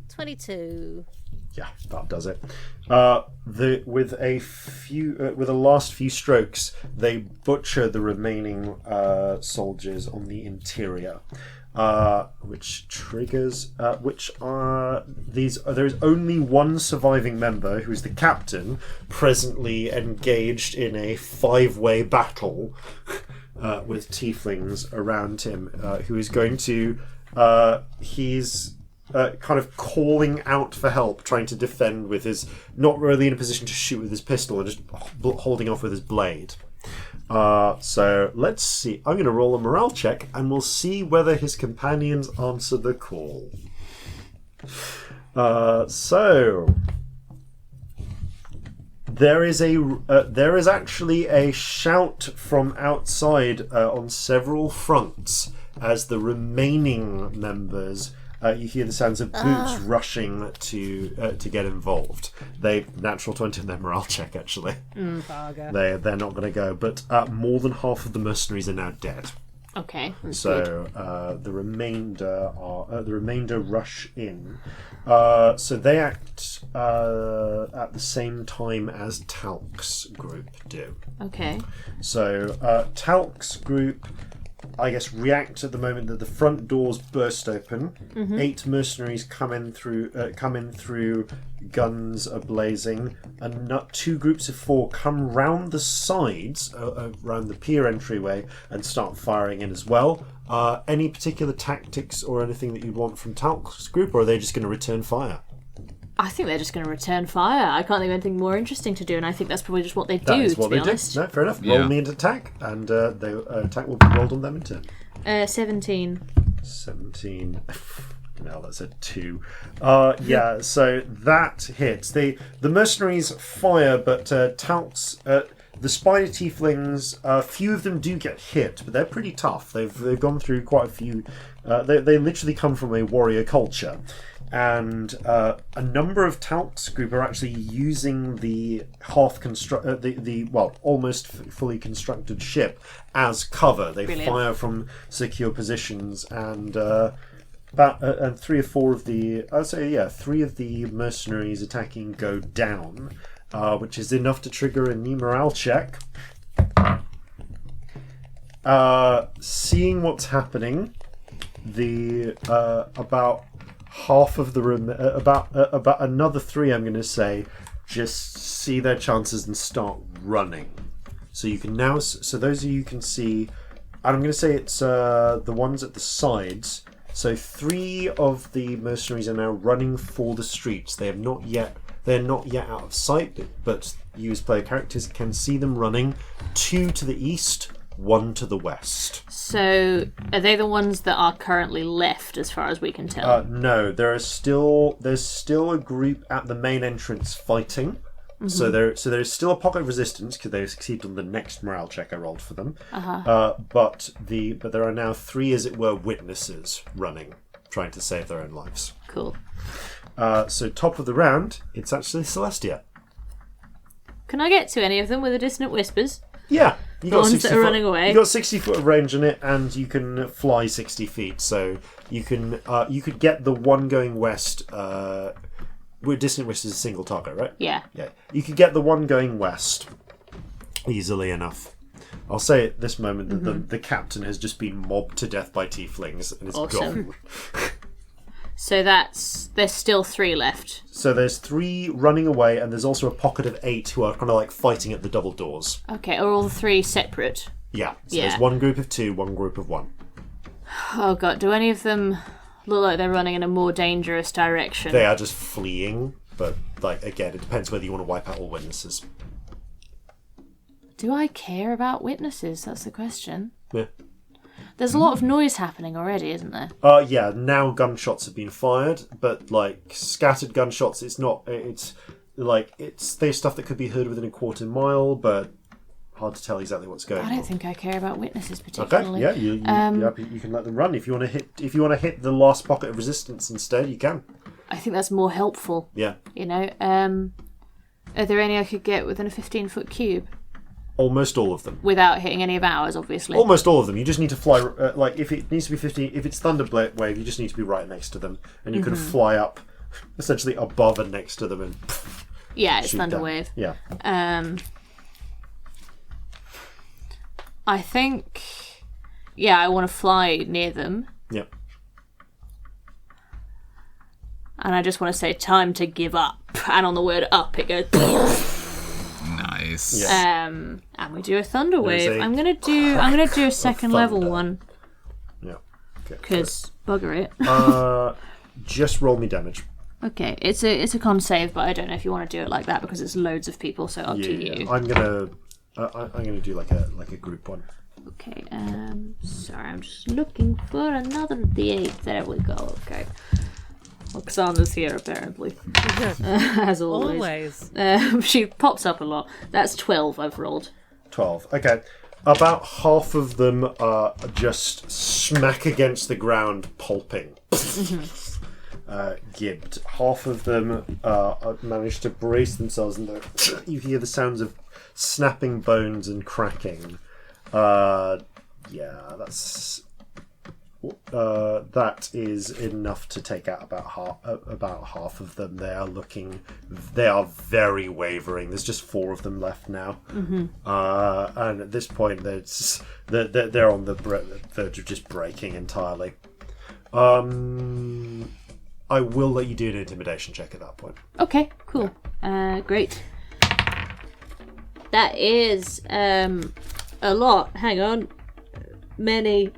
22. Yeah, that does it. With a last few strokes, they butcher the remaining soldiers on the interior, which triggers. There is only one surviving member, who is the captain, presently engaged in a 5-way battle with tieflings around him, who is going to. He's kind of calling out for help, trying to defend with his, not really in a position to shoot with his pistol, and just holding off with his blade. So let's see. I'm going to roll a morale check, and we'll see whether his companions answer the call. So there is actually a shout from outside on several fronts as the remaining members. You hear the sounds of boots rushing to get involved. They natural 20 in their morale check, actually. They're not going to go, but more than half of the mercenaries are now dead. Okay. So the remainder rush in. So they act at the same time as Talc's group do. Okay. So Talc's group, I guess, react at the moment that the front doors burst open. 8 mercenaries come in through, guns are blazing, and 2 groups of 4 come round the sides, around the pier entryway, and start firing in as well. Any particular tactics or anything that you want from Talc's group, or are they just going to return fire? I think they're just going to return fire. I can't think of anything more interesting to do, and I think that's probably just what they do, That is what to be they honest. do. No, fair enough. Yeah. Roll me an attack, and the attack will be rolled on them in turn. 17. 17. No, that's a 2. Yeah, so that hits. The mercenaries fire, but Talc's... the spider tieflings, a few of them do get hit, but they're pretty tough. They've gone through quite a few... They literally come from a warrior culture. And a number of Talc's group are actually using the almost fully constructed ship as cover. They fire from secure positions, and 3 or 4 of the 3 of the mercenaries attacking go down, which is enough to trigger a knee morale check. Seeing what's happening, about half of the room, about another 3, I'm going to say, just see their chances and start running. So you can now, so those of you can see, and I'm going to say it's the ones at the sides. So 3 of the mercenaries are now running for the streets. They're not yet out of sight, but you as player characters can see them running. 2 to the east, 1 to the west. So, are they the ones that are currently left, as far as we can tell? No, there's still a group at the main entrance fighting. Mm-hmm. So there's still a pocket of resistance because they succeeded on the next morale check I rolled for them. But there are now 3, as it were, witnesses running, trying to save their own lives. Cool. So top of the round, it's actually Celestia. Can I get to any of them with the dissonant whispers? Yeah, you got ones that are running away. You got 60 foot of range in it, and you can fly 60 feet. So you could get the one going west. Where dissonant whispers is a single target, right? Yeah. Yeah, you could get the one going west easily enough. I'll say at this moment that the captain has just been mobbed to death by tieflings and is gone. So there's still 3 left. So there's 3 running away, and there's also a pocket of 8 who are kind of like fighting at the double doors. Okay, are all the 3 separate? Yeah. So there's one group of 2, one group of 1. Oh god, do any of them look like they're running in a more dangerous direction? They are just fleeing, but like again, it depends whether you want to wipe out all witnesses. Do I care about witnesses? That's the question. Yeah. There's a lot of noise happening already, isn't there? Yeah, now gunshots have been fired, but like scattered gunshots, it's there's stuff that could be heard within a quarter mile, but hard to tell exactly what's going on. I don't think I care about witnesses particularly. Okay, yeah, you can let them run. If you want to hit the last pocket of resistance instead, you can. I think that's more helpful. Yeah. You know, are there any I could get within a 15-foot cube? Almost all of them. Without hitting any of ours, obviously. Almost all of them. You just need to fly. Like if it needs to be 15, if it's Thunder Wave, you just need to be right next to them, and you can fly up, essentially above and next to them, and yeah, it's Thunder down. Wave. Yeah. I think, I want to fly near them. Yep. And I just want to say, time to give up. And on the word up, it goes. Nice. Yeah. And we do a thunder wave. a I'm gonna do a second level one. Yeah. Okay. Because bugger it. Just roll me damage. Okay, it's a con save, but I don't know if you want to do it like that because it's loads of people. So up to you. I'm gonna do like a group one. Okay. Sorry, I'm just looking for another D8. There we go. Okay. Oksana's here apparently, as always. She pops up a lot. That's 12 I've rolled. 12. Okay. About half of them are just smack against the ground, pulping. Gibbed. Half of them manage to brace themselves, and you hear the sounds of snapping bones and cracking. That is enough to take out about half of them. They are very wavering. There's just 4 of them left now, and at this point, they're on the verge of just breaking entirely. I will let you do an intimidation check at that point. Okay, cool. Great. That is a lot. Hang on. Many.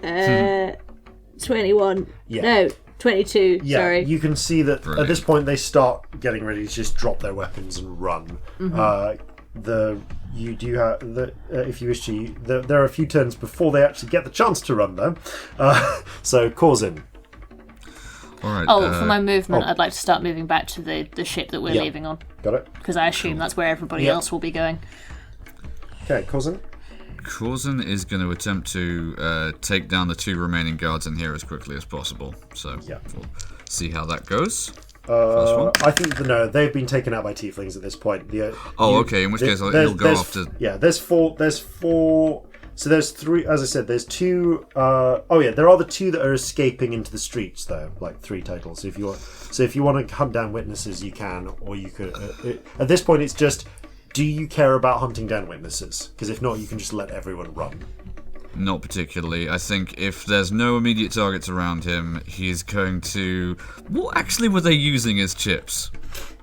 21. Yeah. No, 22. Yeah, Sorry. you can see that Brilliant. at this point they start getting ready to just drop their weapons and run. You do have if you wish to. There are a few turns before they actually get the chance to run, though. So Corzin. All right. For my movement, I'd like to start moving back to the ship that we're leaving on. Got it. Because I assume that's where everybody else will be going. Okay, Corzin. Corzin is going to attempt to take down the 2 remaining guards in here as quickly as possible. So we'll see how that goes. First one. I think they've been taken out by tieflings at this point. Okay. In which case, he'll go after. Yeah, there's 4. There's 4. So there's 3. As I said, there's 2. There are the 2 that are escaping into the streets, though. Like 3 total. So if you want to hunt down witnesses, you can, or you could. At this point, it's just. Do you care about hunting down witnesses? Because if not, you can just let everyone run. Not particularly. I think if there's no immediate targets around him, he's going to... What actually were they using as chips?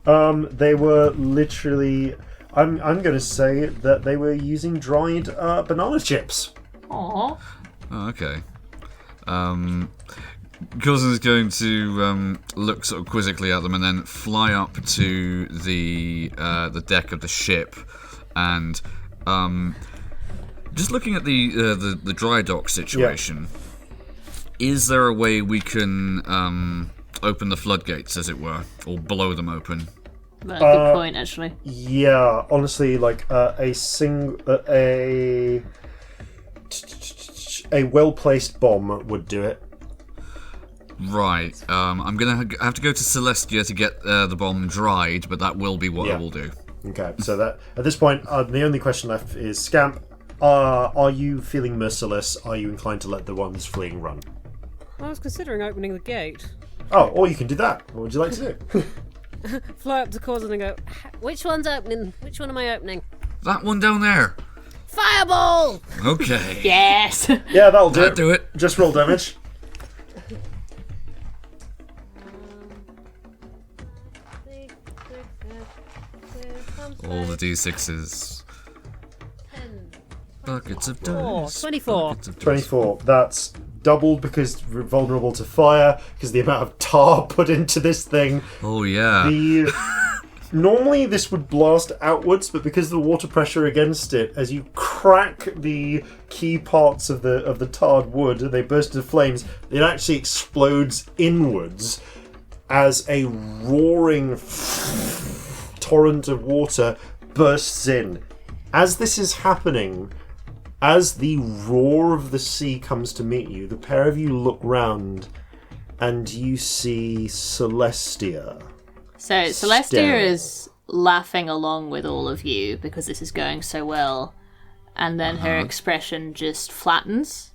They were literally... I'm going to say that they were using dried banana chips. Aww. Oh, okay. Corzin is going to look sort of quizzically at them and then fly up to the deck of the ship, and just looking at the dry dock situation. Is there a way we can open the floodgates, as it were, or blow them open? That's a good point, actually. Yeah, honestly, like a well-placed bomb would do it. Right. I'm gonna have to go to Celestia to get the bomb dried, but that will be what I will do. Okay, so that at this point, the only question left is Scamp. Are you feeling merciless? Are you inclined to let the ones fleeing run? I was considering opening the gate. Oh, or you can do that. What would you like to do? Fly up to Corzin and go, Which one's opening? Which one am I opening? That one down there. Fireball! Okay. Yes! Yeah, that'll do That'll it. do it. Just roll damage. All the d6s. Buckets of dice. 24. Buckets of dice. 24. That's doubled because we're vulnerable to fire, because the amount of tar put into this thing. Oh yeah. Normally this would blast outwards, but because of the water pressure against it, as you crack the key parts of the tarred wood and they burst into flames, it actually explodes inwards as a roaring torrent of water bursts in. As this is happening, as the roar of the sea comes to meet you, the pair of you look round and you see Celestia. So Celestia Staring. is laughing along with all of you because this is going so well, and then her expression just flattens,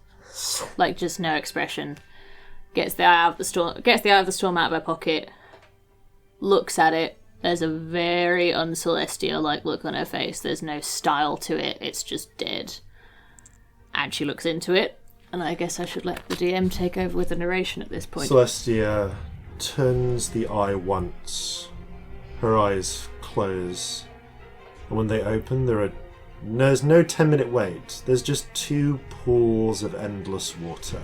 like just no expression. Gets the eye of the storm out of her pocket, looks at it. There's a very un-Celestia-like look on her face. There's no style to it. It's just dead. And she looks into it, and I guess I should let the DM take over with the narration at this point. Celestia turns the eye once. Her eyes close. And when they open, there's no 10-minute wait. There's just 2 pools of endless water.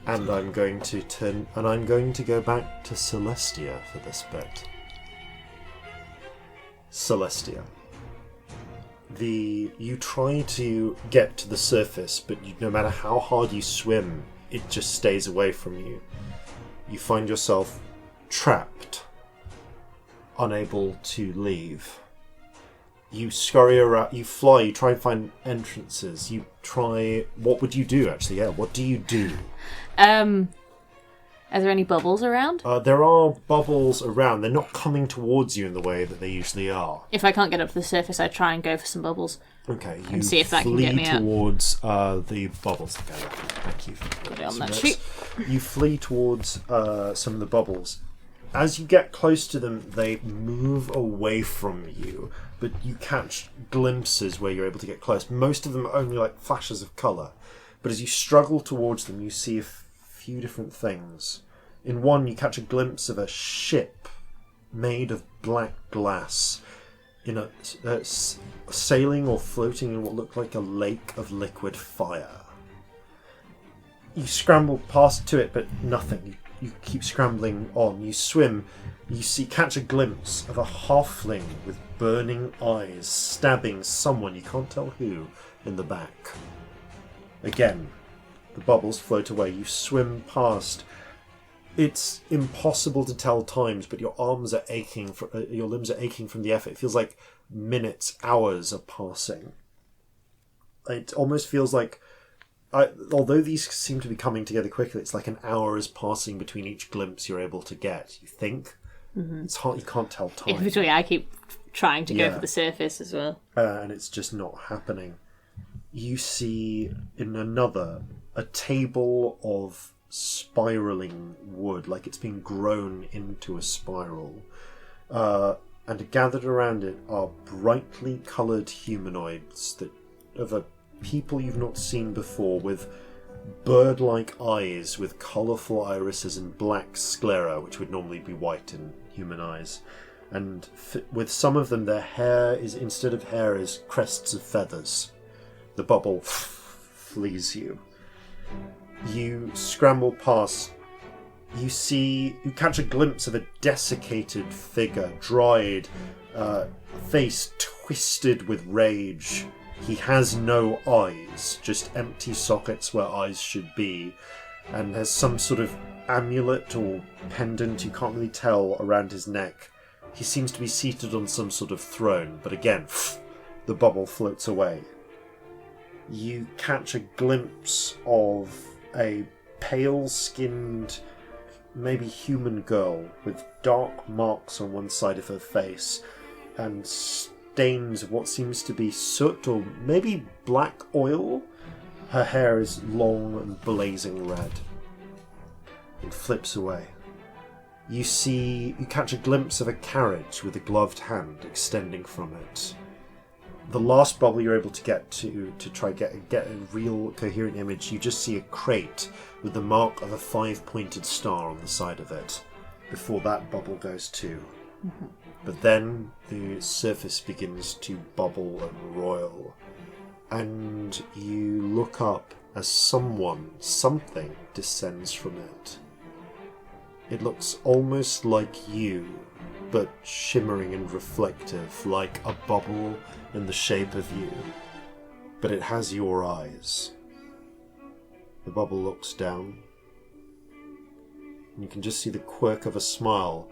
And I'm going to go back to Celestia for this bit. Celestia. You try to get to the surface, but no matter how hard you swim, it just stays away from you. You find yourself trapped, unable to leave. You scurry around, you fly, you try and find entrances, what would you do actually? Yeah, what do you do? Are there any bubbles around? There are bubbles around. They're not coming towards you in the way that they usually are. If I can't get up to the surface, I try and go for some bubbles. Okay, you And see if that can get me out. towards the bubbles. Okay, thank you for Put it on that so sheet. You flee towards some of the bubbles. As you get close to them, they move away from you, but you catch glimpses where you're able to get close. Most of them are only like flashes of colour, but as you struggle towards them, you see a few different things. In one, you catch a glimpse of a ship made of black glass in a sailing or floating in what looked like a lake of liquid fire. You scramble past to it, but nothing. You keep scrambling on. You swim. You catch a glimpse of a halfling with burning eyes stabbing someone, you can't tell who, in the back. Again, the bubbles float away. You swim past. It's impossible to tell times, but your arms are aching. Your limbs are aching from the effort. It feels like minutes, hours are passing. It almost feels like, although these seem to be coming together quickly, it's like an hour is passing between each glimpse you're able to get. You think it's hard. You can't tell time. In between, I keep trying to go for the surface as well, and it's just not happening. You see in another a table of spiraling wood, like it's been grown into a spiral, and gathered around it are brightly coloured humanoids of a people you've not seen before, with bird-like eyes with colourful irises and black sclera, which would normally be white in human eyes. And with some of them, their hair is, instead of hair, is crests of feathers. The bubble flees you. You scramble past. You catch a glimpse of a desiccated figure, dried, face twisted with rage. He has no eyes, just empty sockets where eyes should be, and has some sort of amulet or pendant, you can't really tell, around his neck. He seems to be seated on some sort of throne, but again, the bubble floats away. You catch a glimpse of a pale-skinned, maybe human girl with dark marks on one side of her face and stains of what seems to be soot or maybe black oil. Her hair is long and blazing red. It flips away. You catch a glimpse of a carriage with a gloved hand extending from it. The last bubble you're able to get to try get a real coherent image, you just see a crate with the mark of a 5-pointed star on the side of it before that bubble goes too. Mm-hmm. But then the surface begins to bubble and roil, and you look up as something descends from it. It looks almost like you, but shimmering and reflective, like a bubble in the shape of you. But it has your eyes. The bubble looks down. And you can just see the quirk of a smile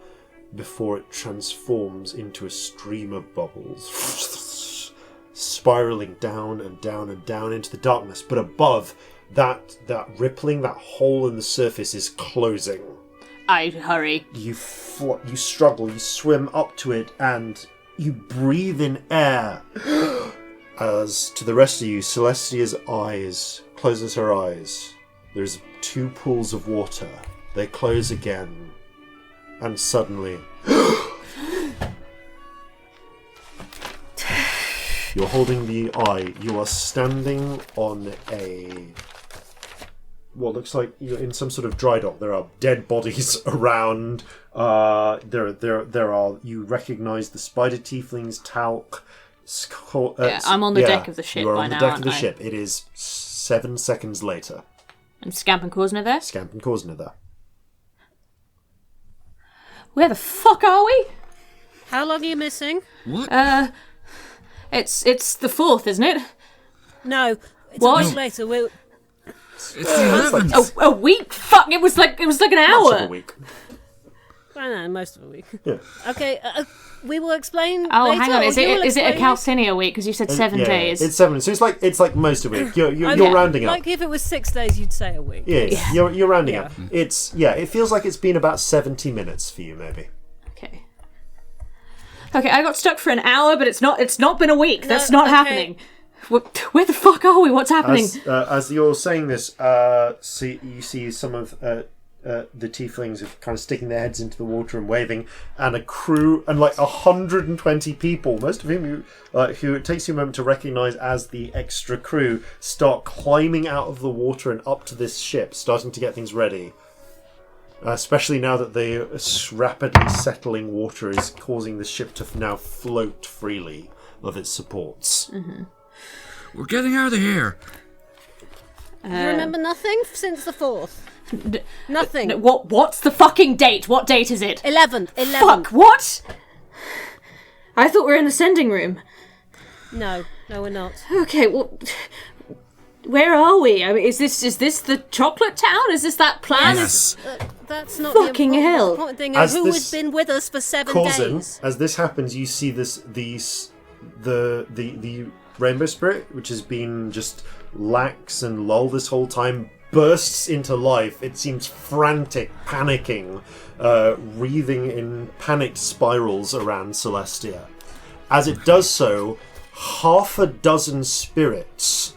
before it transforms into a stream of bubbles, spiraling down and down and down into the darkness. But above, that rippling, that hole in the surface is closing. I hurry. You struggle, you swim up to it, and you breathe in air. As to the rest of you, Celestia's eyes closes her eyes. There's 2 pools of water. They close again. And suddenly... You're holding the eye. You are standing on what looks like you're in some sort of dry dock. There are dead bodies around. There are. You recognise the spider tieflings, talc. I'm on the deck of the ship by now. You are on the deck of the ship. It is 7 seconds later. And Scamp and Corzin are there? Scamp and Corzin are there. Where the fuck are we? How long are you missing? What? It's the 4th, isn't it? No, it's What? a week later. It's the 11th. A week? Fuck! It was like an hour. Much of a week. I know, most of a week. Yeah. Okay, we will explain. Oh, later, hang on. Is it a explain? Calcinea week? Because you said 7 days. It's 7. So it's like most of a week. You're rounding up. Like if it was 6 days, you'd say a week. Yeah. You're rounding up. It feels like it's been about 70 minutes for you, maybe. Okay, I got stuck for an hour, but it's not been a week. That's not happening. Where the fuck are we? What's happening? As you're saying this, you see some of the tieflings are kind of sticking their heads into the water and waving, and a crew, and like 120 people, most of whom who it takes you a moment to recognise as the extra crew, start climbing out of the water and up to this ship, starting to get things ready. Especially now that the rapidly settling water is causing the ship to now float freely of its supports. Mm-hmm. We're getting out of here. You remember nothing since the 4th? Nothing. What's the fucking date? What date is it? 11. Fuck, what? I thought we were in the sending room. No, we're not. Okay, well... Where are we? I mean, is this the chocolate town? Is this that plan? Yes. That's not fucking the hell. important thing. Who has been with us for 7 days? As this happens, you see the rainbow spirit, which has been just lax and lulled this whole time, bursts into life. It seems frantic, panicking, wreathing in panicked spirals around Celestia. As it does so, 6 spirits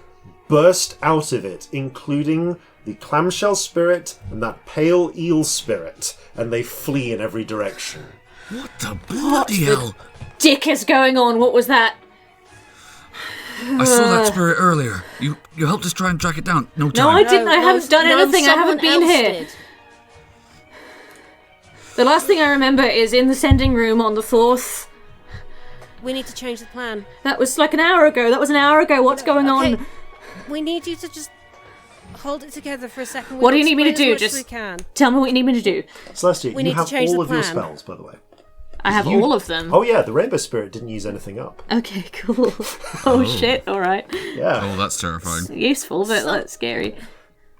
burst out of it, including the clamshell spirit and that pale eel spirit, and they flee in every direction. What the bloody hell? Dick is going on? What was that? I saw that spirit earlier. You helped us try and track it down. No time. No, I didn't. I haven't done anything. I haven't been here. Did. The last thing I remember is in the sending room on the 4th. We need to change the plan. That was like an hour ago. What's going on? We need you to just hold it together for a second. What do you need me to do? As much as we Just can. tell me what you need me to do. Celestia, We you need to have change all the of your plan. spells, by the way. I have all of them. Oh yeah, the Rainbow Spirit didn't use anything up. Okay, cool. Oh shit, alright. Yeah. Oh, that's terrifying. Useful, but that's scary.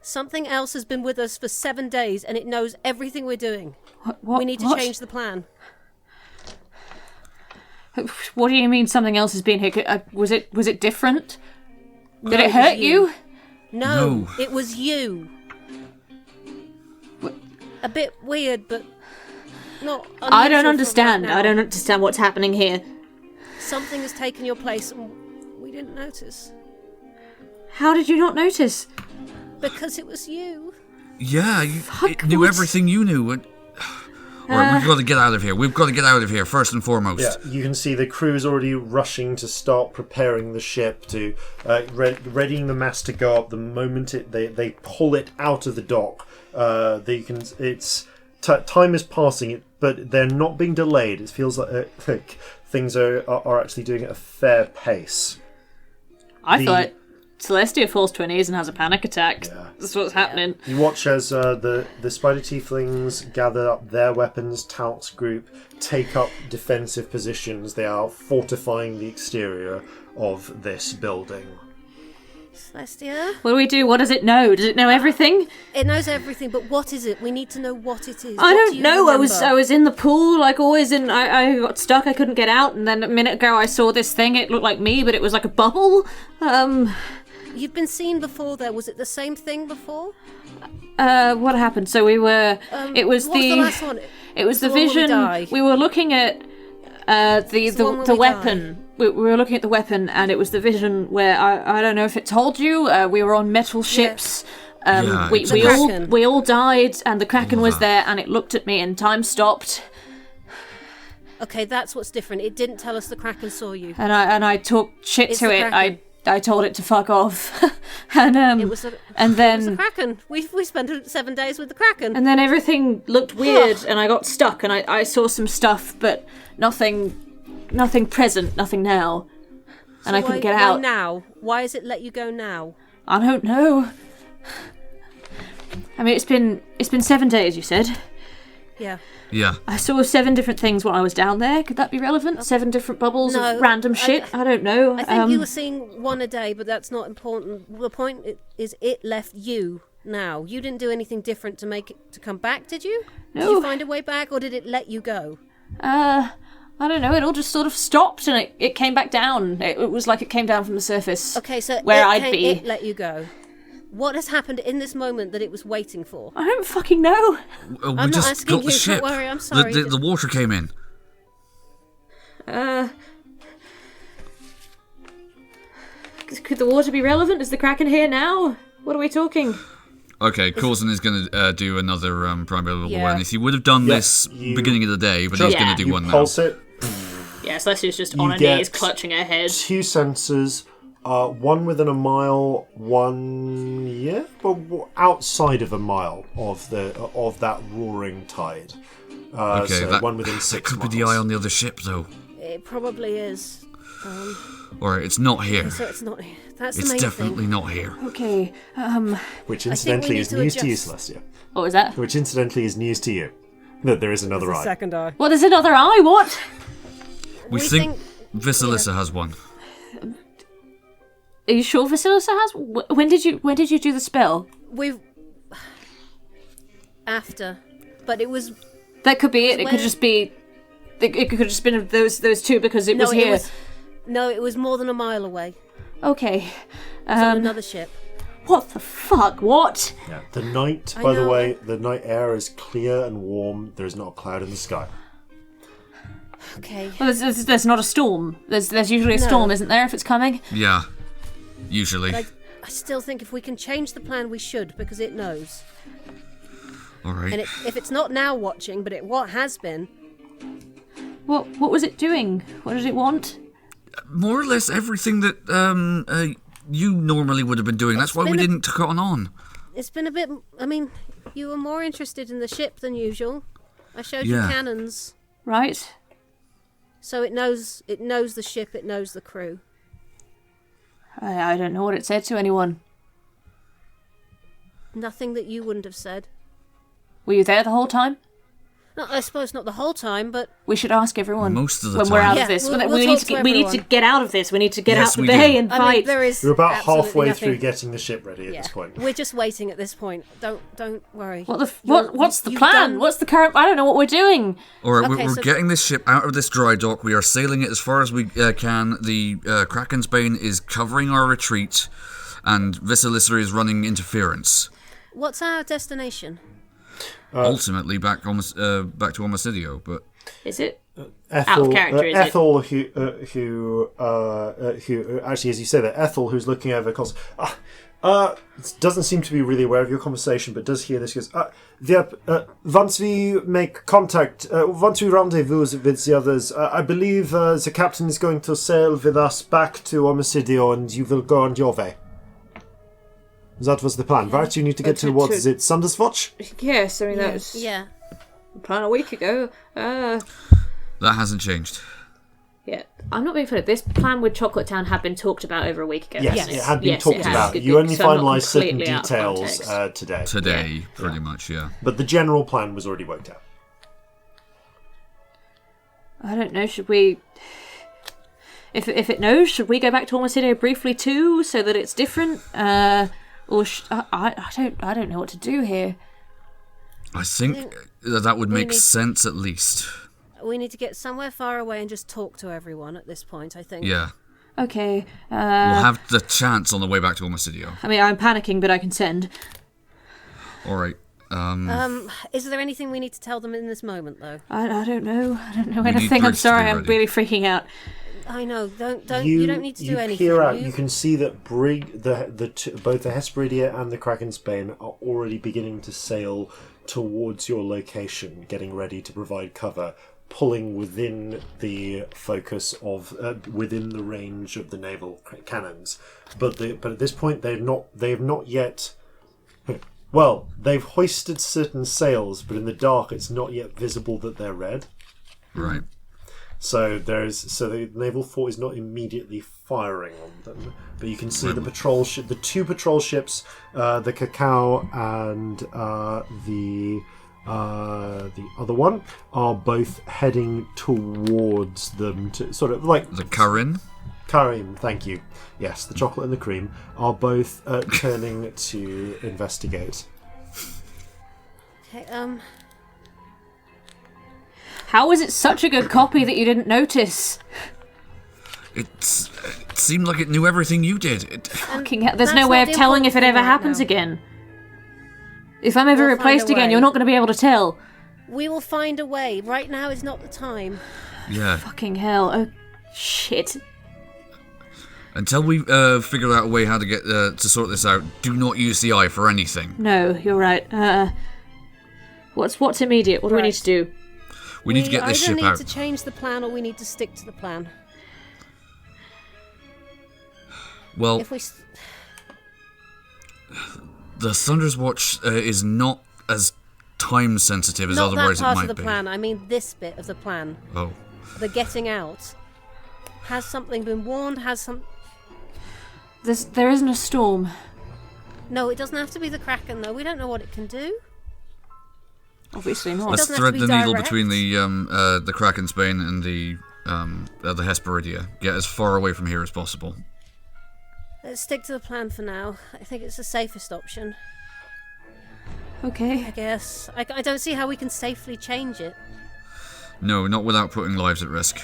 Something else has been with us for 7 days, and it knows everything we're doing. What? We need to change the plan. What do you mean something else has been here? Was it different? Did No, it was hurt you? No, it was you. A bit weird, but not. I don't unusual for understand. right now. I don't understand what's happening here. Something has taken your place, and we didn't notice How did you not notice? because it was you. Yeah, it knew what? everything you knew. Right, we've got to get out of here. We've got to get out of here, first and foremost. Yeah, you can see the crew's already rushing to start preparing the ship, to readying the mast to go up. The moment they pull it out of the dock, time is passing, but they're not being delayed. It feels like things are actually doing at a fair pace. I thought Celestia falls to her knees and has a panic attack. Yeah. That's what's happening. You watch as the spider tieflings gather up their weapons. Tout's group take up defensive positions. They are fortifying the exterior of this building. Celestia? What do we do? What does it know? Does it know everything? It knows everything, but what is it? We need to know what it is. I What don't do you know. I remember? was in the pool like always, and I got stuck. I couldn't get out, and then a minute ago I saw this thing. It looked like me, but it was like a bubble. You've been seen before there. Was it the same thing before? What happened? So we were. It was what was the last one? It was the one where we vision. die. We were looking at the one where the we weapon. We were looking at the weapon, and it was the vision where I don't know if it told you. We were on metal ships. Yeah, We Kraken. we all died, and the Kraken was there, and it looked at me, and time stopped. Okay, that's what's different. It didn't tell us the Kraken saw you. And I talked shit It's to the it. Kraken. I told it to fuck off, and It was the and then Kraken. We spent 7 days with the Kraken. and then everything looked weird, and I got stuck, and I saw some stuff, but nothing present, nothing now, and I couldn't get Why out. now? Why has it let you go now? I don't know. I mean, it's been 7 days. You said Yeah. Yeah. I saw 7 different things when I was down there. Could that be relevant? 7 different bubbles No, of random shit. I don't know. I think you were seeing one a day, but that's not important. The point is, it left you now. You didn't do anything different to make it to come back, did you? Did No. you find a way back, or did it let you go? I don't know, it all just sort of stopped and it came back down. It was like it came down from the surface. Okay, so where I'd be. It let you go. What has happened in this moment that it was waiting for? I don't fucking know. We I'm not just asking got the you, ship. don't worry, I'm sorry. The water came in. Could the water be relevant? Is the Kraken here now? What are we talking? Okay, Corzin is going to do another primary Yeah. awareness. He would have done Yeah, this you- beginning of the day, but he's Yeah. going to do You one now. pulse it. Yeah, Celestia's just You on her get knees, clutching her head. 2 sensors, one within a mile, one outside of a mile of that roaring tide. Okay, so that, one within that 6 could miles. be the eye on the other ship, though. It probably is. Alright, it's not here. So it's not. That's the It's main definitely thing. not here. Okay, Which we incidentally need is to news to you, adjust. Celestia. what was that? Which incidentally is news to you. That there is another The eye. second eye. What, there's another eye? What? We think Vasilisa has one. Are you sure Vasilisa has? When did you do the spell? We've after, but it was That could be it. It could Where- just be. It could have just been those 2 because it was here. It was more than a mile away. Okay. It's on another ship. What the fuck? What? Yeah. The night, I by the know. way, the night air is clear and warm. There is not a cloud in the sky. Okay. Well, there's not a storm. There's usually a No. storm, isn't there? If it's coming. Yeah, usually. But I still think if we can change the plan, we should, because it knows. Alright. And if it's not now watching, but what has been, What was it doing? What did it want? More or less everything that you normally would have been doing. That's why we been a- didn't take it on. it's been a bit. I mean, you were more interested in the ship than usual. I showed Yeah. you cannons, Right. so it knows the ship, it knows the crew. I don't know what it said to anyone. Nothing that you wouldn't have said. Were you there the whole time? No, I suppose not the whole time, but... We should ask everyone. Most of the when time. we're out Yeah, of this. we'll we need to get out of this. We need to get out the bay and fight. there is We're about absolutely halfway nothing. through getting the ship ready at this point. We're just waiting at this point. Don't worry. What's the you've plan? done- What's the current... I don't know what we're doing. Alright, Okay, we're so- getting this ship out of this dry dock. We are sailing it as far as we can. The Kraken's Bane is covering our retreat, and Visalissa is running interference. What's our destination? Ultimately, back to Omicidio, but... Is it? Ethel, Out of character, is it? Ethel, who actually, as you say that, Ethel, who's looking over, calls. Doesn't seem to be really aware of your conversation, but does hear this. Goes, once we make contact, once we rendezvous with the others, I believe the captain is going to sail with us back to Omicidio, and you will go on your way. That was the plan, right? You need to get to what is it, Sanderswatch? Yes, I mean, that was Yeah. the plan a week ago. that hasn't changed. Yeah, I'm not being funny. This plan with Chocolate Town had been talked about over a week ago. Yes, hasn't it had been Yes, talked it has. about. Good, You good. only So I'm not finalised certain completely out of details context. today. Today, pretty much, yeah. But the general plan was already worked out. I don't know. Should we? If it knows, should we go back to Omicidio briefly too, so that it's different? Or I don't know what to do here. I think that would make sense at least. We need to get somewhere far away and just talk to everyone at this point, I think. Yeah. Okay. We'll have the chance on the way back to Omicidio. I mean, I'm panicking, but I can send. Alright. Is there anything we need to tell them in this moment, though? I don't know. I don't know We need anything. I'm Briggs to be sorry. I'm ready. really freaking out. I know. You don't need to do anything. Peer out. You can see that both the Hesperidia and the Kraken's Bane are already beginning to sail towards your location, getting ready to provide cover, pulling within the focus of within the range of the naval cannons. But at this point, they have not yet. Well, they've hoisted certain sails, but in the dark, it's not yet visible that they're red. Right. So the naval fort is not immediately firing on them, but you can see the patrol ship, the two patrol ships, the Cacao and the other one are both heading towards them to sort of like The Karin? Karim. Thank you. Yes, the chocolate and the cream are both turning to investigate. Okay, How was it such a good copy that you didn't notice? It seemed like it knew everything you did. Fucking hell. There's that's no way not of the telling if it important ever thing right happens now. again. If I'm ever We'll find replaced a again, way. you're not going to be able to tell. we will find a way. Right now is not the time. Yeah. Fucking hell. Oh, shit. Until we figure out a way how to get to sort this out, do not use the eye for anything. No, you're right. What's immediate? What do we need to do? We need to get this ship either out. need to change the plan or we need to stick to the plan. Well, If we... the Thunder's Watch is not as time sensitive as Not otherwise that part it might of the be. plan, I mean this bit of the plan. Oh. The getting out. Has something been warned? There isn't a storm. No, it doesn't have to be the Kraken though. We don't know what it can do. Obviously not. Let's doesn't have thread to be the needle direct. between the Kraken's Bane and the Hesperidia. Get as far away from here as possible. Let's stick to the plan for now. I think it's the safest option. Okay. I guess. I don't see how we can safely change it. No, not without putting lives at risk.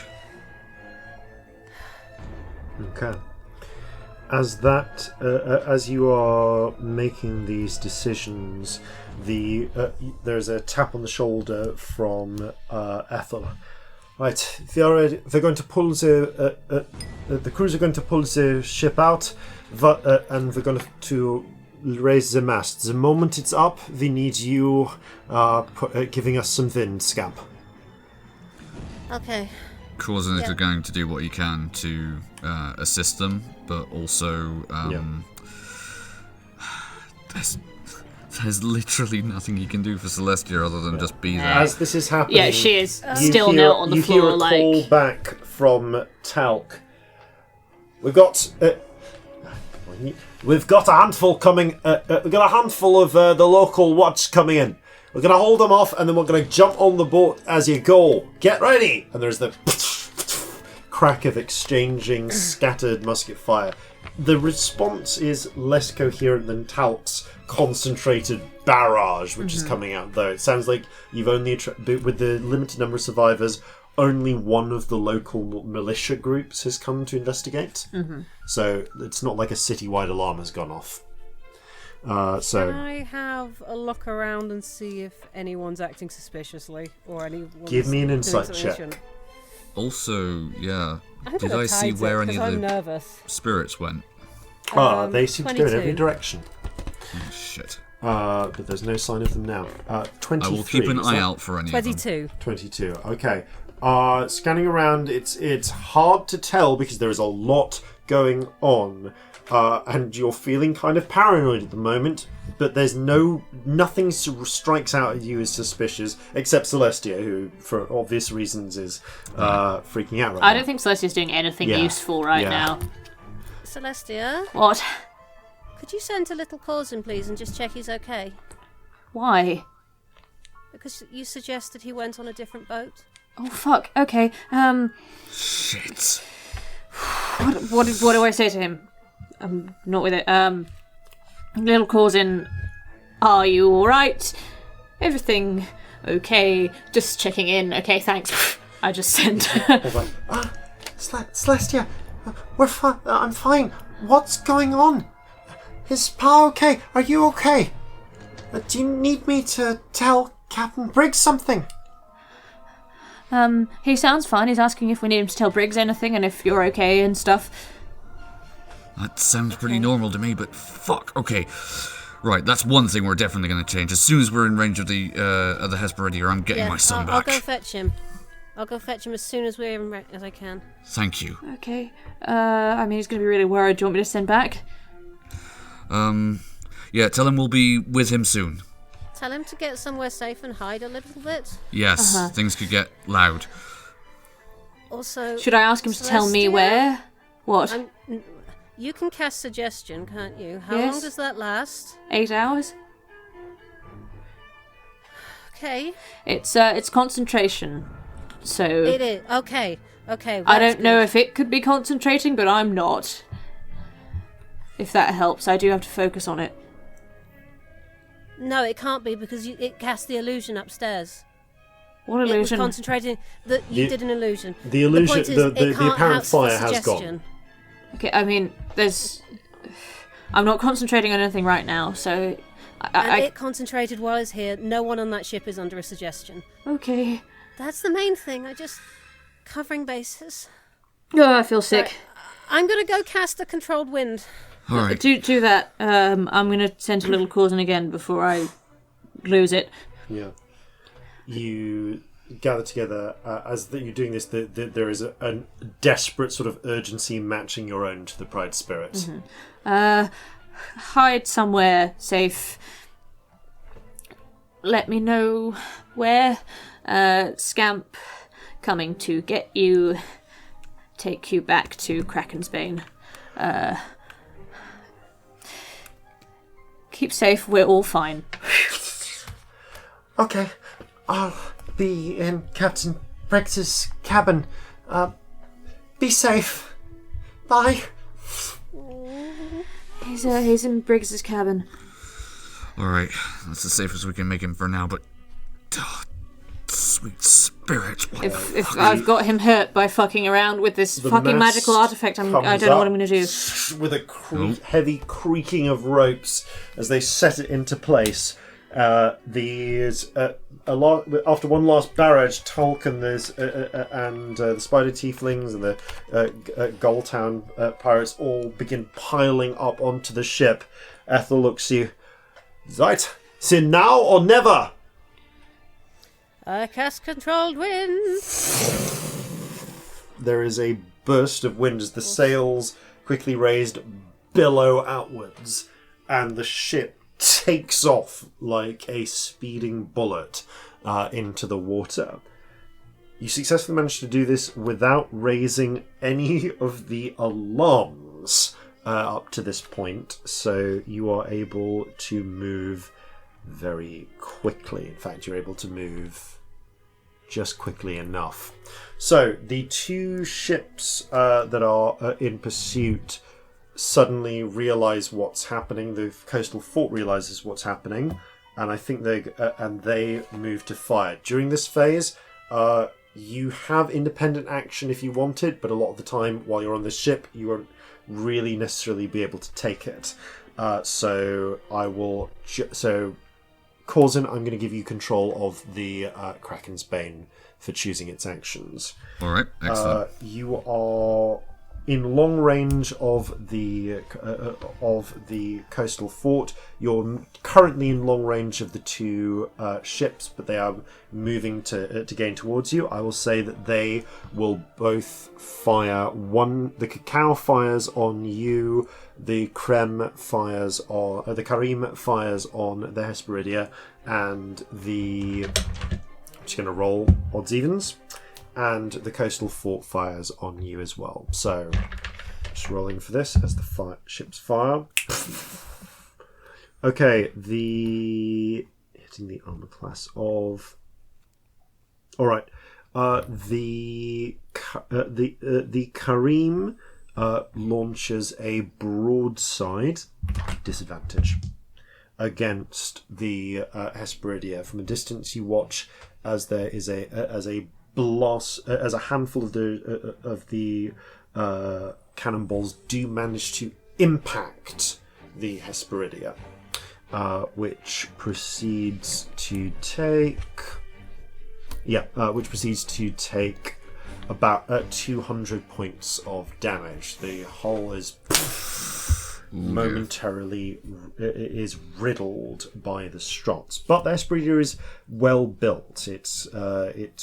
Okay. As you are making these decisions, there's a tap on the shoulder from Ethel. Right, they're going to pull the crews are going to pull the ship out, and we're going to raise the mast. The moment it's up, we need you giving us some wind, Scamp. Okay. Corzin is going to do what he can to assist them, but also there's literally nothing he can do for Celestia other than just be there. As this is happening, Yeah, she is you still hear- knelt on the you floor, hear a call back from Talc. We've got We've got a handful coming. We've got a handful of the local watch coming in. We're going to hold them off, and then we're going to jump on the boat as you go. Get ready! And there's the crack of exchanging scattered musket fire. The response is less coherent than Talt's concentrated barrage, which is coming out, though. It sounds like you've only, with the limited number of survivors, only one of the local militia groups has come to investigate. So it's not like a citywide alarm has gone off. Can I have a look around and see if anyone's acting suspiciously or anyone's give me an doing insight something check. they shouldn't? Also, yeah. I'm Did gonna I see tide where it, any 'cause of I'm the nervous. spirits went? They seem to go in 22. every direction. Oh, shit. But there's no sign of them now. 23. I will keep an is eye that? out for any of them. 22. 22. Okay. Scanning around, it's hard to tell because there is a lot going on, and you're feeling kind of paranoid at the moment. But there's nothing strikes out at you as suspicious, except Celestia, who, for obvious reasons, is freaking out right now. I don't think Celestia's doing anything useful right now. Celestia, What? could you send to little Corzin, please, and just check he's okay? Why? Because you suggested he went on a different boat. Oh fuck. Okay. Shit. What do I say to him? I'm not with it. Little Corzin, are you alright? Everything okay? Just checking in. Okay, thanks. I just sent. Celestia, we're fine. I'm fine. What's going on? Is Pa okay? Are you okay? Do you need me to tell Captain Briggs something? He sounds fine. He's asking if we need him to tell Briggs anything and if you're okay and stuff. That sounds pretty normal to me, but fuck. Okay. Right, that's one thing we're definitely going to change. As soon as we're in range of the Hesperidia, I'm getting my son I'll back. go fetch him. I'll go fetch him as soon as we're in as I can. Thank you. Okay. I mean, he's going to be really worried. Do you want me to send back? Yeah, tell him we'll be with him soon. Tell him to get somewhere safe and hide a little bit. Yes, things could get loud. Also, Should I ask him to tell me Celestia? where? What? You can cast suggestion, can't you? How Yes. long does that last? 8 hours? Okay. It's concentration. So It is. Okay. Okay. I that's don't know good. if it could be concentrating, but I'm not. If that helps, I do have to focus on it. No, it can't be because it cast the illusion upstairs. What It was illusion? concentrating. You did an illusion. The illusion, point is, the it can't apparent have fire has suggestion. gone. Okay, I mean, I'm not concentrating on anything right now, so And it concentrated while it's here. No one on that ship is under a suggestion. Okay. That's the main thing. Covering bases. Oh, I feel sick. I'm gonna go cast a controlled wind. All right. Do that. I'm gonna send to Little Corzin again before I lose it. Yeah. You gather together as you're doing this. There is a desperate sort of urgency matching your own to the Pride spirit. Hide somewhere safe. Let me know where. Scamp coming to get you. Take you back to Krakensbane. Keep safe. We're all fine. Okay, I'll be in Captain Briggs's cabin. Be safe. Bye. He's in Briggs's cabin. All right, that's the safest we can make him for now, but... sweet spirit. What If I've got him hurt by fucking around with this The fucking mast magical artifact, I don't comes know what up I'm going to do. With a heavy creaking of ropes as they set it into place. There's a lot after one last barrage. Tolkien, and the Spider Tieflings and the Goldtown pirates all begin piling up onto the ship. Ethel looks at you. Right, it's now or never. I cast controlled wind. There is a burst of wind as the sails, quickly raised, billow outwards, and the ship takes off like a speeding bullet into the water. You successfully managed to do this without raising any of the alarms up to this point, so you are able to move very quickly. In fact, you're able to move just quickly enough. So the two ships that are in pursuit suddenly realize what's happening. The coastal fort realizes what's happening, and I think they move to fire. During this phase, you have independent action if you want it, but a lot of the time while you're on this ship, you won't really necessarily be able to take it. So I will. So Corzin, I'm going to give you control of the Kraken's Bane for choosing its actions. All right, excellent. You are in long range of the coastal fort. You're currently in long range of the two ships, but they are moving to gain towards you. I will say that they will both fire. The Cacao fires on you. The Karim fires on the Hesperidia, and I'm just going to roll odds evens. And the coastal fort fires on you as well. So, just rolling for this as the ships fire. Okay, hitting the armor class of. All right, the Karim launches a broadside disadvantage against the Hesperidia. From a distance, you watch as there is a handful of the cannonballs do manage to impact the Hesperidia, which proceeds to take about 200 points of damage. The hull is momentarily is riddled by the shots, but the Hesperidia is well built. It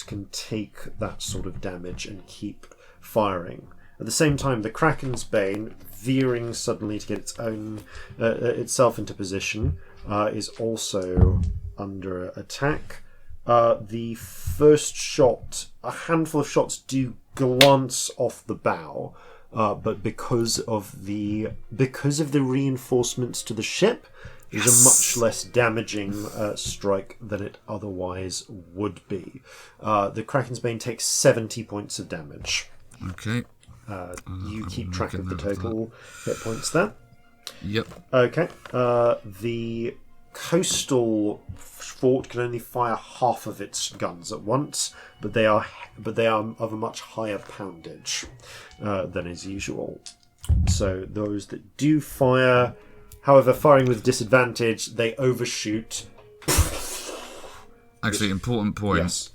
can take that sort of damage and keep firing. At the same time, the Kraken's Bane, veering suddenly to get itself into position, is also under attack. The first shot, a handful of shots do glance off the bow. But because of the reinforcements to the ship, it's a much less damaging strike than it otherwise would be. The Kraken's Bane takes 70 points of damage. Okay. You keep track of the total hit points there. Yep. Okay. The coastal fort can only fire half of its guns at once, but they are of a much higher poundage than is usual. So those that do fire, however, firing with disadvantage, they overshoot. Actually, important point. Yes.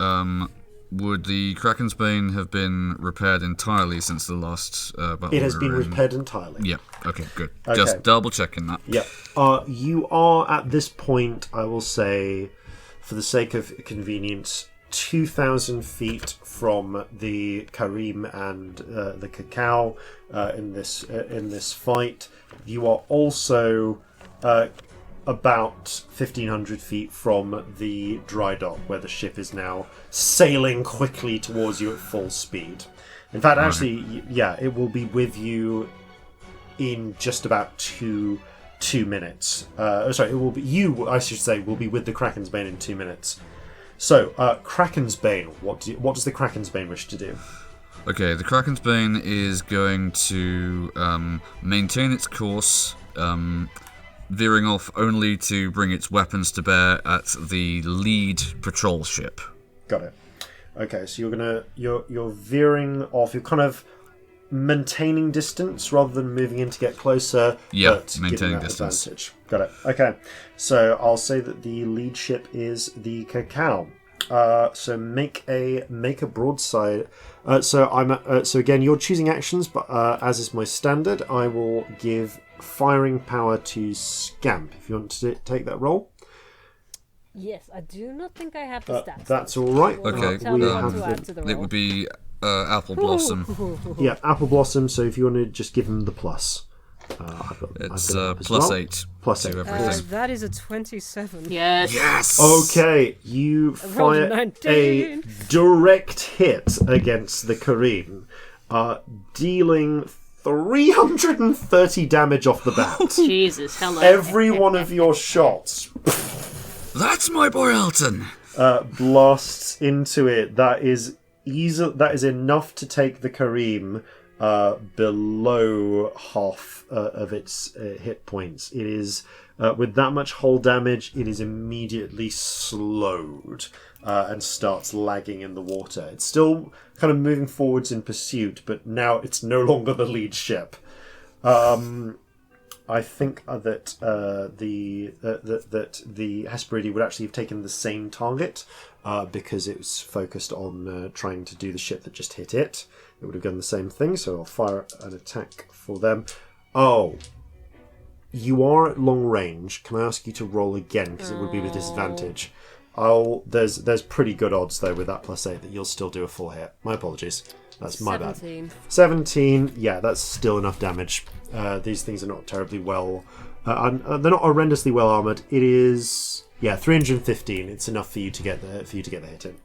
Would the Kraken's Bane have been repaired entirely since the last battle? It has been repaired entirely. Yeah. Okay. Good. Okay. Just double checking that. Yeah. You are at this point, I will say, for the sake of convenience, 2,000 feet from the Karim and the Cacao in this fight. You are also about 1,500 feet from the dry dock, where the ship is now sailing quickly towards you at full speed. In fact, actually, yeah, it will be with you in just about two minutes. Sorry, it will be you. I should say, will be with the Kraken's Bane in 2 minutes. So, Kraken's Bane. What does the Kraken's Bane wish to do? Okay, the Kraken's Bane is going to maintain its course, veering off only to bring its weapons to bear at the lead patrol ship. Got it. Okay, so you're veering off. You're kind of maintaining distance rather than moving in to get closer. Yeah, but maintaining that distance. Advantage. Got it. Okay, so I'll say that the lead ship is the Cacao. So make a broadside. So again, you're choosing actions, but as is my standard, I will give firing power to Scamp if you want to take that role. Yes, I do not think I have the stats. That's all right. Okay, Tell me what to add to the roll. it would be Apple Blossom. Yeah, Apple Blossom. So if you want to just give him the plus, It's I've got it up as plus well. 8. Plus to 8. everything. That is a 27. Yes. Yes! Okay, you rolled fire 19. a direct hit against the Karim, dealing 330 damage off the bat. Jesus, hello. Every one of your shots That's my boy Elton. blasts into it. That is enough to take the Kareem below half of its hit points. It is with that much hull damage, it is immediately slowed and starts lagging in the water. It's still kind of moving forwards in pursuit, but now it's no longer the lead ship. I think that the Hesperidia would actually have taken the same target because it was focused on trying to do the ship that just hit it. It would have done the same thing, so I'll fire an attack for them. Oh, you are at long range. Can I ask you to roll again, because it would be with disadvantage? There's pretty good odds, though, with that +8 that you'll still do a full hit. My apologies. That's my bad. 17. Yeah, that's still enough damage. These things are not terribly well... they're not horrendously well armoured. It is... Yeah, 315. It's enough for you to get the hit in.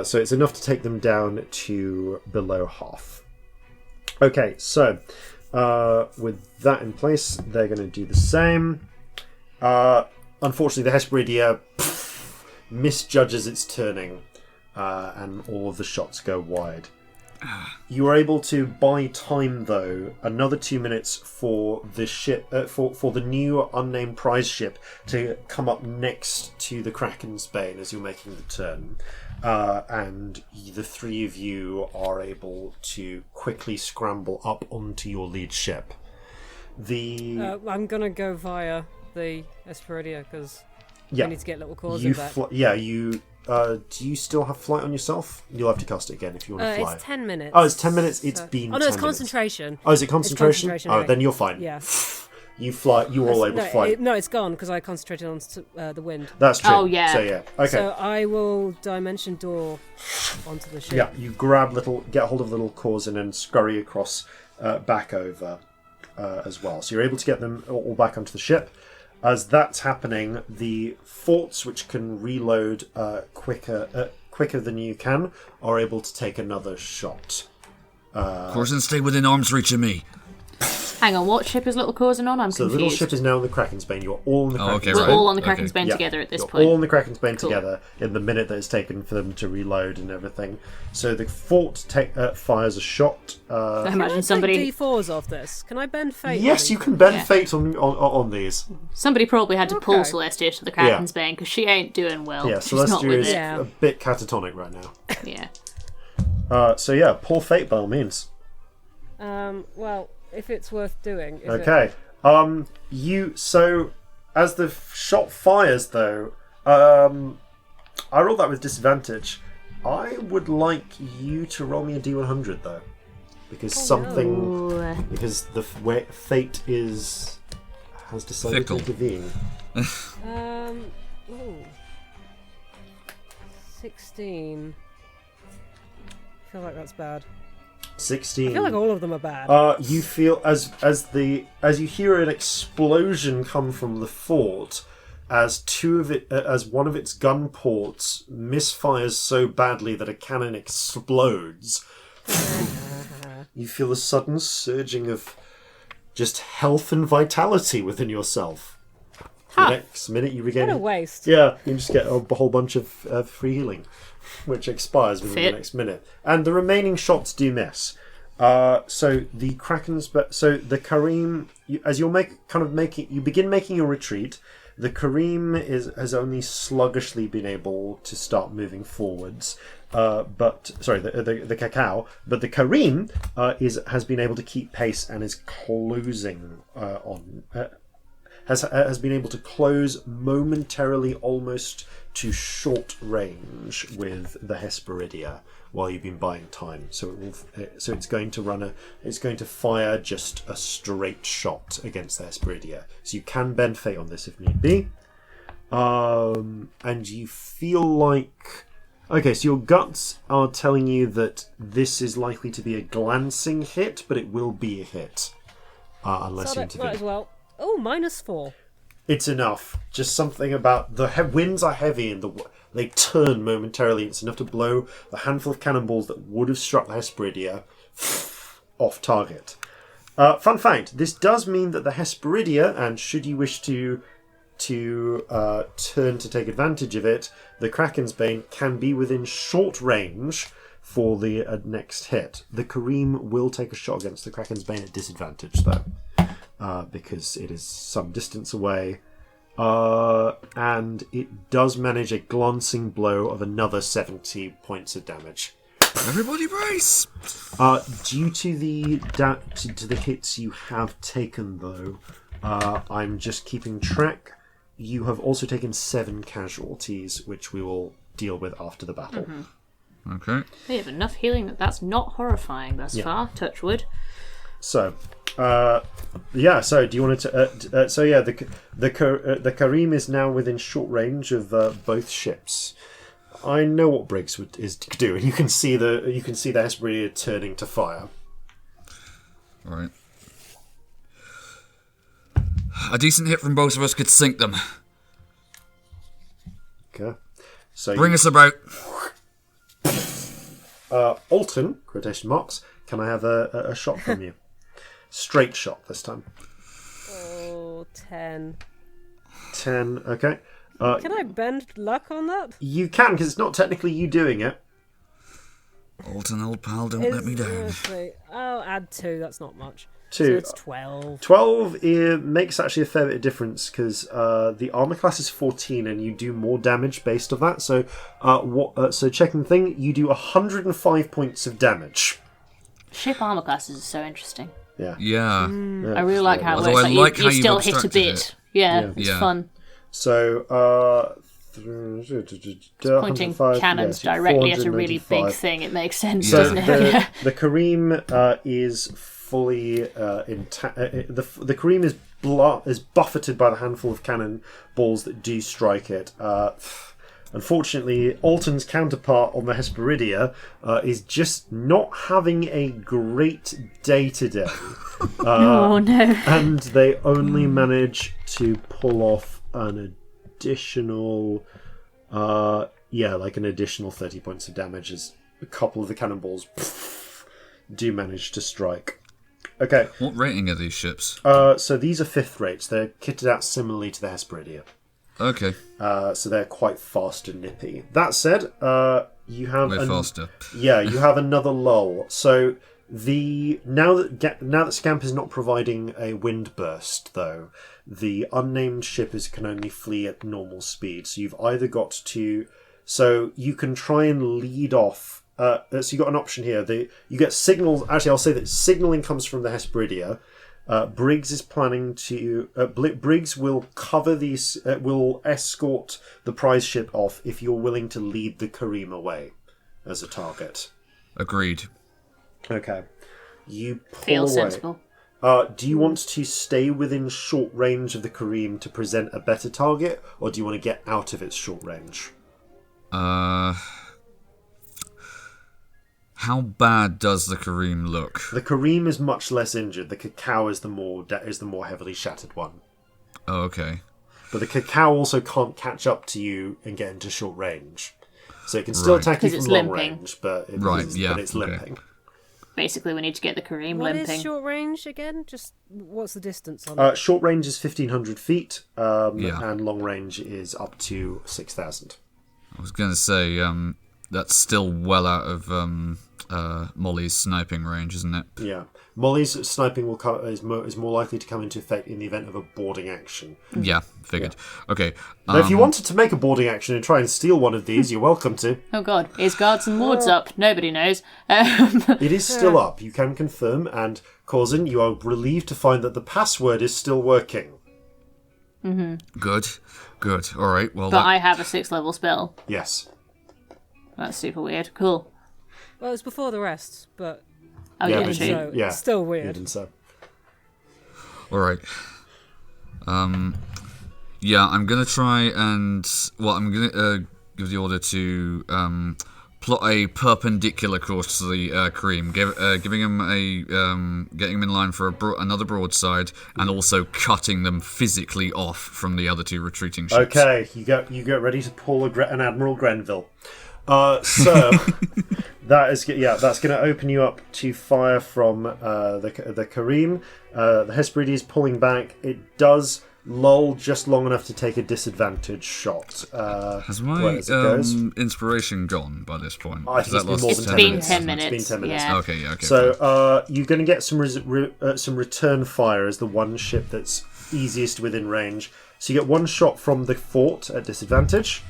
So it's enough to take them down to below half. Okay, so with that in place, they're going to do the same. Unfortunately, the Hesperidia misjudges its turning, and all of the shots go wide. You are able to buy time, though, another 2 minutes for the ship, for the new unnamed prize ship to come up next to the Kraken's Bane as you're making the turn. And the three of you are able to quickly scramble up onto your lead ship. I'm gonna go via the Hesperidia because I need to get little Corzin back. Do you still have flight on yourself? You'll have to cast it again if you want to fly. It's 10 minutes. Oh, it's 10 minutes. It's been. Oh no, 10 it's minutes. concentration. Oh, is it concentration? Concentration, then you're fine. Yeah. You fly. You were all able to fly. No, it's gone because I concentrated on the wind. That's true. Oh, yeah. So yeah. Okay. So I will dimension door onto the ship. Yeah, you get hold of little Corzin and scurry across back over as well. So you're able to get them all back onto the ship. As that's happening, the forts, which can reload quicker than you can, are able to take another shot. Corzin, stay within arm's reach of me. Hang on, what ship is little Corzin on? I'm So confused. the little ship is now on the Kraken's Bane. You're all on the Kraken's Bane. We're all on the Kraken's Bane together at this You're point. all on the Kraken's Bane together in the minute that it's taken for them to reload and everything. So the fort fires a shot. I imagine Can I somebody... take D4s off this? Can I bend fate? Yes, you can bend fate on these. Somebody probably had to pull Okay. Celestia to the Kraken's Bane because she ain't doing well. Yeah, She's not Celestia with is it. Yeah. a bit catatonic right now. Yeah. So yeah, pull fate by all means. Well, if it's worth doing. Okay. So as the shot fires, though, I rolled that with disadvantage. I would like you to roll me a D100 though, because because the fate has decided Fickle. to intervene. 16. I feel like that's bad. 16. I feel like all of them are bad. You feel as you hear an explosion come from the fort, as one of its gun ports misfires so badly that a cannon explodes. You feel a sudden surging of just health and vitality within yourself. The next minute you regain. What a waste. Yeah, you just get a whole bunch of free healing, which expires within the next minute, and the remaining shots do miss. So the the Kareem, as you're you begin making your retreat. The Kareem has only sluggishly been able to start moving forwards. The Cacao, but the Kareem has been able to keep pace and is closing has been able to close momentarily, almost to short range with the Hesperidia while you've been buying time. So it's going to fire just a straight shot against the Hesperidia. So you can bend fate on this if need be. And you feel like... Okay, so your guts are telling you that this is likely to be a glancing hit, but it will be a hit. Unless you intervene. Might as well. Oh, -4. It's enough. Just something about the winds are heavy and they turn momentarily. It's enough to blow the handful of cannonballs that would have struck the Hesperidia off target. Fun fact, this does mean that the Hesperidia, and should you wish to turn to take advantage of it, the Kraken's Bane can be within short range for the next hit. The Kareem will take a shot against the Kraken's Bane at disadvantage, though, because it is some distance away. And it does manage a glancing blow of another 70 points of damage. Everybody brace! Due to the hits you have taken, though, I'm just keeping track. You have also taken 7 casualties, which we will deal with after the battle. Mm-hmm. Okay. We have enough healing that's not horrifying thus far, touch wood. So, so do you want to... the Kareem is now within short range of both ships. I know what Briggs is doing. You can see the Hesperidia turning to fire. All right. A decent hit from both of us could sink them. Okay. So bring us about. Alton, quotation marks, can I have a shot from you? Straight shot this time. Oh, 10. 10, okay. Can I bend luck on that? You can, because it's not technically you doing it. Alton, old pal, don't let me down. Seriously, I'll add 2, that's not much. 2. So it's 12. 12 makes actually a fair bit of difference, because the armor class is 14 and you do more damage based on that. So, so checking the thing, you do 105 points of damage. Ship armor classes is so interesting. Yeah. I really like how it Although works. I like how you you've still hit a abstracted bit. it. It's fun. So, Pointing cannons directly at a really big thing, it makes sense, doesn't it? The Kareem is fully intact. The Kareem is buffeted by the handful of cannonballs that do strike it. Unfortunately, Alton's counterpart on the Hesperidia is just not having a great day today. Oh no! And they only manage to pull off an additional, an additional 30 points of damage as a couple of the cannonballs do manage to strike. Okay. What rating are these ships? So these are 5th rates. They're kitted out similarly to the Hesperidia. Okay. So they're quite fast and nippy. That said, you have faster. Yeah, you have another lull. So now that Scamp is not providing a wind burst, though, the unnamed ship can only flee at normal speed. So you've either got to... So you can try and lead off... so you got an option here. You get signals... Actually, I'll say that signalling comes from the Hesperidia. Briggs is planning to... Briggs will cover these... will escort the prize ship off if you're willing to lead the Kareem away as a target. Agreed. Okay. You pull Feels away. sensible. Do you want to stay within short range of the Kareem to present a better target, or do you want to get out of its short range? How bad does the Kareem look? The Kareem is much less injured. The Cacao is the more heavily shattered one. Oh, okay. But the Cacao also can't catch up to you and get into short range. So it can still attack you from long range, but it's limping. Basically, we need to get the Kareem What limping. is short range again? Just what's the distance on it? Short range is 1,500 feet, and long range is up to 6,000. I was going to say, that's still well out of Molly's sniping range, isn't it? Yeah. Molly's sniping is more likely to come into effect in the event of a boarding action. Yeah, figured. Yeah. Okay. Now, if you wanted to make a boarding action and try and steal one of these, you're welcome to. Oh god, is guards and wards up? Nobody knows. It is still up, you can confirm, and Corzin, you are relieved to find that the password is still working. Mm-hmm. Good. All right, well... But I have a 6th level spell. Yes. That's super weird. Cool. Well, it's before the rest, but... Oh, yeah, true. So it's still weird. Even so. All right. Yeah, I'm going to try and... Well, I'm going to give the order to plot a perpendicular course to the Kareem, giving him getting him in line for another broadside, and also cutting them physically off from the other two retreating ships. Okay, you get ready to pull an Admiral Grenville. So that's going to open you up to fire from the Kareem. The Hesperides is pulling back. It does lull just long enough to take a disadvantage shot. Has my inspiration gone by this point? I think it's been 10 minutes. It's been 10 minutes. Yeah. Okay. So you're going to get some return fire as the one ship that's easiest within range. So you get one shot from the fort at disadvantage.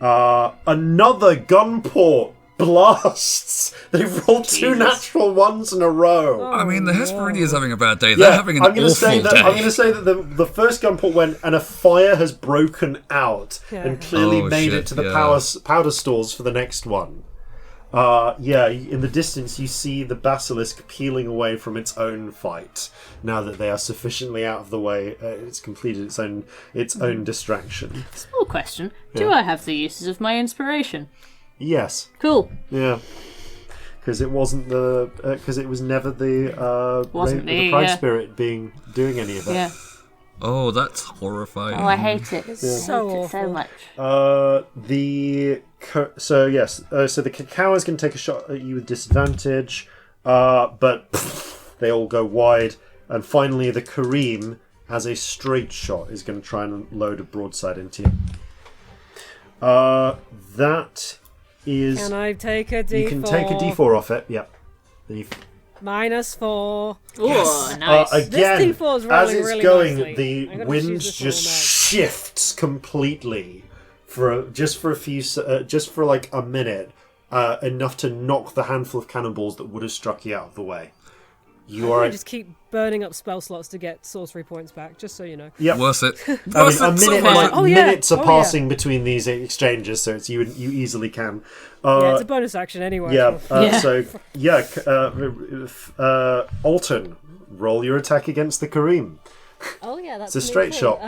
Another gun port blasts. They've rolled two natural ones in a row. I mean, the Hesperides is having a bad day. They're having an awful day. I'm going to say that the first gun port went and a fire has broken out and clearly made it to the powder stores for the next one. In the distance you see the basilisk peeling away from its own fight. Now that they are sufficiently out of the way, it's completed its own distraction. Small question: do I have the uses of my inspiration? Yes. Cool. Yeah. Because it wasn't because it was never the Pride Spirit doing any of it. Yeah. Oh, that's horrifying. Oh, I hate it. So much. So the cacao is going to take a shot at you with disadvantage, but they all go wide. And finally, the Kareem has a straight shot. Is going to try and load a broadside into you. That is. Can I take a D4? You can take a D4 off it. Yep. Then -4. Oh, nice. Again, this D4 is rolling as it's really going, nicely. the wind just shifts completely just for like a minute, enough to knock the handful of cannonballs that would have struck you out of the way. I just keep burning up spell slots to get sorcery points back, just so you know. Yep. Worth it. Minutes are passing between these exchanges, so you easily can. It's a bonus action anyway. Alton, roll your attack against the Kareem. Oh yeah, that's it's a straight shot.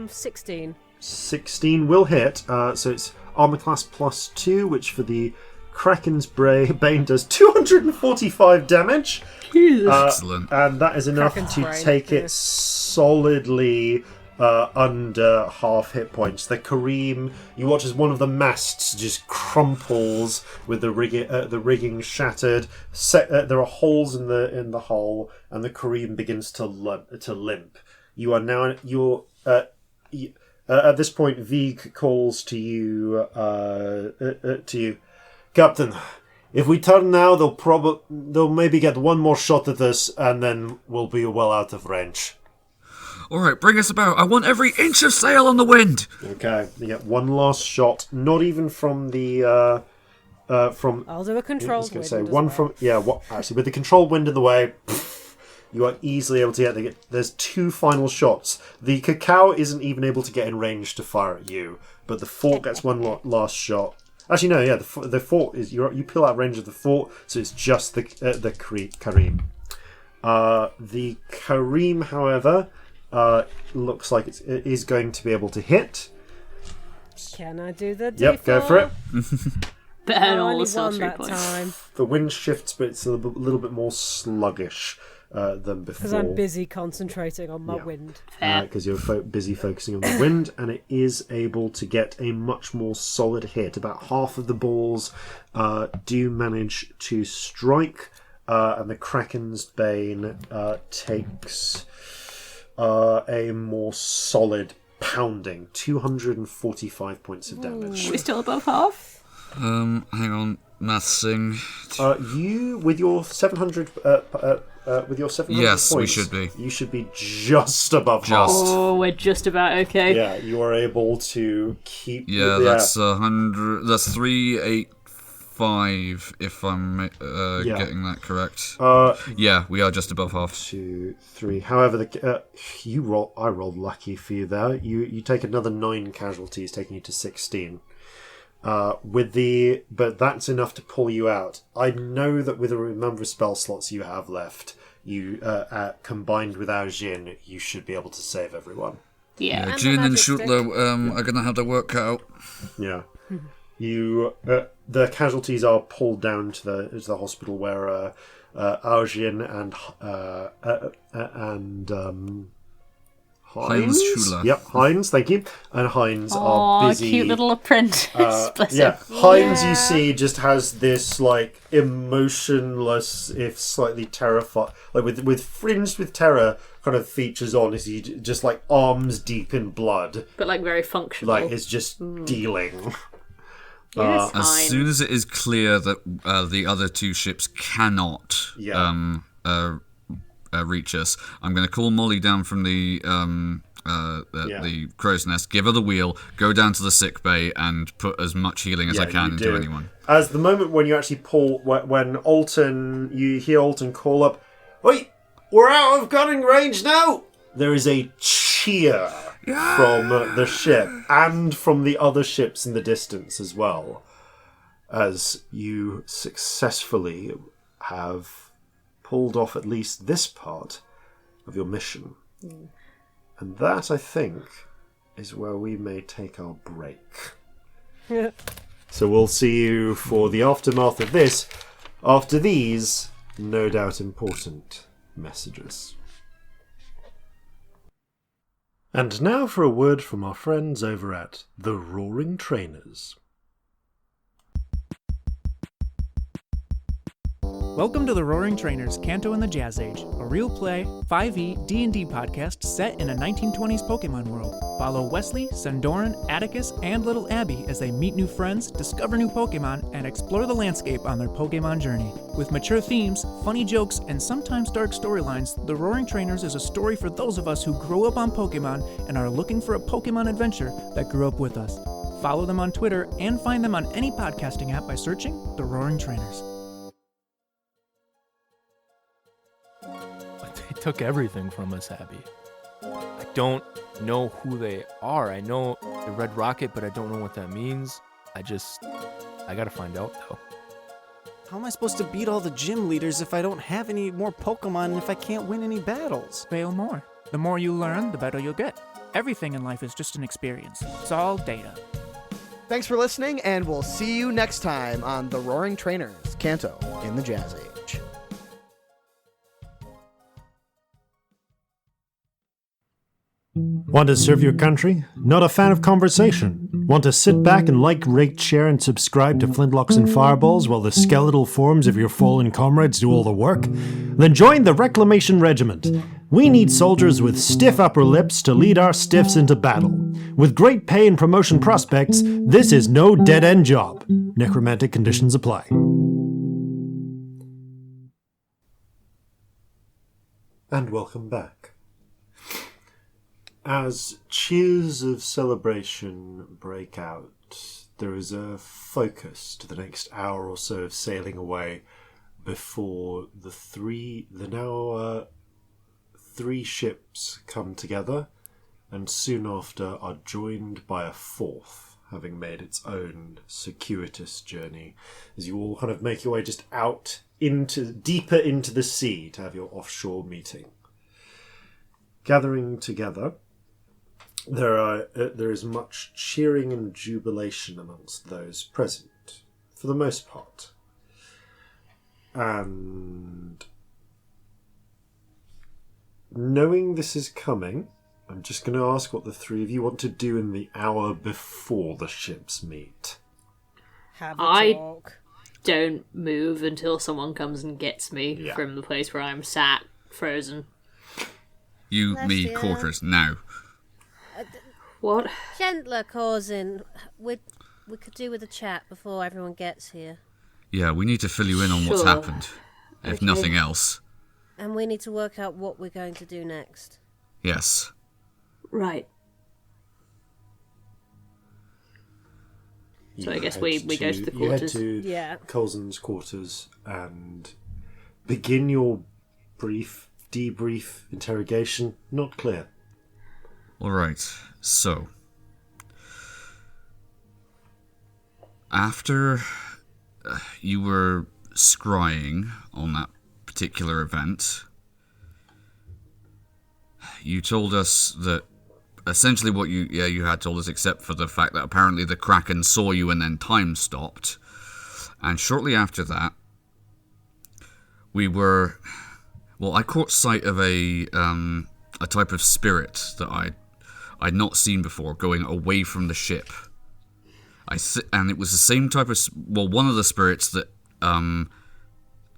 16. 16 will hit. So it's armor class +2, which for the Kraken's Bane does 245 damage. Excellent. And that is enough to take it solidly under half hit points. The Kareem, you watch as one of the masts just crumples with the rigging shattered. There are holes in the hull, and the Kareem begins to limp. You are now at this point. Vig calls to you. Captain, if we turn now, they'll maybe get one more shot at us, and then we'll be well out of range. All right, bring us about. I want every inch of sail on the wind. Okay, you get one last shot. Not even from the from. I'll do a controlled wind. Actually, with the controlled wind in the way, you are easily able to get. There's two final shots. The cacao isn't even able to get in range to fire at you, but the fort gets one last shot. Actually, no. Yeah, the fort is you peel out range of the fort, so it's just the Kareem. The Kareem, however, looks like it is going to be able to hit. Can I do the D4? Yep, go for it. Burn all only the sorcery one that points. time. The wind shifts, but it's a little bit more sluggish than before. Because I'm busy concentrating on my wind. Because you're busy focusing on the wind, and it is able to get a much more solid hit. About half of the balls do manage to strike, and the Kraken's Bane takes a more solid pounding, 245 points of damage. Are we still above half? Hang on, mathsing. You with your 700 yes, points, we should be. You should be just above half. Oh, we're just about okay. Yeah, you are able to keep. Yeah, that's 100. That's 385. If I'm getting that correct. Yeah, we are just above half. 2, 3. However, I rolled lucky for you there. You take another 9 casualties, taking you to 16. But that's enough to pull you out. I know that with the number of spell slots you have left, you combined with our Jin, you should be able to save everyone. Yeah, Jin and Shutler are going to have their work cut out. Yeah, the casualties are pulled down to the hospital where Heinz Schuler. Yep, Heinz, thank you. And Heinz are busy. Cute little apprentice. Bless him. Heinz, you see, just has this, like, emotionless, if slightly terrified, like, with fringed with terror kind of features on, is he just, like, arms deep in blood. But, like, very functional. Like, it's just dealing. Yes, As Heinz. soon as it is clear that the other two ships cannot reach us, I'm going to call Molly down from the crow's nest, give her the wheel, go down to the sick bay, and put as much healing as I can into anyone. As the moment when you actually pull, when you hear Alton call up, "Wait, we're out of gunning range now!" There is a cheer from the ship and from the other ships in the distance as well, as you successfully have pulled off at least this part of your mission. And that, I think, is where we may take our break. So we'll see you for the aftermath of this after these, no doubt important, messages. And now for a word from our friends over at The Roaring Trainers. Welcome to The Roaring Trainers, Canto in the Jazz Age, a real play, 5e D&D podcast set in a 1920s Pokemon world. Follow Wesley, Sandoran, Atticus, and Little Abby as they meet new friends, discover new Pokemon, and explore the landscape on their Pokemon journey. With mature themes, funny jokes, and sometimes dark storylines, The Roaring Trainers is a story for those of us who grew up on Pokemon and are looking for a Pokemon adventure that grew up with us. Follow them on Twitter and find them on any podcasting app by searching The Roaring Trainers. They took everything from us, Abby. I don't know who they are. I know the Red Rocket, but I don't know what that means. I gotta find out, though. How am I supposed to beat all the gym leaders if I don't have any more Pokemon and if I can't win any battles? Fail more. The more you learn, the better you'll get. Everything in life is just an experience. It's all data. Thanks for listening, and we'll see you next time on The Roaring Trainers, Canto in the Jazz Age. Want to serve your country? Not a fan of conversation? Want to sit back and like, rate, share, and subscribe to Flintlocks and Fireballs while the skeletal forms of your fallen comrades do all the work? Then join the Reclamation Regiment. We need soldiers with stiff upper lips to lead our stiffs into battle. With great pay and promotion prospects, this is no dead-end job. Necromantic conditions apply. And welcome back. As cheers of celebration break out, there is a focus to the next hour or so of sailing away before the three ships come together, and soon after are joined by a fourth, having made its own circuitous journey, as you all kind of make your way just out deeper into the sea to have your offshore meeting. Gathering together, there is much cheering and jubilation amongst those present, for the most part. And knowing this is coming, I'm just going to ask what the three of you want to do in the hour before the ships meet. Have a talk. Don't move until someone comes and gets me from the place where I'm sat, frozen. You, me, Celestia. quarters, now. What? Gentler, Corzin. We could do with a chat before everyone gets here. Yeah, we need to fill you in on what's Sure. happened, if nothing else. And we need to work out what we're going to do next. Yes. Right. So I guess we go to the quarters. You head to Coulson's quarters and begin your brief debrief interrogation. Not clear. All right. So, after you were scrying on that particular event, you told us that essentially what you had told us, except for the fact that apparently the Kraken saw you and then time stopped. And shortly after that, I caught sight of a a type of spirit that I'd not seen before going away from the ship. And it was the same type of... Well, one of the spirits that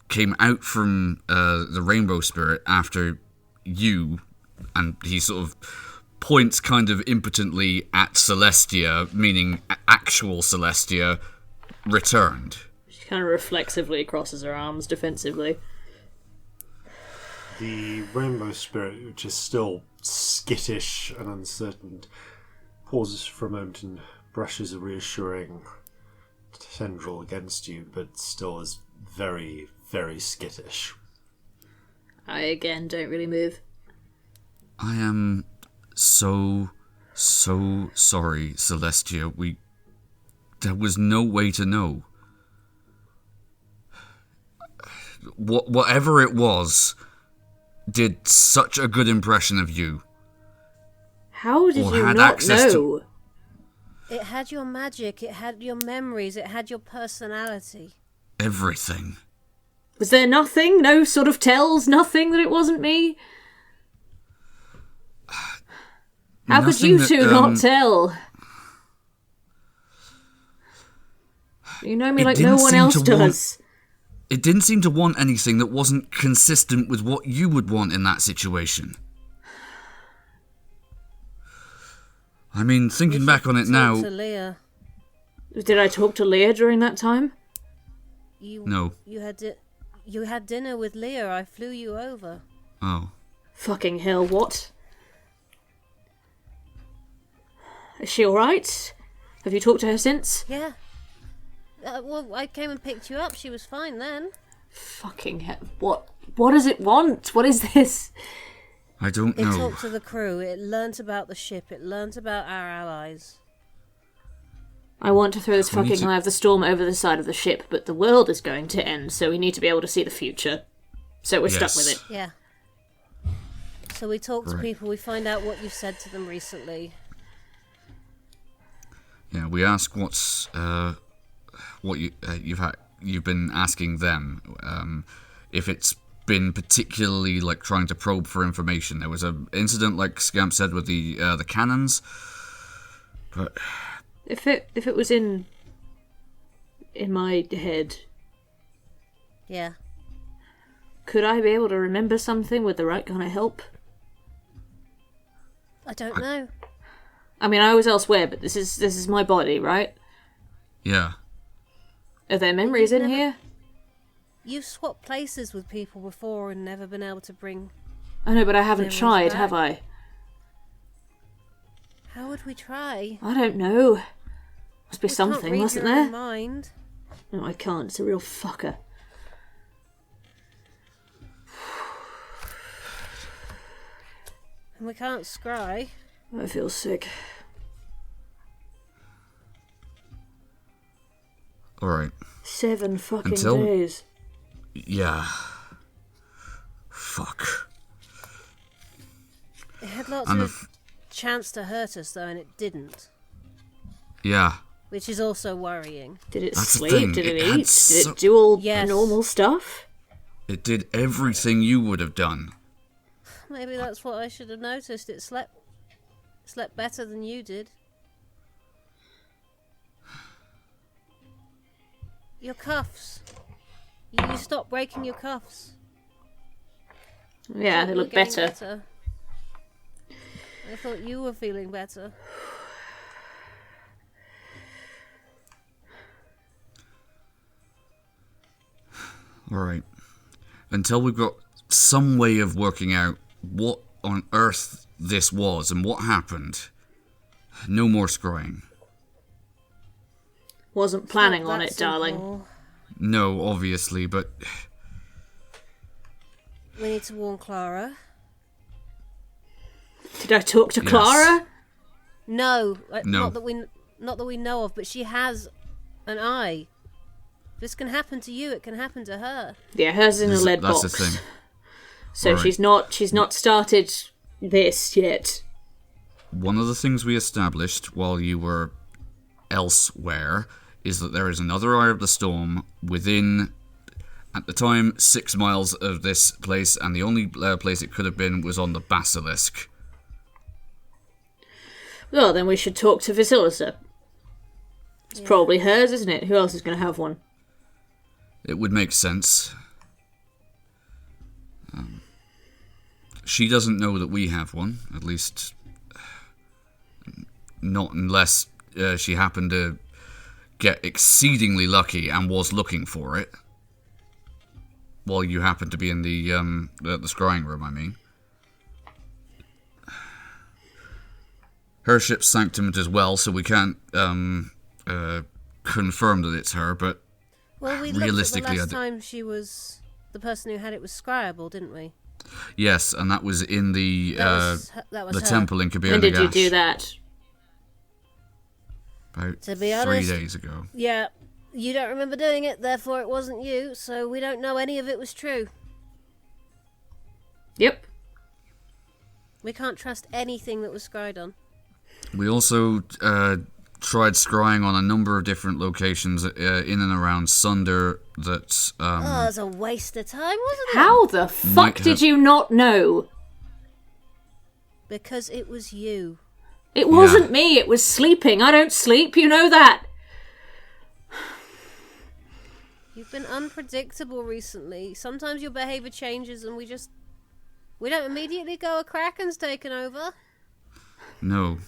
came out from the rainbow spirit after you, and he sort of points kind of impotently at Celestia, meaning actual Celestia, returned. She kind of reflexively crosses her arms defensively. The rainbow spirit, which is still skittish and uncertain, pauses for a moment and brushes a reassuring tendril against you, but still is very, very skittish. I, again, don't really move. I am so sorry, Celestia. There was no way to know. Whatever it was did such a good impression of you. How did you not know? It had your magic, it had your memories, it had your personality. Everything. Was there nothing? No sort of tells? Nothing that it wasn't me? How could you two not tell? You know me like no one else does. It didn't seem to want anything that wasn't consistent with what you would want in that situation. I mean, thinking back on it now... To Leah. Did I talk to Leah during that time? No. You had dinner with Leah. I flew you over. Oh. Fucking hell, what? Is she alright? Have you talked to her since? Yeah. Well, I came and picked you up. She was fine then. Fucking hell. What does it want? What is this? I don't know. It talked to the crew. It learnt about the ship. It learnt about our allies. I want to throw this fucking Eye of the Storm over the side of the ship, but the world is going to end, so we need to be able to see the future. So we're stuck with it. Yeah. So we talk to people. We find out what you've said to them recently. Yeah, we ask what you've been asking them, if it's been particularly like trying to probe for information. There was an incident, like Scamp said, with the cannons, but if it was in my head, yeah, could I be able to remember something with the right kind of help? I don't know. I mean, I was elsewhere, but this is my body, right? Yeah. Are there memories in here? You've swapped places with people before and never been able to bring... I know, but I haven't tried, have I? How would we try? I don't know. Must be something, can't read mustn't your there? own mind. No, I can't. It's a real fucker. And we can't scry. I feel sick. Alright. 7 fucking days. Yeah. Fuck. It had lots of chance to hurt us, though, and it didn't. Yeah. Which is also worrying. Did it That's sleep? Did it eat? Did it do all normal stuff? It did everything you would have done. Maybe that's what I should have noticed. It slept better than you did. Your cuffs. You stopped breaking your cuffs. Yeah, they look better. I thought you were feeling better. Alright. Until we've got some way of working out what on earth this was and what happened, no more scrying. Wasn't planning on it, darling. No, obviously, but... We need to warn Clara. Did I talk to Clara? No. No. Not that we know of, but she has an eye. If this can happen to you, it can happen to her. Yeah, hers is in a lead box. That's the thing. So right. she's not started this yet. One of the things we established while you were elsewhere is that there is another Eye of the Storm within At the time, 6 miles of this place, and the only place it could have been was on the Basilisk. Well, then we should talk to Vasilisa. It's probably hers, isn't it? Who else is going to have one? It would make sense. She doesn't know that we have one, at least not unless she happened to get exceedingly lucky and was looking for it. While you happened to be in the scrying room, I mean. Her ship's sanctimed as well, so we can't confirm that it's her, but well, we realistically... looked at the last time she was... The person who had it was scryable, didn't we? Yes, and that was in the that was the her. temple in Kabir When did Nagash. you do that? About To be honest, 3 days ago. Yeah, you don't remember doing it, therefore it wasn't you, so we don't know any of it was true. Yep. We can't trust anything that was scryed on. We also tried scrying on a number of different locations in and around Sunder that... Oh, it was a waste of time, wasn't it? How the fuck did you not know? Because it was you. It wasn't me, it was sleeping. I don't sleep, you know that. You've been unpredictable recently. Sometimes your behaviour changes and we don't immediately go, a Kraken's taken over. No.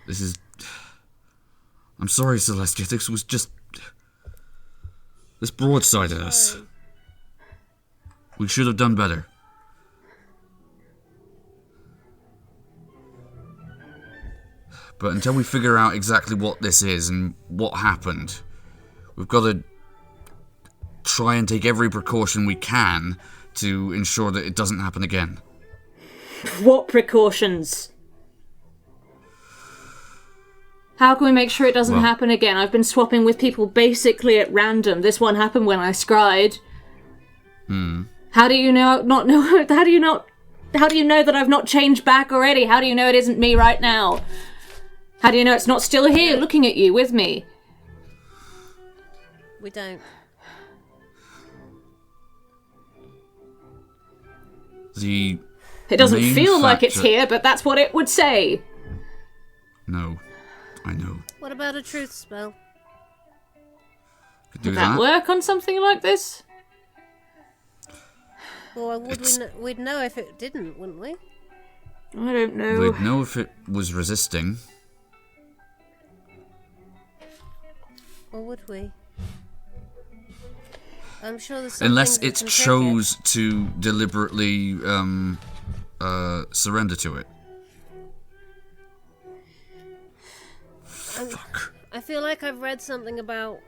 This is... I'm sorry, Celestia. This was just... This broadsided us. We should have done better. But until we figure out exactly what this is and what happened, we've got to try and take every precaution we can to ensure that it doesn't happen again. What precautions? How can we make sure it doesn't happen again? I've been swapping with people basically at random. This one happened when I scryed. How do you know how do you know that I've not changed back already? How do you know it isn't me right now? How do you know it's not still here looking at you with me? We don't. It doesn't feel like it's here, but that's what it would say. No, I know. What about a truth spell? Could do Would that work on something like this? Or we'd know if it didn't, wouldn't we? I don't know. We'd know if it was resisting. Or would we? I'm sure there's Unless something it that can chose to deliberately surrender to it. Fuck. I feel like I've read something about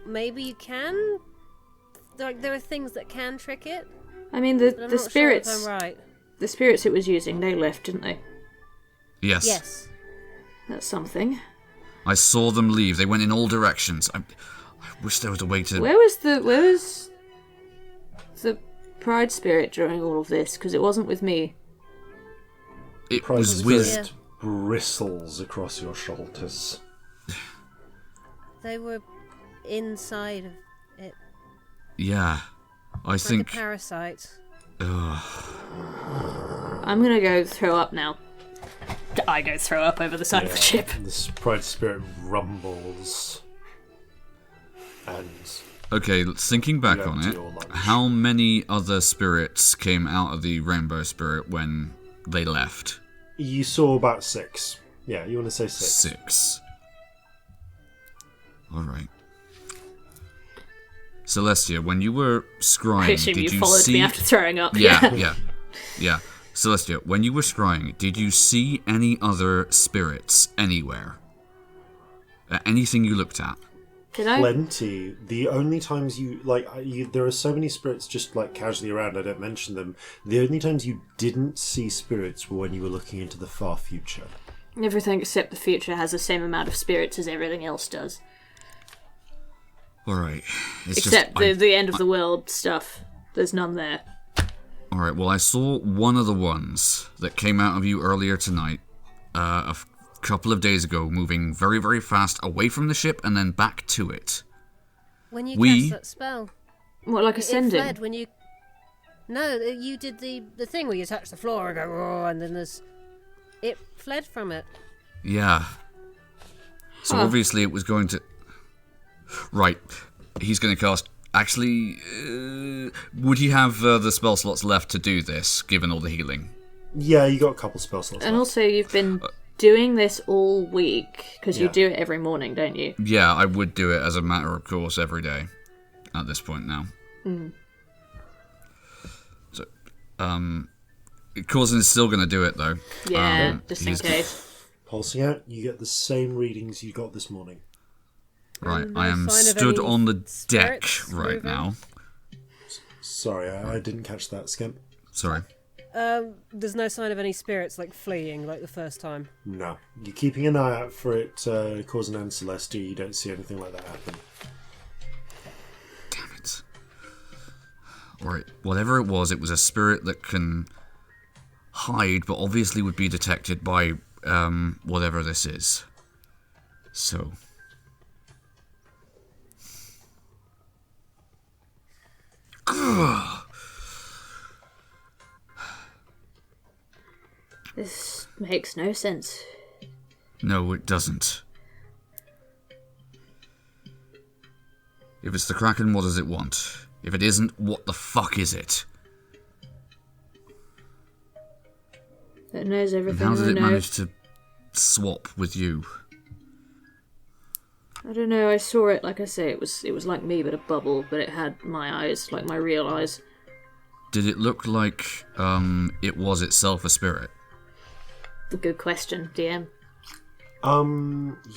maybe you can. There are things that can trick it. I mean, but I'm the not spirits. Sure if I'm right. The spirits it was using, they left, didn't they? Yes. Yes. That's something. I saw them leave. They went in all directions. I wish there was a way to... Where was the pride spirit during all of this? Because it wasn't with me. It Pride was with... spirit bristles across your shoulders. They were inside of it. Yeah. I think... Like a parasite. I'm gonna go throw up now. I go throw up over the side of the ship. This pride spirit rumbles. And... Okay, thinking back You on empty it, your lunch. how many other spirits came out of the rainbow spirit when they left? You saw about 6. Yeah, you want to say 6. 6. Alright. Celestia, when you were scrying, I assume did you you followed see... me after throwing up. Yeah. Celestia, when you were scrying, did you see any other spirits anywhere? Anything you looked at? Did I? Plenty. The only times there are so many spirits just like casually around, I don't mention them. The only times you didn't see spirits were when you were looking into the far future. Everything except the future has the same amount of spirits as everything else does. Alright. Except the end of the world stuff. There's none there. Alright, well I saw one of the ones that came out of you earlier tonight, a couple of days ago, moving very, very fast away from the ship and then back to it. When you cast that spell. What, like It ascending? fled when you... No, you did the thing where you touch the floor and go, oh, and then there's... It fled from it. Yeah. So obviously it was going to... Right. He's going to cast... Actually, would he have the spell slots left to do this, given all the healing? Yeah, you got a couple spell slots And left. also, you've been doing this all week, because you do it every morning, don't you? Yeah, I would do it as a matter of course every day at this point now. So, Corzin is still going to do it, though. Yeah, just in case. Pulsing out, you get the same readings you got this morning. Right, No I am sign of stood any on the deck spirits right moving? now. Sorry, I didn't catch that, Scamp. Sorry. There's no sign of any spirits like fleeing like the first time. No. You're keeping an eye out for it, Corzin and Celestia. You don't see anything like that happen. Damn it. Alright, whatever it was a spirit that can hide, but obviously would be detected by whatever this is. So... This makes no sense. No, it doesn't. If it's the Kraken, what does it want? If it isn't, what the fuck is it? It knows And everything how did I it know. manage to swap with you? I don't know, I saw it, like I say, it was like me, but a bubble, but it had my eyes, like my real eyes. Did it look like it was itself a spirit? Good question, DM.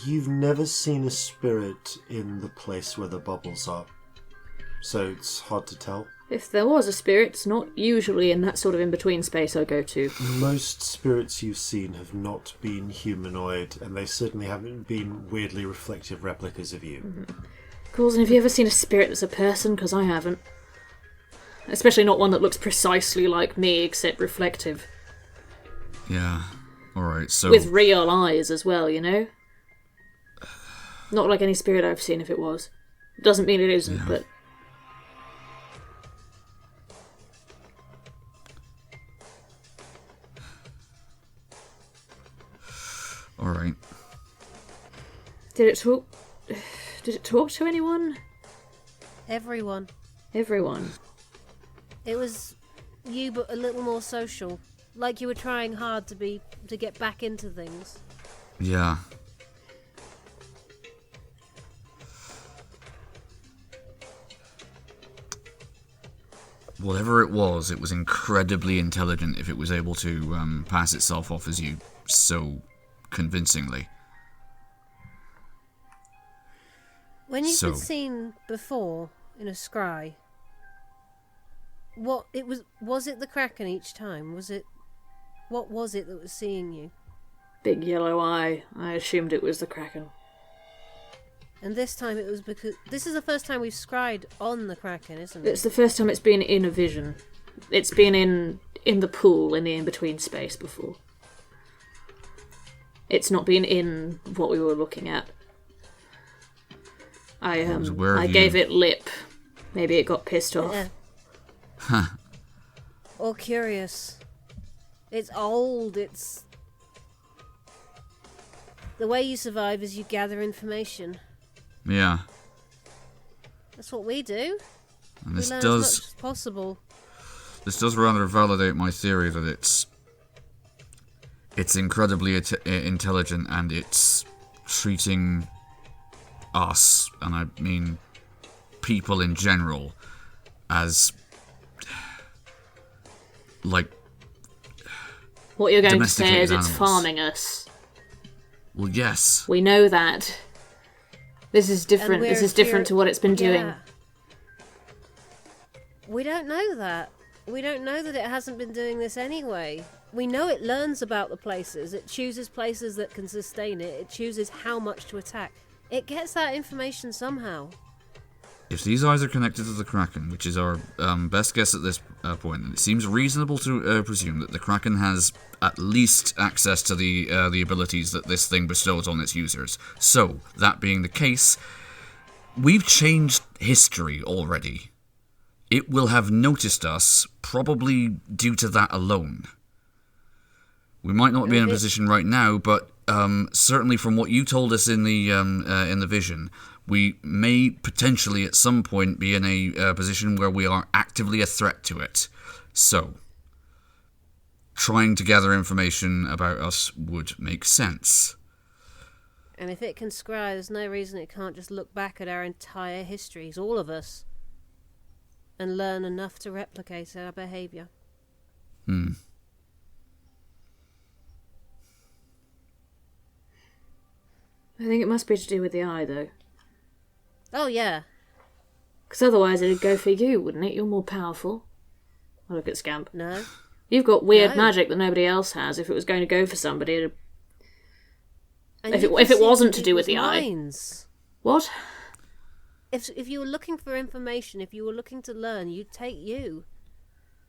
You've never seen a spirit in the place where the bubbles are, so it's hard to tell. If there was a spirit, it's not usually in that sort of in-between space I go to. Most spirits you've seen have not been humanoid, and they certainly haven't been weirdly reflective replicas of you. Corzin, have you ever seen a spirit that's a person? Because I haven't. Especially not one that looks precisely like me, except reflective. Yeah. Alright, so... With real eyes as well, you know? Not like any spirit I've seen if it was. Doesn't mean it isn't, but... Alright. Did it talk to anyone? Everyone. Everyone. It was you, but a little more social. Like you were trying hard to get back into things. Yeah. Whatever it was incredibly intelligent if it was able to pass itself off as you so convincingly. When you've been seen before in a scry, was it the Kraken each time? What was it that was seeing you? Big yellow eye. I assumed it was the Kraken. And this time it was because... This is the first time we've scried on the Kraken, isn't it? It's the first time it's been in a vision. It's been in the pool, in the in-between space before. It's not been in what we were looking at. I gave it lip. Maybe it got pissed off. Yeah. Huh. Or curious. It's old, it's... The way you survive is you gather information. Yeah. That's what we do. And We this learn as does... much as possible. This does rather validate my theory that it's incredibly intelligent and it's treating us, and I mean people in general, as like... What you're going to say domesticated is it's animals. farming us. Well, yes. We know that. This is different. And This is different to what it's been doing. Yeah. We don't know that. We don't know that it hasn't been doing this anyway. We know it learns about the places. It chooses places that can sustain it. It chooses how much to attack. It gets that information somehow. If these eyes are connected to the Kraken, which is our best guess at this point, then it seems reasonable to presume that the Kraken has at least access to the abilities that this thing bestows on its users. So, that being the case, we've changed history already. It will have noticed us, probably due to that alone. We might not be in a position right now, but certainly from what you told us in the vision, we may potentially at some point be in a position where we are actively a threat to it. So, trying to gather information about us would make sense. And if it can scry, there's no reason it can't just look back at our entire histories, all of us, and learn enough to replicate our behaviour. Hmm. I think it must be to do with the eye, though. Oh, yeah. Because otherwise it'd go for you, wouldn't it? You're more powerful. I look at Scamp. No. You've got weird magic that nobody else has. If it was going to go for somebody, if it wasn't to do with the minds. eye. What? If you were looking for information, if you were looking to learn, you'd take you.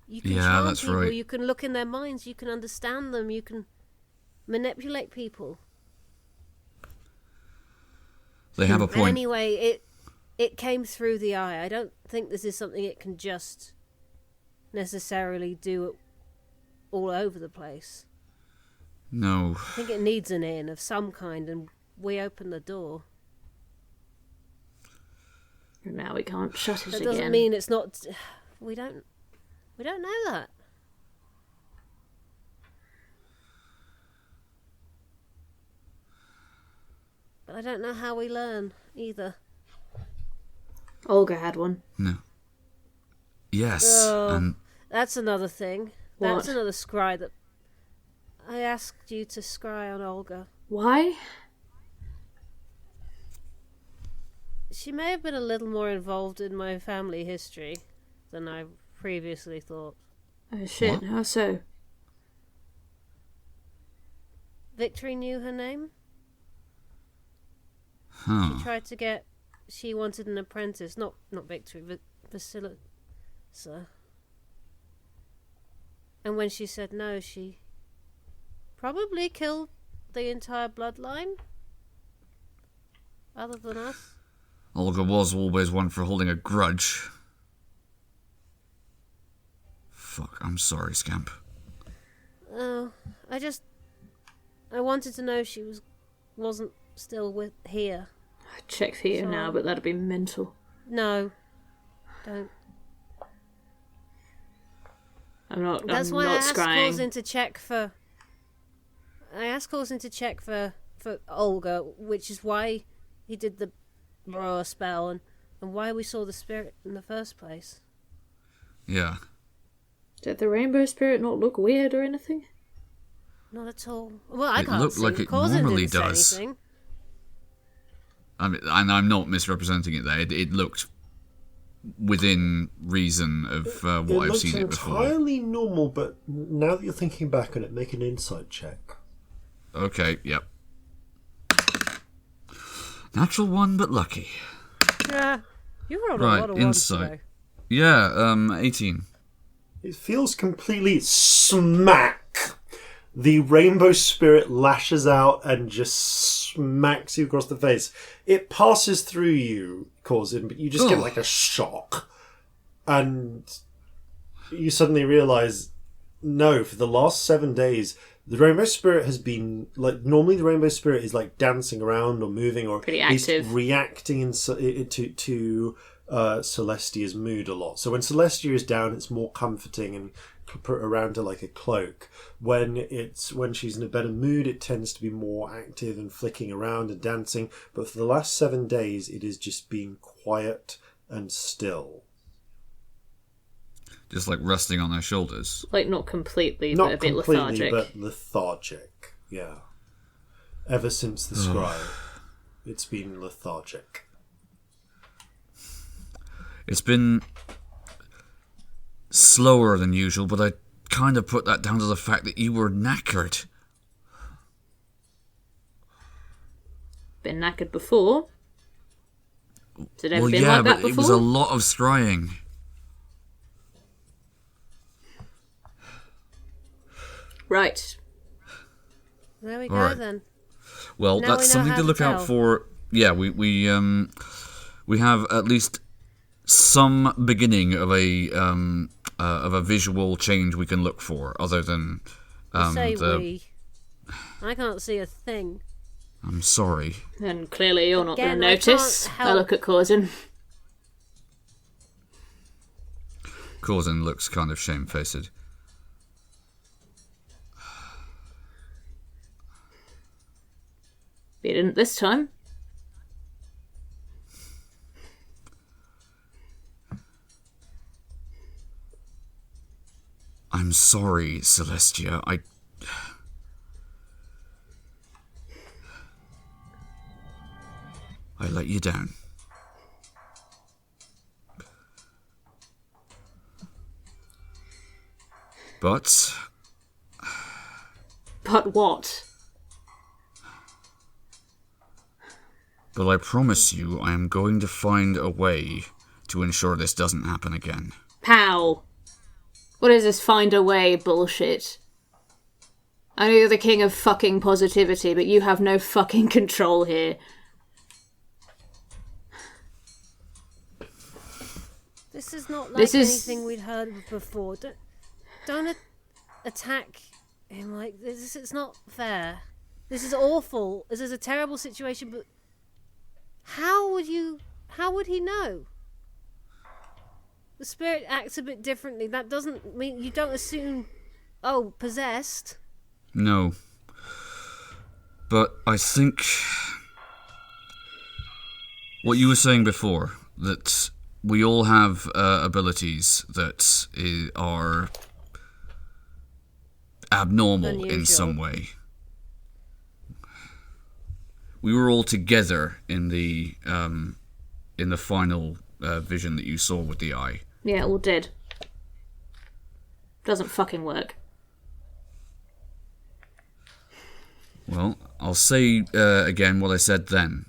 You can Yeah, charm that's people, right. you can look in their minds, you can understand them, you can manipulate people. They have a And point. anyway, it came through the eye. I don't think this is something it can just necessarily do all over the place. No. I think it needs an in of some kind, and we open the door. And now we can't shut it That again. doesn't mean it's not. We don't know that. But I don't know how we learn either. Olga had one. No. Yes. Oh, And that's another thing. What? That's another scry that I asked you to scry on Olga. Why? She may have been a little more involved in my family history than I previously thought. Oh shit, What? how so? Victory knew her name. huh. She tried to get. She wanted an apprentice, not Victory, but Vasilisa. And when she said no, she probably killed the entire bloodline. Other than us. Olga was always one for holding a grudge. Fuck, I'm sorry, Scamp. Oh, I wanted to know she wasn't still here. I'd check for you Sorry. now, but that'd be mental. No, don't. That's why I asked scrying. Corzin to check for. I asked Corzin to check for Olga, which is why he did the raw spell and why we saw the spirit in the first place. Yeah. Did the rainbow spirit not look weird or anything? Not at all. Well, I It can't looked see. like it Corzin normally didn't say does. anything. I mean, and I'm not misrepresenting it there. It looked within reason of what I've seen it before. entirely normal, but now that you're thinking back on it, make an insight check. Okay, yep. Natural one, but lucky. Yeah, you were on a Right, lot of ones insight. today. Yeah, 18. It feels completely smack. The rainbow spirit lashes out and just smacks you across the face. It passes through you, Corzin, but you just get Ugh. like a shock. And you suddenly realise, no, for the last 7 days, the rainbow spirit has been, like, normally the rainbow spirit is like dancing around or moving or Pretty at least active. reacting to Celestia's mood a lot. So when Celestia is down, it's more comforting and put around her like a cloak. When she's in a better mood, it tends to be more active and flicking around and dancing. But for the last 7 days, it has just been quiet and still. Just like resting on their shoulders. Like, not completely, Not but a bit completely, lethargic. but lethargic. Yeah. Ever since the scry, it's been lethargic. It's been slower than usual, but I kind of put that down to the fact that you were knackered. Been knackered before. Has it ever Well, been yeah, like that but before? it was a lot of scrying. Right. There we go Alright. then. Well, Now we that's know something how to to look out tell. for. Yeah, we we have at least some beginning of a visual change we can look for, other than we. I can't see a thing. I'm sorry. And clearly you're not going to Again, I notice. can't I look at Corzin. Corzin looks kind of shamefaced. You didn't this time. I'm sorry, Celestia. I let you down. But what? But I promise you, I am going to find a way to ensure this doesn't happen again. How? What is this find a way bullshit? I know you're the king of fucking positivity, but you have no fucking control here. This is not like anything we'd heard before. Don't attack him like this. It's not fair. This is awful. This is a terrible situation, but how would he know? The spirit acts a bit differently. That doesn't mean you don't assume, oh, possessed. No. But I think what you were saying before, that we all have abilities that are abnormal Unusual. in some way. We were all together in the final vision that you saw with the eye. Yeah, all dead. Doesn't fucking work. Well, I'll say again what I said then.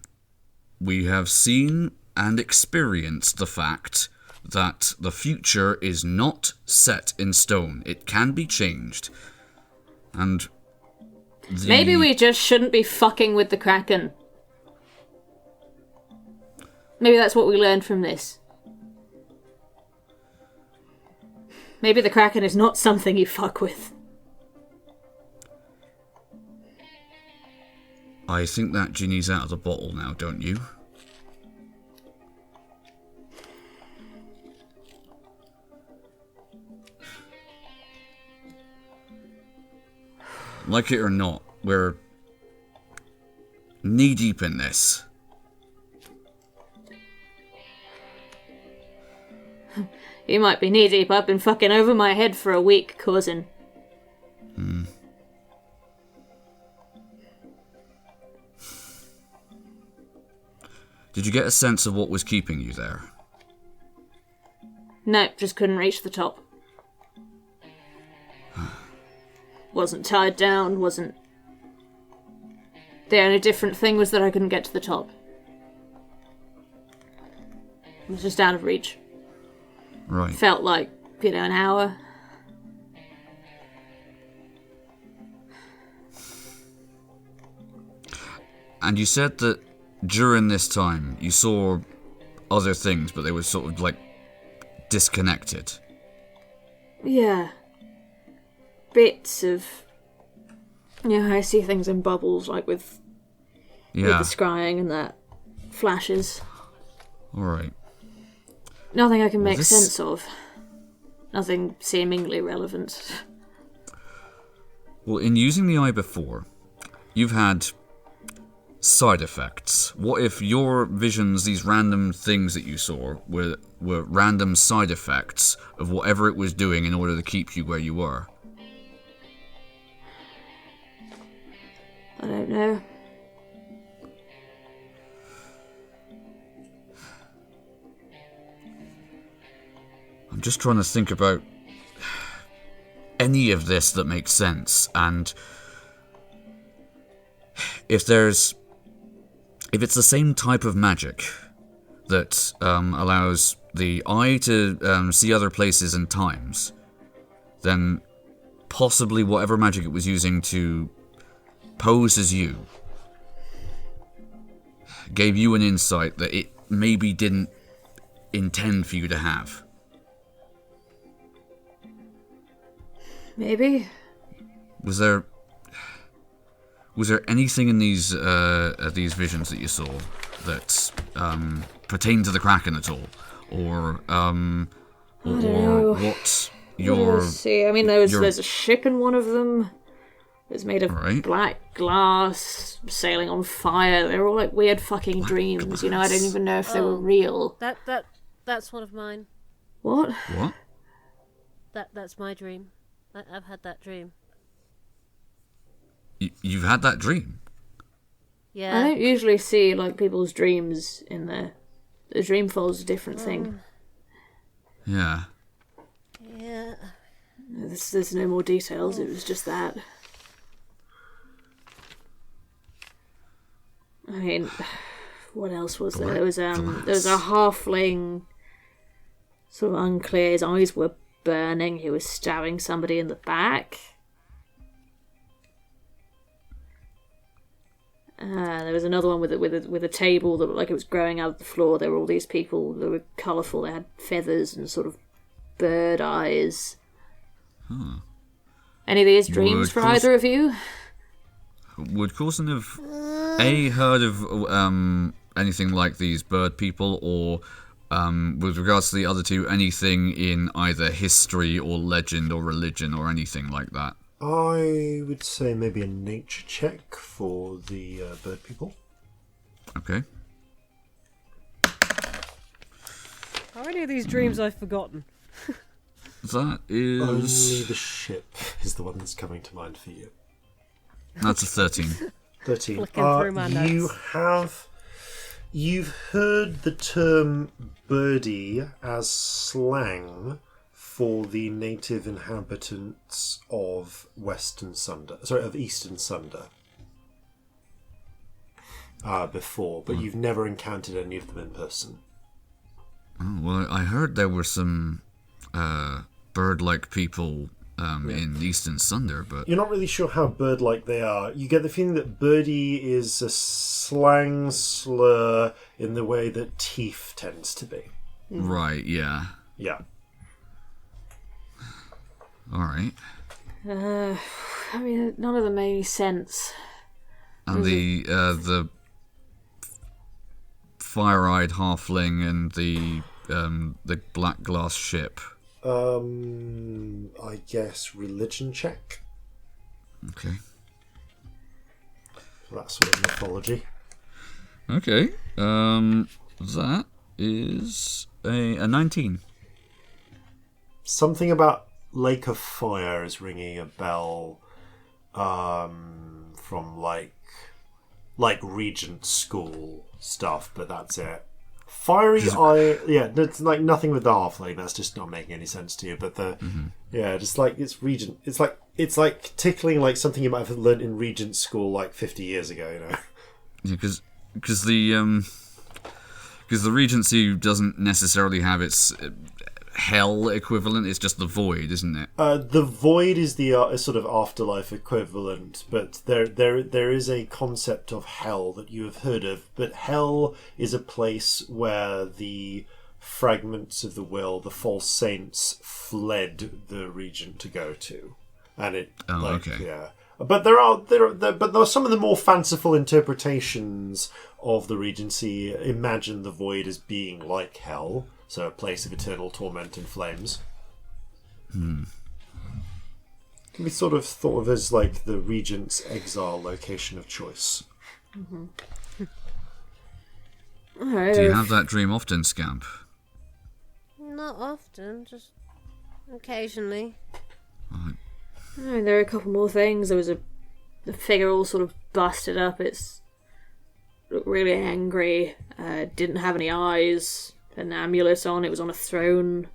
We have seen and experienced the fact that the future is not set in stone. It can be changed. And maybe we just shouldn't be fucking with the Kraken. Maybe that's what we learned from this. Maybe the Kraken is not something you fuck with. I think that genie's out of the bottle now, don't you? Like it or not, we're knee-deep in this. You might be knee-deep. I've been fucking over my head for a week, Corzin. Did you get a sense of what was keeping you there? No, just couldn't reach the top. Wasn't tied down, wasn't... The only different thing was that I couldn't get to the top. It was just out of reach. Right. Felt like, an hour. And you said that during this time you saw other things, but they were sort of like disconnected. Yeah. Bits of... I see things in bubbles, like with the scrying and that. Flashes. Alright. Nothing I can make sense of. Nothing seemingly relevant. Well, in using the eye before, you've had side effects. What if your visions, these random things that you saw, were random side effects of whatever it was doing in order to keep you where you were? I don't know. I'm just trying to think about any of this that makes sense, and if it's the same type of magic that allows the eye to see other places and times, then possibly whatever magic it was using to pose as you gave you an insight that maybe didn't intend for you to have. Maybe. Was there anything in these visions that you saw that pertained to the Kraken at all, or what your? See, I mean, there's a ship in one of them. It's made of black glass, sailing on fire. They're all like weird fucking dreams. Glass. You know, I don't even know if they were real. That's one of mine. What? What? That's my dream. I've had that dream. You've had that dream? Yeah. I don't usually see like people's dreams in there. The dream folds a different thing. Yeah. Yeah. There's no more details. It was just that. I mean, what else was there? There was a halfling, sort of unclear. His eyes were burning. He was stabbing somebody in the back. There was another one with a table that looked like it was growing out of the floor. There were all these people that were colourful. They had feathers and sort of bird eyes. Huh. Any of these dreams for either of you? Would Corzin have heard of anything like these bird people, or with regards to the other two, anything in either history or legend or religion or anything like that? I would say maybe a nature check for the bird people. Okay. How many of these dreams I've forgotten? That is... Only the ship is the one that's coming to mind for you. That's a 13. 13. Flicking through my notes. You've heard the term birdie as slang for the native inhabitants of Eastern Sunder. Before, but you've never encountered any of them in person. Oh, well, I heard there were some bird-like people in Eastern Sunder, but... You're not really sure how bird-like they are. You get the feeling that birdie is a slang slur in the way that teeth tends to be. Right, yeah. Yeah. Alright. I mean, none of them made any sense. And the fire-eyed halfling and the black glass ship. I guess religion check. Okay. That sort of mythology. Okay. That is a 19. Something about Lake of Fire is ringing a bell from like Regent School stuff, but that's it. Fiery eye, yeah, it's like nothing with the halfling. That's just not making any sense to you. But just like it's Regent. It's like tickling like something you might have learned in Regent School like 50 years ago. You know. Yeah, because the Regency doesn't necessarily have its hell equivalent. It's just the void, isn't it? The void is the sort of afterlife equivalent, but there is a concept of hell that you have heard of. But hell is a place where the fragments of the will, the false saints, fled the regent to go to, and it. Okay. Yeah. But there are some of the more fanciful interpretations of the Regency imagine the void as being like hell. So a place of eternal torment and flames. Can be sort of thought of as like the regent's exile location of choice. Do you have that dream often, Scamp? Not often, just occasionally. Right. There are a couple more things. There was the figure all sort of busted up. It's looked really angry. Didn't have any eyes. An amulet on. It was on a throne.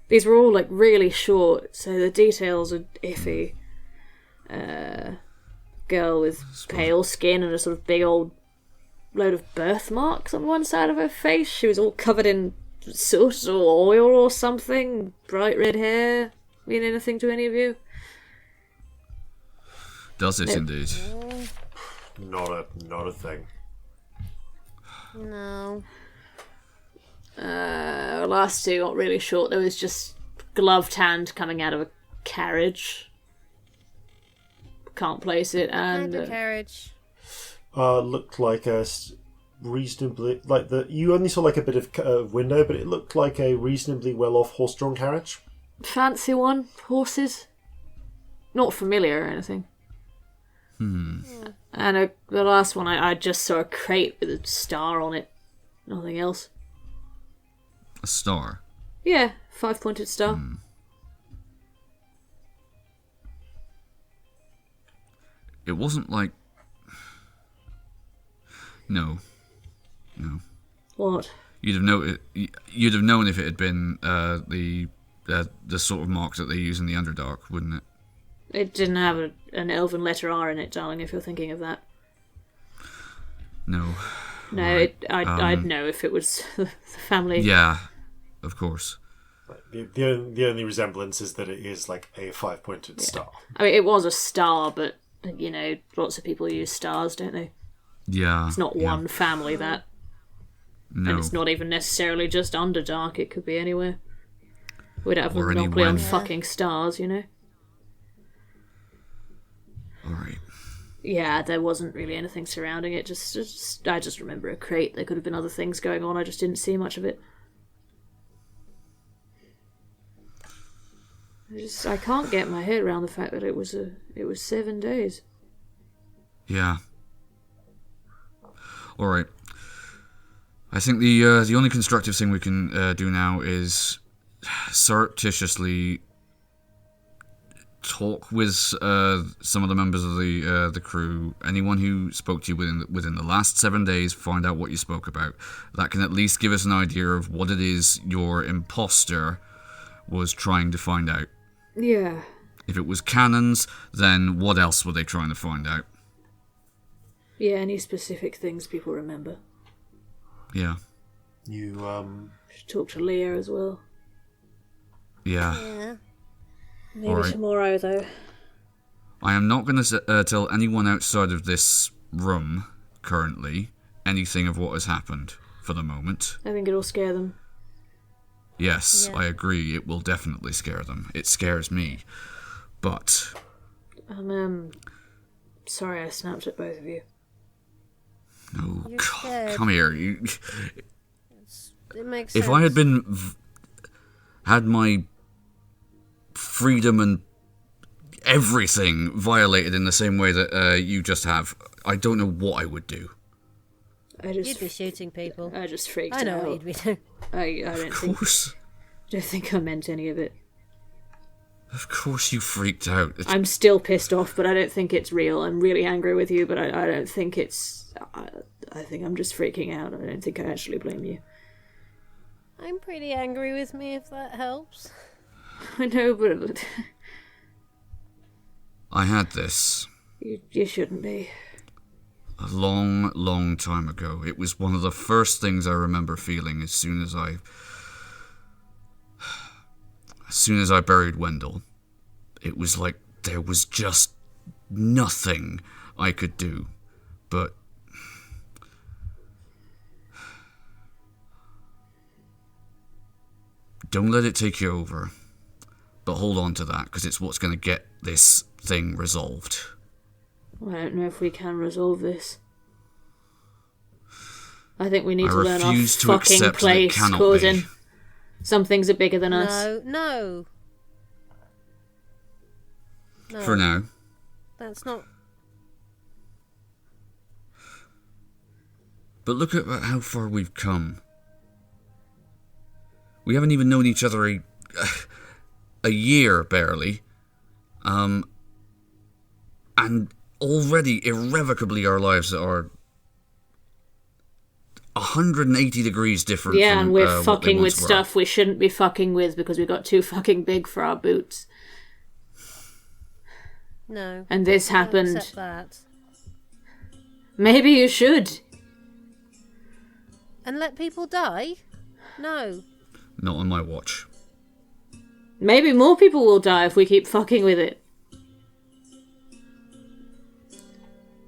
These were all like really short, so the details are iffy. Girl with pale skin and a sort of big old load of birthmarks on one side of her face. She was all covered in soot or oil or something. Bright red hair. Mean anything to any of you? Does it indeed? Not a thing. No. Last two got really short. There was just gloved hand coming out of a carriage. Can't place it. And carriage. Looked like a reasonably you only saw like a bit of window, but it looked like a reasonably well-off horse-drawn carriage. Fancy one, horses. Not familiar or anything. And the last one, I just saw a crate with a star on it. Nothing else. A star? Yeah, 5-pointed star. It wasn't like... No. What? You'd have known if it had been the sort of mark that they use in the Underdark, wouldn't it? It didn't have an elven letter R in it, darling, if you're thinking of that. No. No, Right. I'd know if it was the family. Yeah, of course. The only resemblance is that it is like a 5-pointed star. I mean, it was a star, but, lots of people use stars, don't they? Yeah. It's not one family, that. No. And it's not even necessarily just Underdark, it could be anywhere. We'd have a Or monopoly on anywhere. fucking stars, Alright. Yeah, there wasn't really anything surrounding it. I just remember a crate. There could have been other things going on. I just didn't see much of it. I can't get my head around the fact that it was 7 days. Yeah. Alright. I think the only constructive thing we can do now is surreptitiously talk with some of the members of the crew. Anyone who spoke to you within the last 7 days, find out what you spoke about. That can at least give us an idea of what it is your imposter was trying to find out. Yeah. If it was cannons, then what else were they trying to find out? Yeah, any specific things people remember. Yeah. You should talk to Leah as well. Yeah. Maybe Alright. tomorrow, though. I am not going to tell anyone outside of this room currently anything of what has happened for the moment. I think it'll scare them. Yes, Yeah. I agree. It will definitely scare them. It scares me. But I'm sorry I snapped at both of you. no, You're God, scared. come here. It makes If sense. I had had my freedom and everything violated in the same way that you just have, I don't know what I would do. You'd be shooting people. I just freaked out. I know what you'd be doing. I don't think I meant any of it. Of course you freaked out. I'm still pissed off, but I don't think it's real. I'm really angry with you, but I don't think it's... I think I'm just freaking out. I don't think I actually blame you. I'm pretty angry with me, if that helps. I know, but... I had this You shouldn't be. a long, long time ago. It was one of the first things I remember feeling as soon as I buried Wendell. It was like there was just nothing I could do. But don't let it take you over. But hold on to that, because it's what's going to get this thing resolved. I don't know if we can resolve this. I think we need I to learn our refuse to fucking accept that it place, cannot Corzin. be. Some things are bigger than us. No. For now. That's not... But look at how far we've come. We haven't even known each other a year, barely. And already, irrevocably, our lives are 180 degrees different Yeah, from and we're what they fucking with once were. stuff we shouldn't be fucking with because we got too fucking big for our boots. No. And this I don't happened. accept that. Maybe you should. And let people die? No. Not on my watch. Maybe more people will die if we keep fucking with it.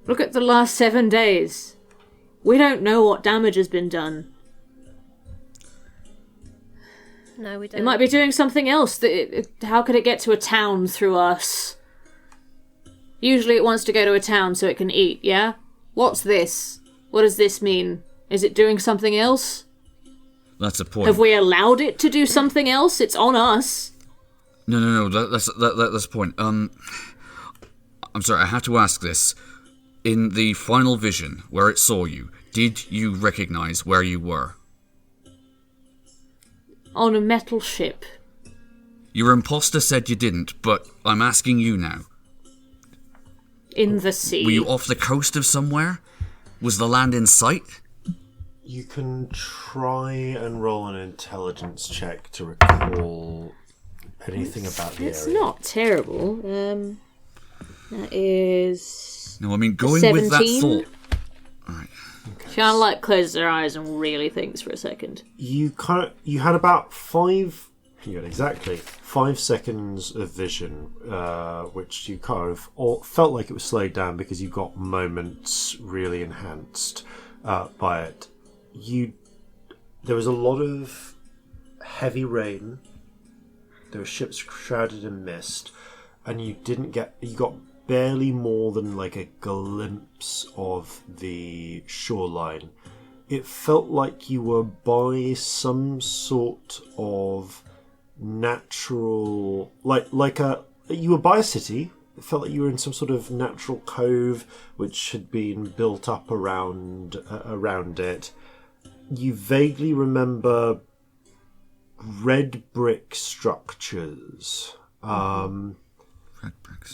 Look at the last 7 days. We don't know what damage has been done. No, we don't. It might be doing something else. How could it get to a town through us? Usually it wants to go to a town so it can eat, yeah? What's this? What does this mean? Is it doing something else? That's a point. Have we allowed it to do something else? It's on us. No. That's the point. I'm sorry. I have to ask this. In the final vision, where it saw you, did you recognize where you were? On a metal ship. Your imposter said you didn't, but I'm asking you now. In the sea. Were you off the coast of somewhere? Was the land in sight? You can try and roll an intelligence check to recall anything about the It's area. not terrible. That is... No, I mean, going 17? with that thought... Alright. She like closes her eyes and really thinks for a second. You had about 5 seconds of vision, which you kind of felt like it was slowed down because you got moments really enhanced by it. There was a lot of heavy rain. There were ships shrouded in mist, and you got barely more than like a glimpse of the shoreline. It felt like you were by some sort of natural, you were by a city. It felt like you were in some sort of natural cove which had been built up around it. You vaguely remember red brick structures.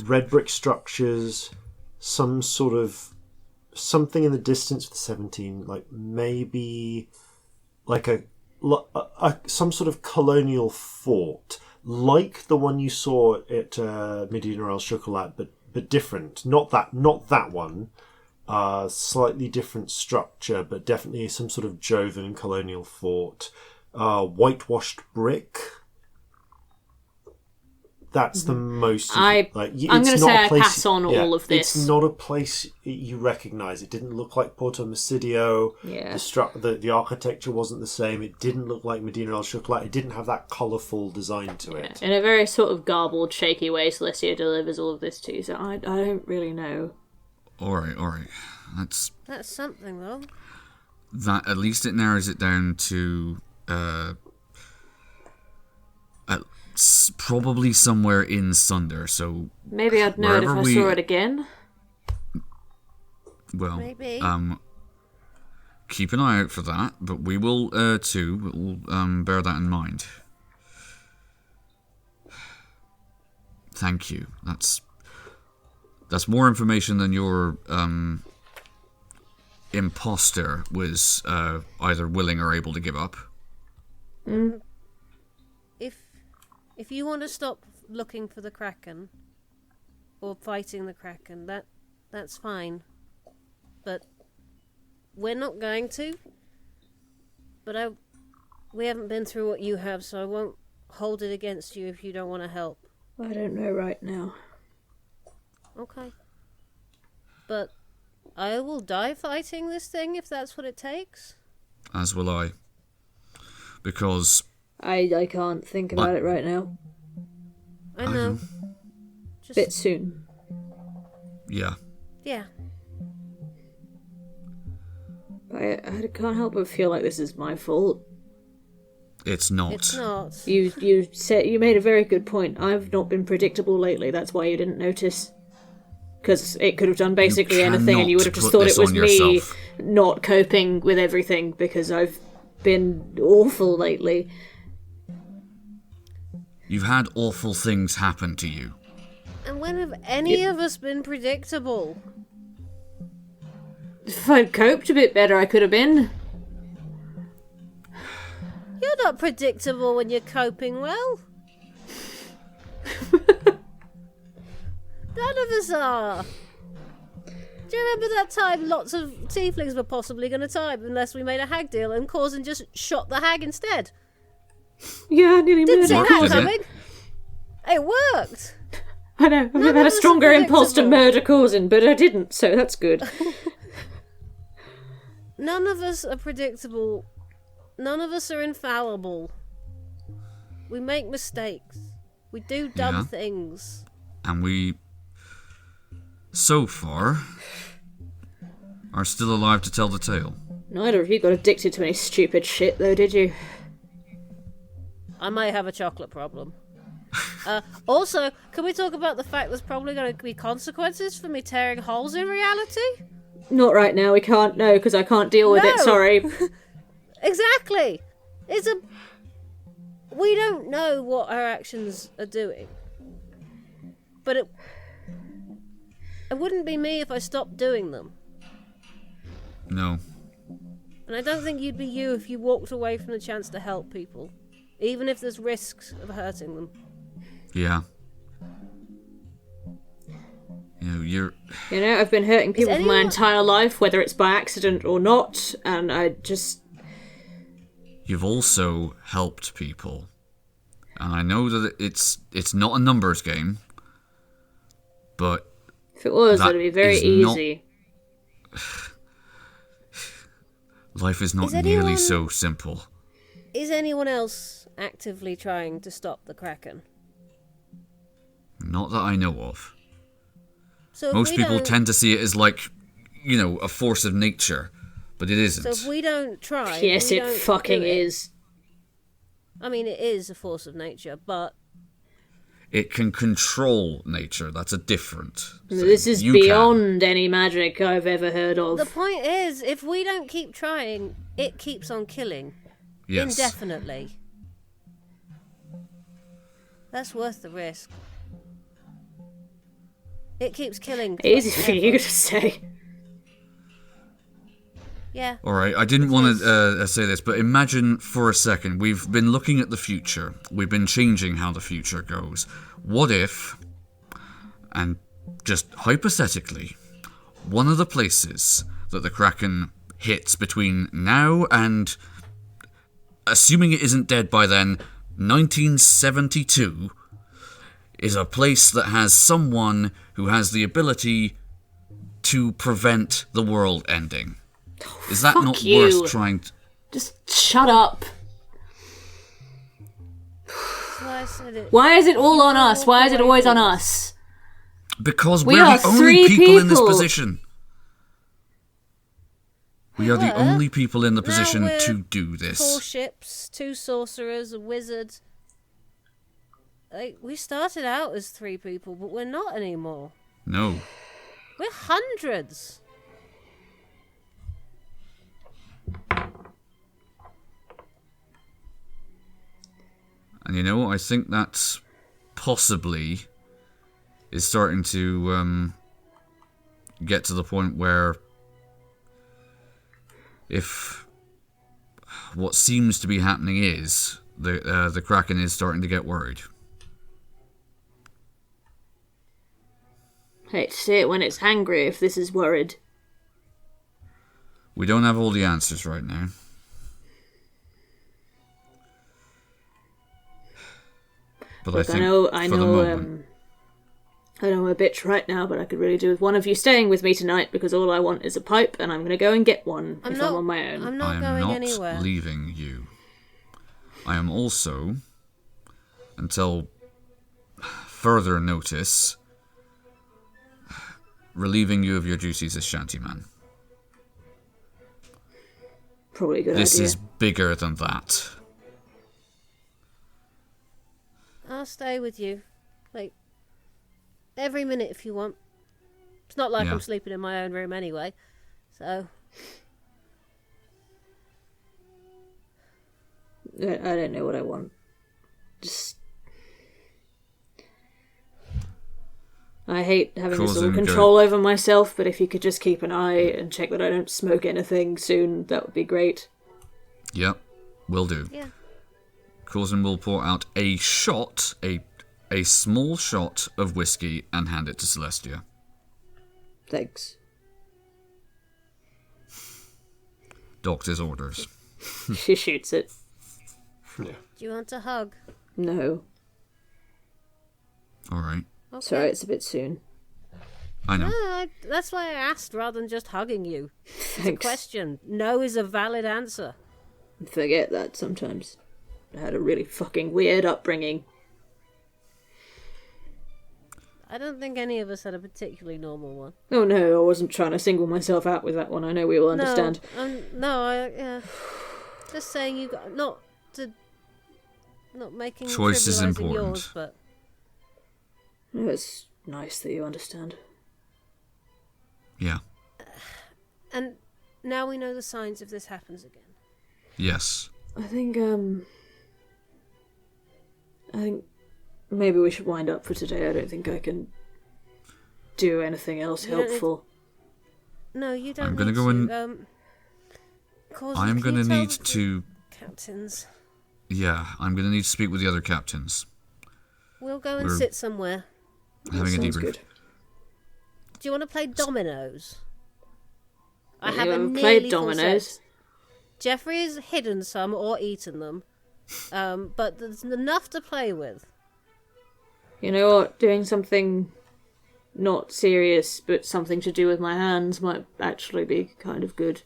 Red brick structures, some sort of something in the distance with 17, like maybe like some sort of colonial fort, like the one you saw at Medina El Chocolat, but different. Not that one. Slightly different structure, but definitely some sort of Jovan colonial fort. Whitewashed brick. That's the most. I'm going to say I pass on all of this. It's not a place you recognise. It didn't look like Porto Macidio. Yeah. The architecture wasn't the same. It didn't look like Medina El Chocolat. It didn't have that colourful design to it. In a very sort of garbled, shaky way, Celestia delivers all of this to you, so I don't really know. All right. That's something, though. That at least it narrows it down to probably somewhere in Sunder. So maybe I'd know it if I saw it again. Well, maybe. Keep an eye out for that. But we will too. We'll bear that in mind. Thank you. That's more information than your imposter was either willing or able to give up. If you want to stop looking for the Kraken or fighting the Kraken, that's fine. But we're not going to. But we haven't been through what you have, so I won't hold it against you if you don't want to help. I don't know right now. Okay. But I will die fighting this thing if that's what it takes. As will I. Because... I can't think about it right now. I know. Bit soon. Yeah. Yeah. I can't help but feel like this is my fault. It's not. It's not. You made a very good point. I've not been predictable lately. That's why you didn't notice. Because it could have done basically anything, and you would have just thought it was me not coping with everything because I've been awful lately. You've had awful things happen to you. And when have any of us been predictable? If I'd coped a bit better, I could have been. You're not predictable when you're coping well. None of us are. Do you remember that time lots of tieflings were possibly going to die unless we made a hag deal and Corzin just shot the hag instead? Yeah, I nearly Didn't murdered see that Corzin. coming. It worked. I know, I've never had a stronger impulse to murder Corzin, but I didn't, so that's good. None of us are predictable. None of us are infallible. We make mistakes. We do dumb things. And we, so far, are still alive to tell the tale. Neither of you got addicted to any stupid shit, though, did you? I might have a chocolate problem. Also, can we talk about the fact there's probably going to be consequences for me tearing holes in reality? Not right now, we can't, no, because I can't deal with it, sorry. Exactly! We don't know what our actions are doing. But it wouldn't be me if I stopped doing them. No. And I don't think you'd be you if you walked away from the chance to help people. Even if there's risks of hurting them. Yeah. You know, I've been hurting people for my entire life, whether it's by accident or not, and I just... You've also helped people. And I know that it's not a numbers game, but... If it was, it'd be very easy. Life is not nearly so simple. Is anyone else actively trying to stop the Kraken? Not that I know of. So most people tend to see it as like, a force of nature, but it isn't. So if we don't try... Yes, it fucking is. I mean, it is a force of nature, but... It can control nature. That's a different thing. This is beyond any magic I've ever heard of. The point is, if we don't keep trying, it keeps on killing. Yes. Indefinitely. That's worth the risk. It keeps killing. Easy for you to say. Yeah. Alright, I didn't want to say this, but imagine for a second, we've been looking at the future. We've been changing how the future goes. What if, and just hypothetically, one of the places that the Kraken hits between now and, assuming it isn't dead by then, 1972, is a place that has someone who has the ability to prevent the world ending. Is that not worth trying to... Just shut up. Why is it all on us? Why is it always on us? Because we're the only people in this position. We are the only people in the position to do this. 4 ships, 2 sorcerers, a wizard. We started out as 3 people, but we're not anymore. No. We're hundreds. And I think that's possibly is starting to get to the point where if what seems to be happening is the Kraken is starting to get worried. Hate to say it when it's angry if this is worried. We don't have all the answers right now. But Look, I know I'm a bitch right now, but I could really do with one of you staying with me tonight because all I want is a pipe, and I'm going to go and get one I'm on my own. I'm not going anywhere. I'm not leaving you. I am also, until further notice, relieving you of your duties as shantyman. Probably a good This idea. is bigger than that. I'll stay with you. Every minute if you want. It's not like I'm sleeping in my own room anyway. So... I don't know what I want. Just... I hate having this all control over myself, but if you could just keep an eye and check that I don't smoke anything soon, that would be great. Yep, will do. Yeah. Corzin will pour out a shot, a small shot of whiskey and hand it to Celestia. Thanks. Doctor's orders. She shoots it. Do you want a hug? No. Alright. Okay. Sorry, it's a bit soon. I know. No, that's why I asked rather than just hugging you. It's Thanks. a question. No is a valid answer. Forget that sometimes. had a really fucking weird upbringing. I don't think any of us had a particularly normal one. Oh no, I wasn't trying to single myself out with that one. I know we all understand. Yeah. Just saying you got not making choice is important. Yours, but it's nice that you understand. Yeah. And now we know the signs if this happens again. Yes. I think maybe we should wind up for today. I don't think I can do anything else helpful. No, you don't. I'm gonna go and. I'm gonna need to. Captains. Yeah, I'm gonna need to speak with the other captains. We'll go and sit somewhere. Having a debrief. Good. Do you want to play dominoes? I haven't played dominoes. Jeffrey has hidden some or eaten them, but there's enough to play with. You know what? Doing something not serious, but something to do with my hands might actually be kind of good.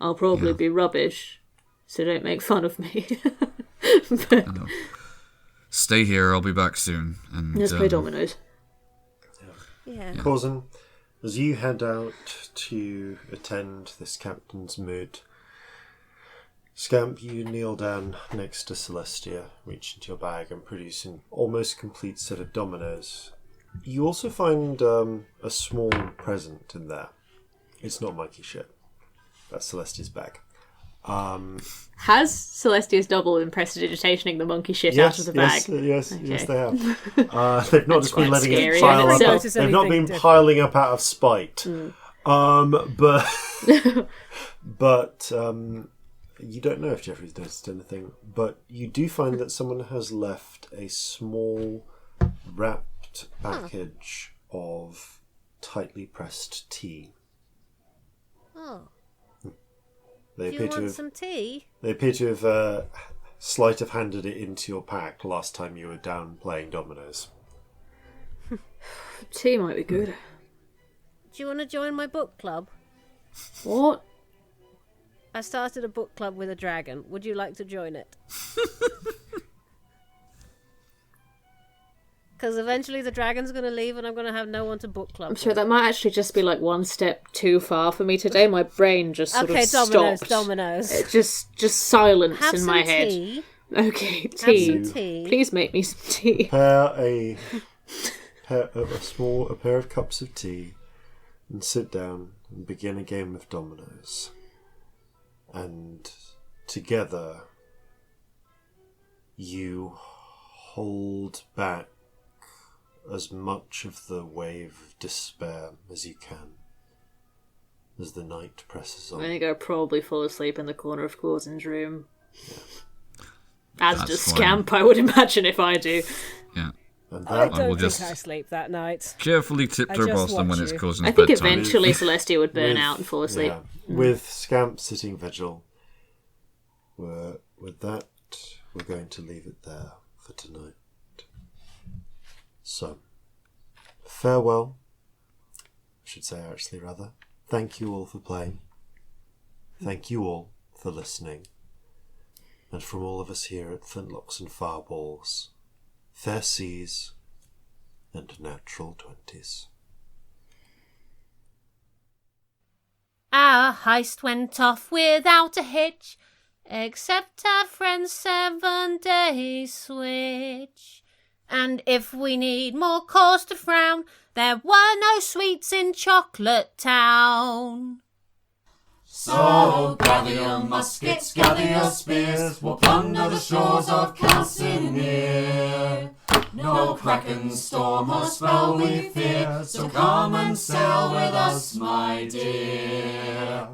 I'll probably be rubbish, so don't make fun of me. But... Stay here, I'll be back soon. And let's play dominoes. Yeah. Corzin, as you head out to attend this captain's moot, Scamp, you kneel down next to Celestia, reach into your bag and produce an almost complete set of dominoes. You also find a small present in there. It's not monkey shit. That's Celestia's bag. Has Celestia's double been prestidigitationing the monkey shit out of the bag? Yes, okay. Yes, they have. They've not just been letting it pile up. They've not been piling up out of spite. But you don't know if Jeffrey's noticed anything. But you do find that someone has left a small wrapped package of tightly pressed tea. Oh. They Do you want some tea? They appear to have sleight of handed it into your pack last time you were down playing dominoes. Tea might be good. Do you want to join my book club? What? I started a book club with a dragon. Would you like to join it? Because eventually the dragon's going to leave and I'm going to have no one to book club. I'm sure that might actually just be like one step too far for me today. My brain just sort of stopped. Dominoes. It just silence have in my head. Tea. Okay, tea. Have some tea. Please make me some tea. Pair a pair of cups of tea and sit down and begin a game of dominoes. And together you hold back as much of the wave of despair as you can as the night presses on. I think I'll probably fall asleep in the corner of Corzin's room. Yeah. As does Scamp, I would imagine, if I do. Yeah. And I don't think I sleep that night. Carefully tiptoe past them when it's Corzin's bedtime. I think eventually Celestia would burn out and fall asleep. Yeah. With Scamp sitting vigil, with that, we're going to leave it there for tonight. So, farewell. I should say, actually, rather. Thank you all for playing. Thank you all for listening. And from all of us here at Flintlocks and Fireballs, fair seas and natural 20s. Our heist went off without a hitch, except our friend's 7-day switch. And if we need more cause to frown, there were no sweets in Chocolate Town. So gather your muskets, gather your spears, we'll plunder the shores of Calcinea. No kraken, storm or spell we fear, so come and sail with us, my dear.